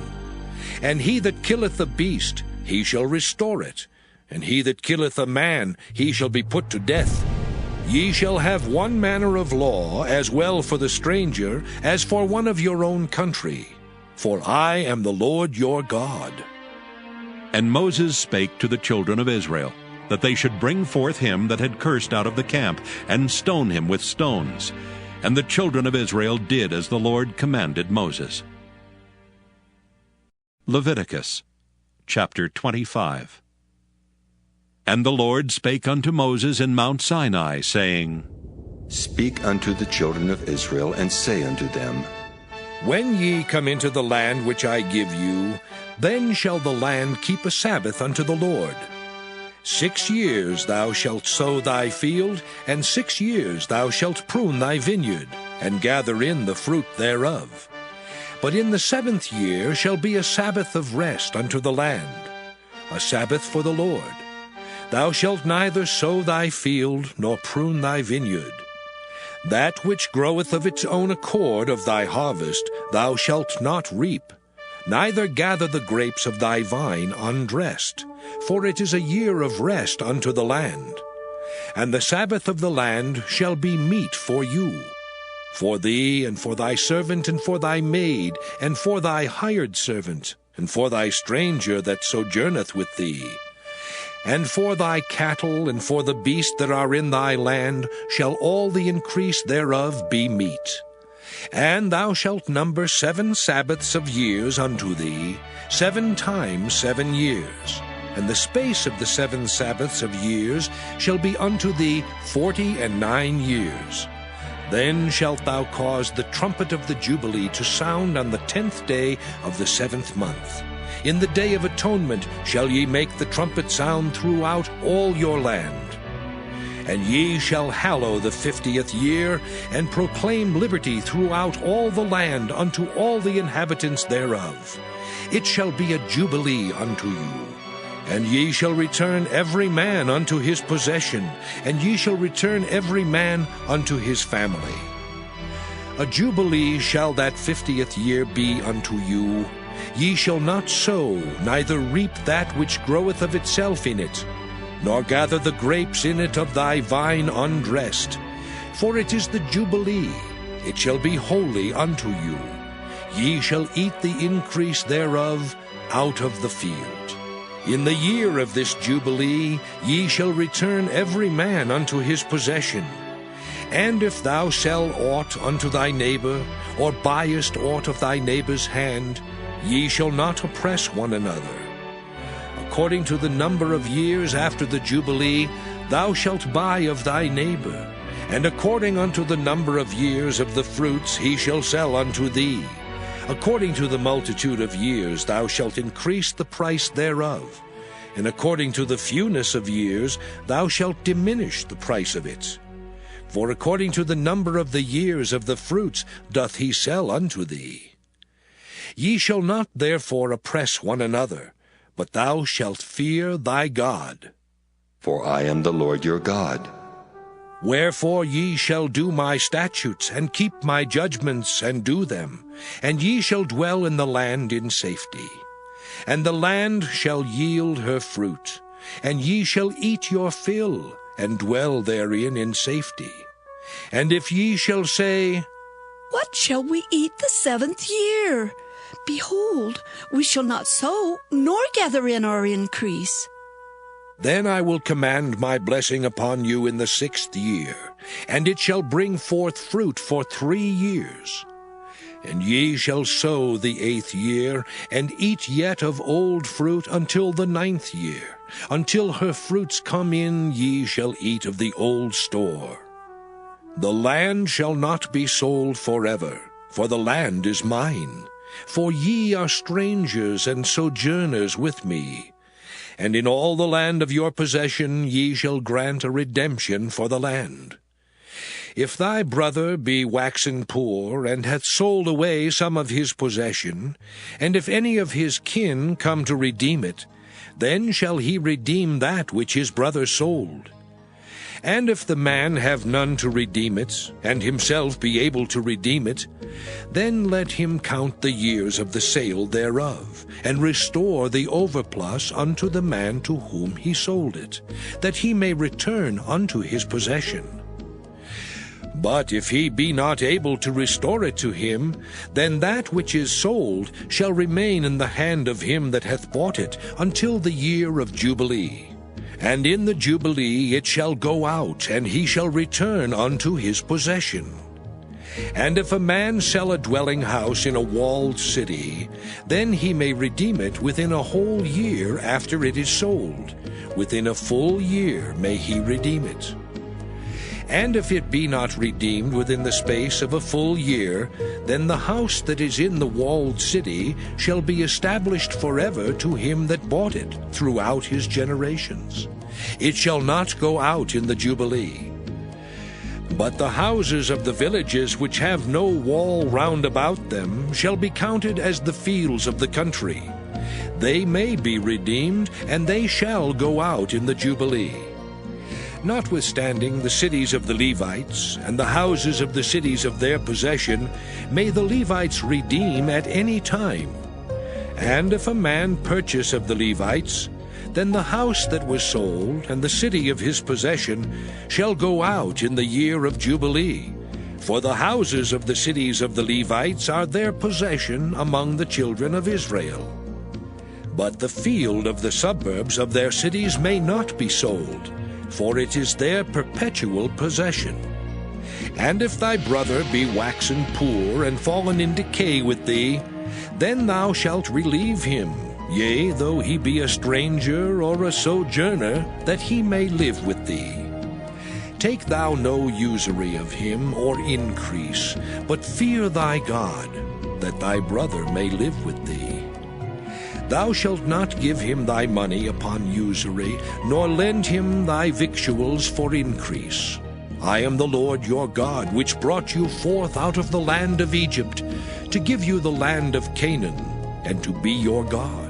And he that killeth the beast, he shall restore it. And he that killeth a man, he shall be put to death. Ye shall have one manner of law, as well for the stranger as for one of your own country. For I am the Lord your God. And Moses spake to the children of Israel, that they should bring forth him that had cursed out of the camp, and stone him with stones. And the children of Israel did as the Lord commanded Moses. Leviticus chapter 25. And the Lord spake unto Moses in Mount Sinai, saying, Speak unto the children of Israel, and say unto them, When ye come into the land which I give you, then shall the land keep a Sabbath unto the Lord. 6 years thou shalt sow thy field, and 6 years thou shalt prune thy vineyard, and gather in the fruit thereof. But in the 7th year shall be a Sabbath of rest unto the land, a Sabbath for the Lord. Thou shalt neither sow thy field, nor prune thy vineyard. That which groweth of its own accord of thy harvest thou shalt not reap, neither gather the grapes of thy vine undressed, for it is a year of rest unto the land. And the Sabbath of the land shall be meat for you, for thee, and for thy servant, and for thy maid, and for thy hired servant, and for thy stranger that sojourneth with thee. And for thy cattle, and for the beasts that are in thy land, shall all the increase thereof be meat. And thou shalt number 7 Sabbaths of years unto thee, 7 times 7 years. And the space of the 7 Sabbaths of years shall be unto thee 49 years. Then shalt thou cause the trumpet of the Jubilee to sound on the 10th day of the 7th month. In the day of atonement shall ye make the trumpet sound throughout all your land. And ye shall hallow the 50th year, and proclaim liberty throughout all the land unto all the inhabitants thereof. It shall be a jubilee unto you. And ye shall return every man unto his possession, and ye shall return every man unto his family. A jubilee shall that 50th year be unto you. Ye shall not sow, neither reap that which groweth of itself in it, nor gather the grapes in it of thy vine undressed. For it is the Jubilee, it shall be holy unto you. Ye shall eat the increase thereof out of the field. In the year of this Jubilee ye shall return every man unto his possession. And if thou sell aught unto thy neighbor, or buyest aught of thy neighbor's hand, ye shall not oppress one another. According to the number of years after the Jubilee, thou shalt buy of thy neighbor, and according unto the number of years of the fruits he shall sell unto thee. According to the multitude of years thou shalt increase the price thereof, and according to the fewness of years thou shalt diminish the price of it. For according to the number of the years of the fruits doth he sell unto thee. Ye shall not therefore oppress one another, but thou shalt fear thy God. For I am the Lord your God. Wherefore ye shall do my statutes, and keep my judgments, and do them, and ye shall dwell in the land in safety. And the land shall yield her fruit, and ye shall eat your fill, and dwell therein in safety. And if ye shall say, What shall we eat the 7th year? Behold, we shall not sow, nor gather in our increase. Then I will command my blessing upon you in the 6th year, and it shall bring forth fruit for 3 years. And ye shall sow the 8th year, and eat yet of old fruit until the 9th year. Until her fruits come in, ye shall eat of the old store. The land shall not be sold forever, for the land is mine. For ye are strangers and sojourners with me. And in all the land of your possession ye shall grant a redemption for the land. If thy brother be waxen poor, and hath sold away some of his possession, and if any of his kin come to redeem it, then shall he redeem that which his brother sold. And if the man have none to redeem it, and himself be able to redeem it, then let him count the years of the sale thereof, and restore the overplus unto the man to whom he sold it, that he may return unto his possession. But if he be not able to restore it to him, then that which is sold shall remain in the hand of him that hath bought it until the year of Jubilee. And in the Jubilee it shall go out, and he shall return unto his possession. And if a man sell a dwelling house in a walled city, then he may redeem it within a whole year after it is sold. Within a full year may he redeem it. And if it be not redeemed within the space of a full year, then the house that is in the walled city shall be established forever to him that bought it throughout his generations. It shall not go out in the Jubilee. But the houses of the villages which have no wall round about them shall be counted as the fields of the country. They may be redeemed, and they shall go out in the Jubilee. Notwithstanding the cities of the Levites, and the houses of the cities of their possession, may the Levites redeem at any time. And if a man purchase of the Levites, then the house that was sold, and the city of his possession, shall go out in the year of Jubilee. For the houses of the cities of the Levites are their possession among the children of Israel. But the field of the suburbs of their cities may not be sold, for it is their perpetual possession. And if thy brother be waxen poor, and fallen in decay with thee, then thou shalt relieve him, yea, though he be a stranger or a sojourner, that he may live with thee. Take thou no usury of him, or increase, but fear thy God, that thy brother may live with thee. Thou shalt not give him thy money upon usury, nor lend him thy victuals for increase. I am the Lord your God, which brought you forth out of the land of Egypt, to give you the land of Canaan, and to be your God.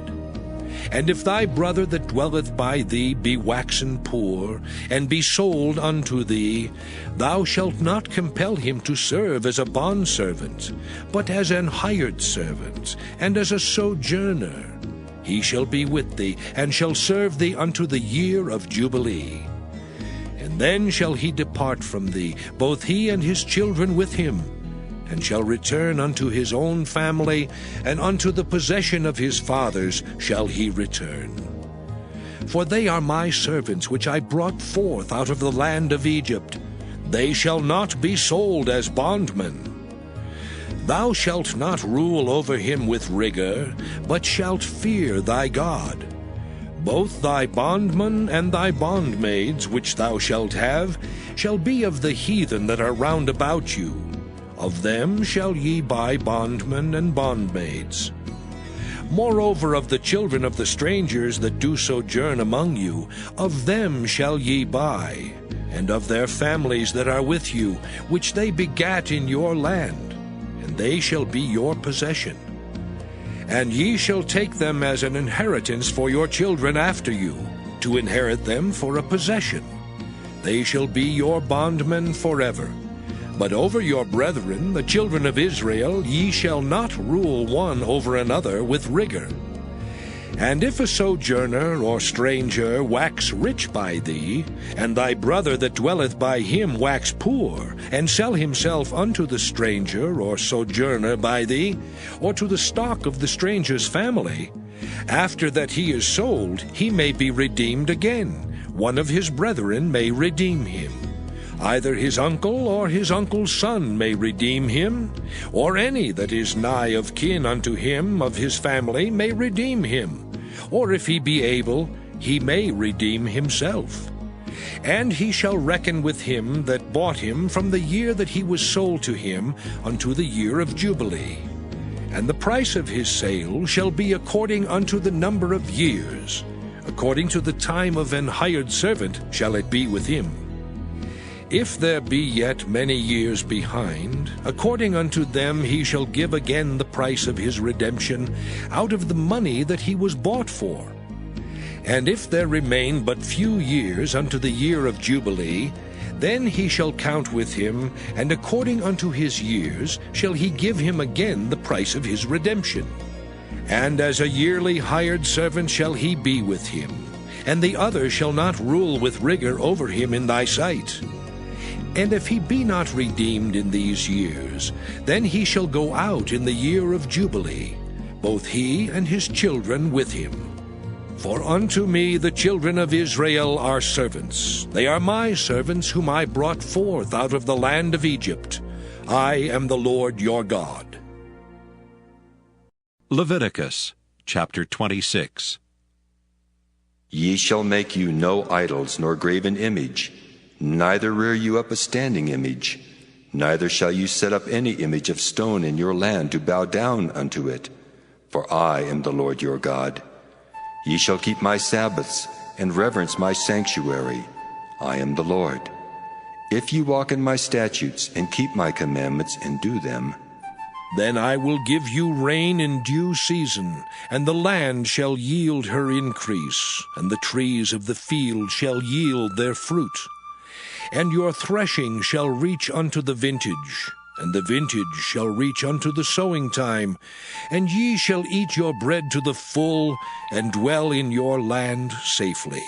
And if thy brother that dwelleth by thee be waxen poor, and be sold unto thee, thou shalt not compel him to serve as a bondservant, but as an hired servant, and as a sojourner. He shall be with thee, and shall serve thee unto the year of Jubilee. And then shall he depart from thee, both he and his children with him, and shall return unto his own family, and unto the possession of his fathers shall he return. For they are my servants, which I brought forth out of the land of Egypt. They shall not be sold as bondmen. Thou shalt not rule over him with rigor, but shalt fear thy God. Both thy bondmen and thy bondmaids, which thou shalt have, shall be of the heathen that are round about you. Of them shall ye buy bondmen and bondmaids. Moreover, of the children of the strangers that do sojourn among you, of them shall ye buy, and of their families that are with you, which they begat in your land, and they shall be your possession. And ye shall take them as an inheritance for your children after you, to inherit them for a possession. They shall be your bondmen forever. But over your brethren, the children of Israel, ye shall not rule one over another with rigor. And if a sojourner or stranger wax rich by thee, and thy brother that dwelleth by him wax poor, and sell himself unto the stranger or sojourner by thee, or to the stock of the stranger's family, after that he is sold, he may be redeemed again. One of his brethren may redeem him. Either his uncle or his uncle's son may redeem him, or any that is nigh of kin unto him of his family may redeem him, or if he be able, he may redeem himself. And he shall reckon with him that bought him from the year that he was sold to him unto the year of Jubilee. And the price of his sale shall be according unto the number of years. According to the time of an hired servant shall it be with him. If there be yet many years behind, according unto them he shall give again the price of his redemption out of the money that he was bought for. And if there remain but few years unto the year of Jubilee, then he shall count with him, and according unto his years shall he give him again the price of his redemption. And as a yearly hired servant shall he be with him, and the other shall not rule with rigor over him in thy sight. And if he be not redeemed in these years, then he shall go out in the year of Jubilee, both he and his children with him. For unto me the children of Israel are servants. They are my servants whom I brought forth out of the land of Egypt. I am the Lord your God. Leviticus chapter 26. Ye shall make you no idols nor graven image, neither rear you up a standing image, neither shall you set up any image of stone in your land to bow down unto it. For I am the Lord your God. Ye shall keep my Sabbaths, and reverence my sanctuary. I am the Lord. If ye walk in my statutes, and keep my commandments, and do them, then I will give you rain in due season, and the land shall yield her increase, and the trees of the field shall yield their fruit. And your threshing shall reach unto the vintage, and the vintage shall reach unto the sowing time, and ye shall eat your bread to the full, and dwell in your land safely.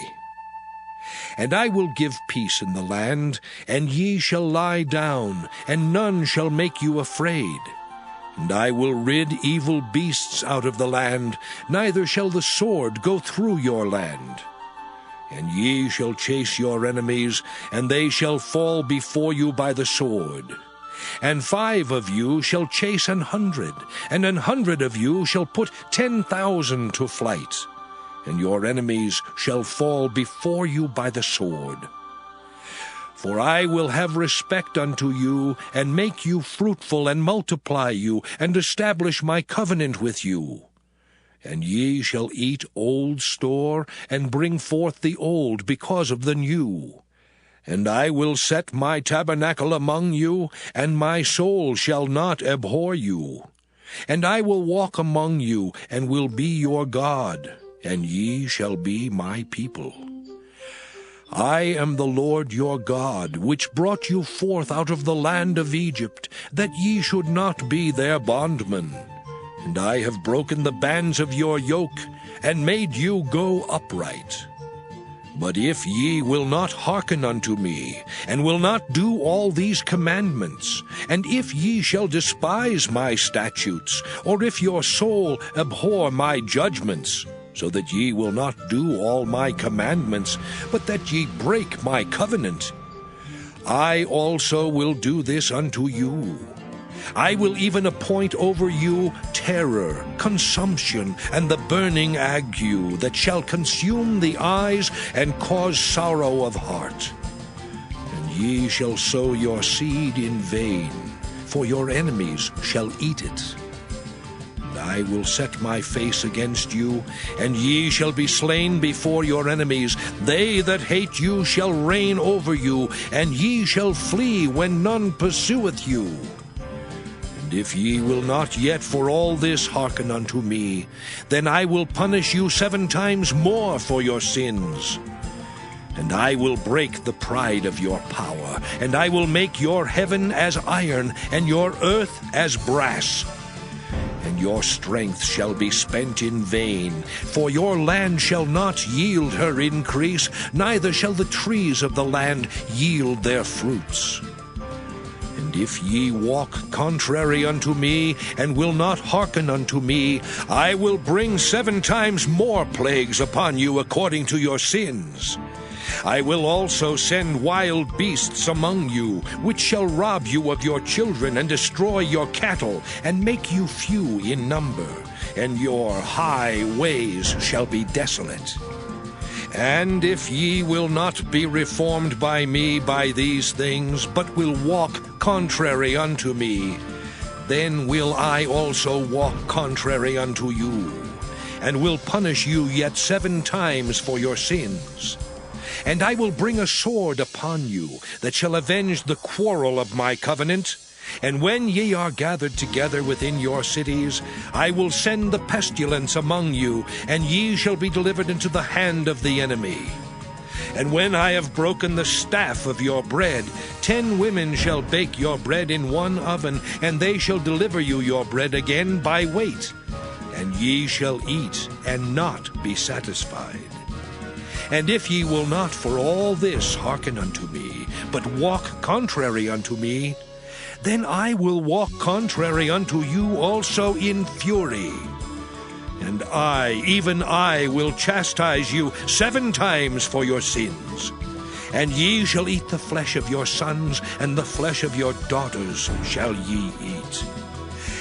And I will give peace in the land, and ye shall lie down, and none shall make you afraid. And I will rid evil beasts out of the land, neither shall the sword go through your land. And ye shall chase your enemies, and they shall fall before you by the sword. And 5 of you shall chase 100, and 100 of you shall put 10,000 to flight. And your enemies shall fall before you by the sword. For I will have respect unto you, and make you fruitful, and multiply you, and establish my covenant with you. And ye shall eat old store, and bring forth the old because of the new. And I will set my tabernacle among you, and my soul shall not abhor you. And I will walk among you, and will be your God, and ye shall be my people. I am the Lord your God, which brought you forth out of the land of Egypt, that ye should not be their bondmen. And I have broken the bands of your yoke, and made you go upright. But if ye will not hearken unto me, and will not do all these commandments, and if ye shall despise my statutes, or if your soul abhor my judgments, so that ye will not do all my commandments, but that ye break my covenant, I also will do this unto you. I will even appoint over you terror, consumption, and the burning ague that shall consume the eyes and cause sorrow of heart. And ye shall sow your seed in vain, for your enemies shall eat it. And I will set my face against you, and ye shall be slain before your enemies. They that hate you shall reign over you, and ye shall flee when none pursueth you. And if ye will not yet for all this hearken unto me, then I will punish you 7 times more for your sins. And I will break the pride of your power, and I will make your heaven as iron, and your earth as brass. And your strength shall be spent in vain, for your land shall not yield her increase, neither shall the trees of the land yield their fruits. And if ye walk contrary unto me, and will not hearken unto me, I will bring 7 times more plagues upon you according to your sins. I will also send wild beasts among you, which shall rob you of your children, and destroy your cattle, and make you few in number, and your high ways shall be desolate. And if ye will not be reformed by me by these things, but will walk contrary unto me, then will I also walk contrary unto you, and will punish you yet 7 times for your sins. And I will bring a sword upon you, that shall avenge the quarrel of my covenant. And when ye are gathered together within your cities, I will send the pestilence among you, and ye shall be delivered into the hand of the enemy. And when I have broken the staff of your bread, 10 women shall bake your bread in one oven, and they shall deliver you your bread again by weight. And ye shall eat, and not be satisfied. And if ye will not for all this hearken unto me, but walk contrary unto me, then I will walk contrary unto you also in fury. And I, even I, will chastise you 7 times for your sins. And ye shall eat the flesh of your sons, and the flesh of your daughters shall ye eat.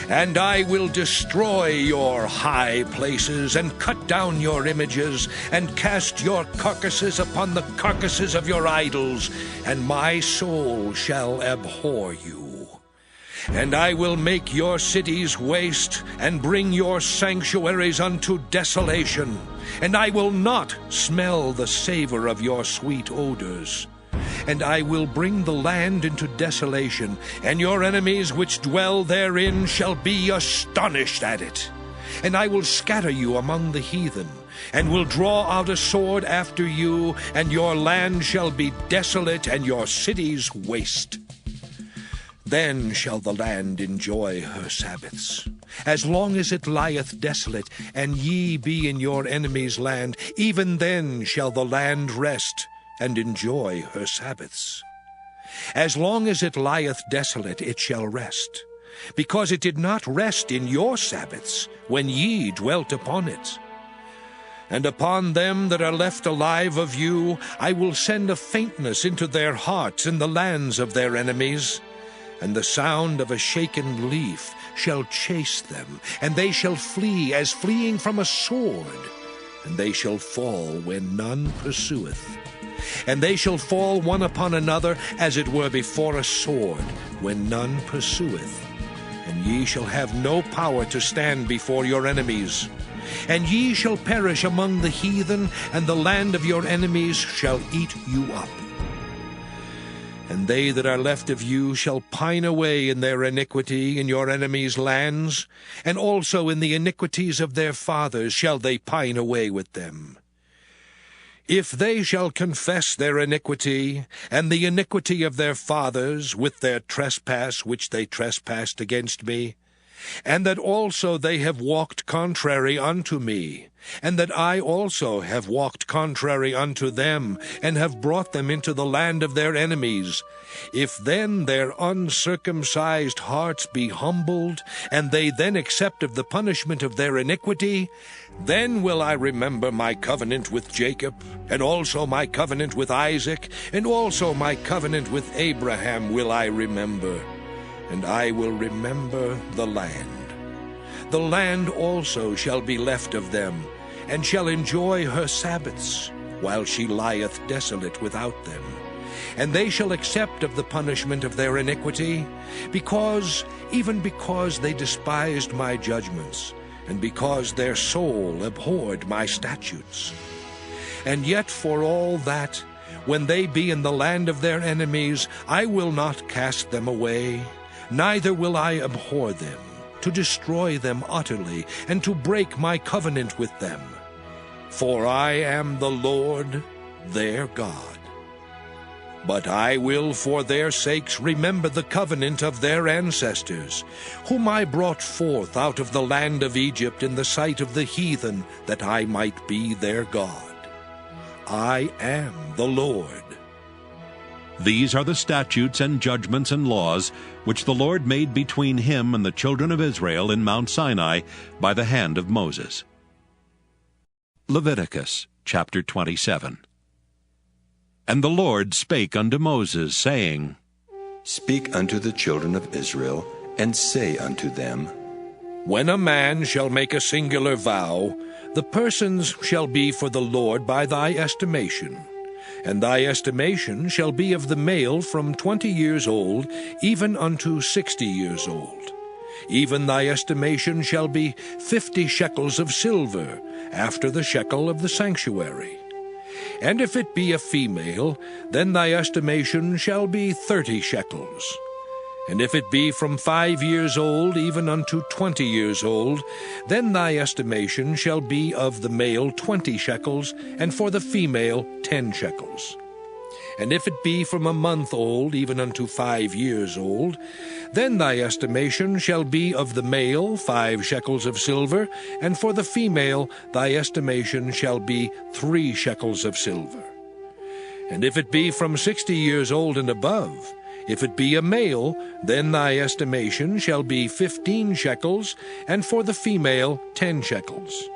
And I will destroy your high places, and cut down your images, and cast your carcasses upon the carcasses of your idols, and my soul shall abhor you. And I will make your cities waste, and bring your sanctuaries unto desolation, and I will not smell the savor of your sweet odors. And I will bring the land into desolation, and your enemies which dwell therein shall be astonished at it. And I will scatter you among the heathen, and will draw out a sword after you, and your land shall be desolate, and your cities waste. Then shall the land enjoy her Sabbaths, as long as it lieth desolate, and ye be in your enemy's land, even then shall the land rest, and enjoy her Sabbaths. As long as it lieth desolate, it shall rest, because it did not rest in your Sabbaths, when ye dwelt upon it. And upon them that are left alive of you I will send a faintness into their hearts in the lands of their enemies, and the sound of a shaken leaf shall chase them, and they shall flee as fleeing from a sword, and they shall fall when none pursueth. And they shall fall one upon another, as it were before a sword, when none pursueth. And ye shall have no power to stand before your enemies. And ye shall perish among the heathen, and the land of your enemies shall eat you up. And they that are left of you shall pine away in their iniquity in your enemies' lands, and also in the iniquities of their fathers shall they pine away with them. If they shall confess their iniquity, and the iniquity of their fathers, with their trespass which they trespassed against me, and that also they have walked contrary unto me, and that I also have walked contrary unto them, and have brought them into the land of their enemies, if then their uncircumcised hearts be humbled, and they then accept of the punishment of their iniquity, then will I remember my covenant with Jacob, and also my covenant with Isaac, and also my covenant with Abraham will I remember, and I will remember the land. The land also shall be left of them, and shall enjoy her Sabbaths, while she lieth desolate without them. And they shall accept of the punishment of their iniquity, even because they despised my judgments, and because their soul abhorred my statutes. And yet for all that, when they be in the land of their enemies, I will not cast them away, neither will I abhor them, to destroy them utterly, and to break my covenant with them. For I am the Lord their God. But I will for their sakes remember the covenant of their ancestors, whom I brought forth out of the land of Egypt in the sight of the heathen, that I might be their God. I am the Lord. These are the statutes and judgments and laws which the Lord made between him and the children of Israel in Mount Sinai by the hand of Moses. Leviticus chapter 27. And the Lord spake unto Moses, saying, Speak unto the children of Israel, and say unto them, When a man shall make a singular vow, the persons shall be for the Lord by thy estimation. And thy estimation shall be of the male from 20 years old, even unto 60 years old. Even thy estimation shall be 50 shekels of silver, after the shekel of the sanctuary. And if it be a female, then thy estimation shall be 30 shekels. And if it be from 5 years old even unto 20 years old, then thy estimation shall be of the male 20 shekels, and for the female 10 shekels. And if it be from a month old even unto 5 years old, then thy estimation shall be of the male 5 shekels of silver, and for the female thy estimation shall be 3 shekels of silver. And if it be from 60 years old and above, if it be a male, then thy estimation shall be 15 shekels, and for the female 10 shekels.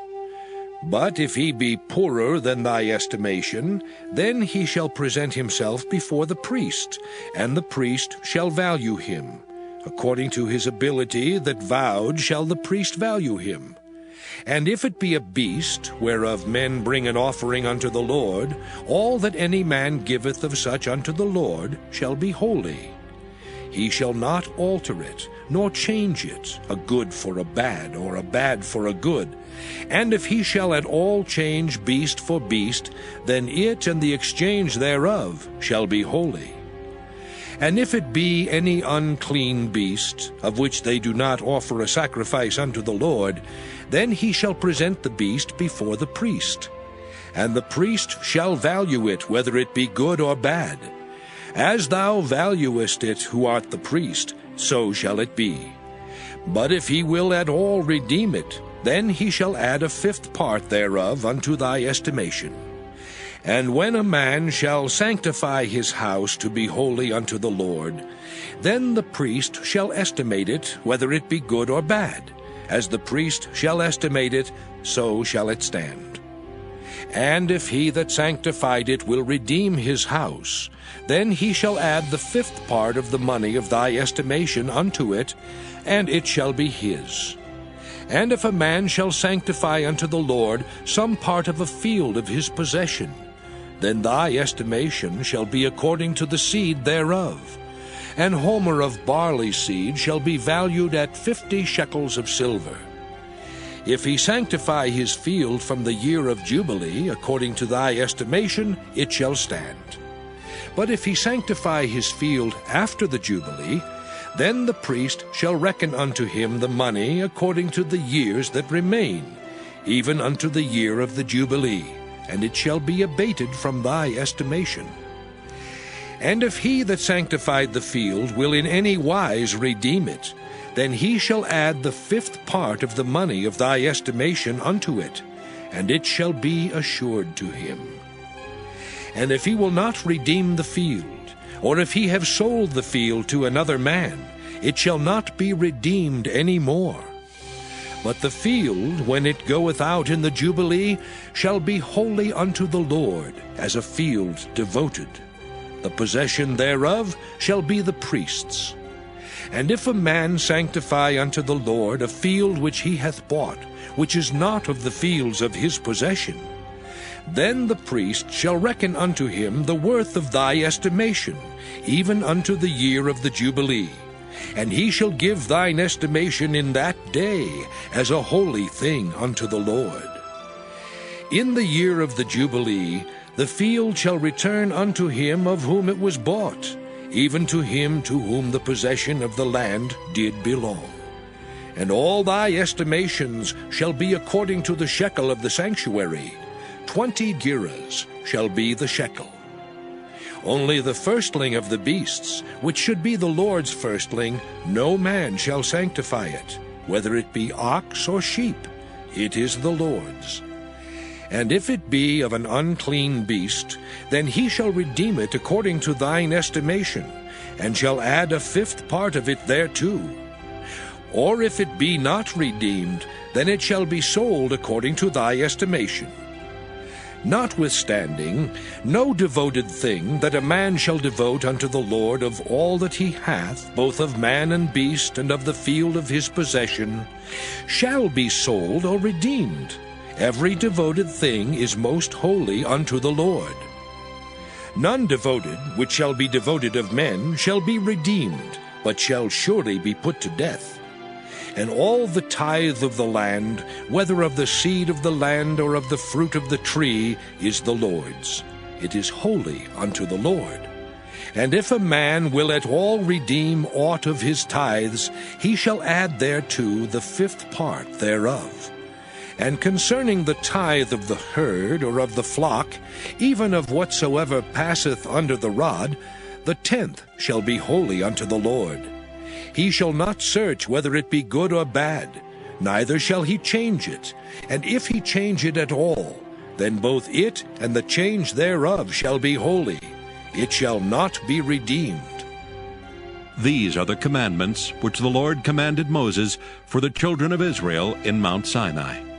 But if he be poorer than thy estimation, then he shall present himself before the priest, and the priest shall value him. According to his ability that vowed shall the priest value him. And if it be a beast, whereof men bring an offering unto the Lord, all that any man giveth of such unto the Lord shall be holy. He shall not alter it, nor change it, a good for a bad, or a bad for a good. And if he shall at all change beast for beast, then it and the exchange thereof shall be holy. And if it be any unclean beast, of which they do not offer a sacrifice unto the Lord, then he shall present the beast before the priest. And the priest shall value it, whether it be good or bad. As thou valuest it, who art the priest, so shall it be. But if he will at all redeem it, then he shall add a 5th part thereof unto thy estimation. And when a man shall sanctify his house to be holy unto the Lord, then the priest shall estimate it, whether it be good or bad. As the priest shall estimate it, so shall it stand. And if he that sanctified it will redeem his house, then he shall add the 5th part of the money of thy estimation unto it, and it shall be his. And if a man shall sanctify unto the Lord some part of a field of his possession, then thy estimation shall be according to the seed thereof. An homer of barley seed shall be valued at 50 shekels of silver. If he sanctify his field from the year of Jubilee, according to thy estimation, it shall stand. But if he sanctify his field after the Jubilee, then the priest shall reckon unto him the money according to the years that remain, even unto the year of the Jubilee, and it shall be abated from thy estimation. And if he that sanctified the field will in any wise redeem it, then he shall add the 5th part of the money of thy estimation unto it, and it shall be assured to him. And if he will not redeem the field, or if he have sold the field to another man, it shall not be redeemed any more. But the field, when it goeth out in the Jubilee, shall be holy unto the Lord, as a field devoted. The possession thereof shall be the priest's. And if a man sanctify unto the Lord a field which he hath bought, which is not of the fields of his possession, then the priest shall reckon unto him the worth of thy estimation, even unto the year of the Jubilee. And he shall give thine estimation in that day as a holy thing unto the Lord. In the year of the Jubilee the field shall return unto him of whom it was bought, even to him to whom the possession of the land did belong. And all thy estimations shall be according to the shekel of the sanctuary. 20 gerahs shall be the shekel. Only the firstling of the beasts, which should be the Lord's firstling, no man shall sanctify it, whether it be ox or sheep. It is the Lord's. And if it be of an unclean beast, then he shall redeem it according to thine estimation, and shall add a 5th part of it thereto. Or if it be not redeemed, then it shall be sold according to thy estimation. Notwithstanding, no devoted thing that a man shall devote unto the Lord of all that he hath, both of man and beast, and of the field of his possession, shall be sold or redeemed. Every devoted thing is most holy unto the Lord. None devoted, which shall be devoted of men, shall be redeemed, but shall surely be put to death. And all the tithe of the land, whether of the seed of the land or of the fruit of the tree, is the Lord's. It is holy unto the Lord. And if a man will at all redeem aught of his tithes, he shall add thereto the 5th part thereof. And concerning the tithe of the herd or of the flock, even of whatsoever passeth under the rod, the 10th shall be holy unto the Lord. He shall not search whether it be good or bad, neither shall he change it. And if he change it at all, then both it and the change thereof shall be holy. It shall not be redeemed. These are the commandments which the Lord commanded Moses for the children of Israel in Mount Sinai.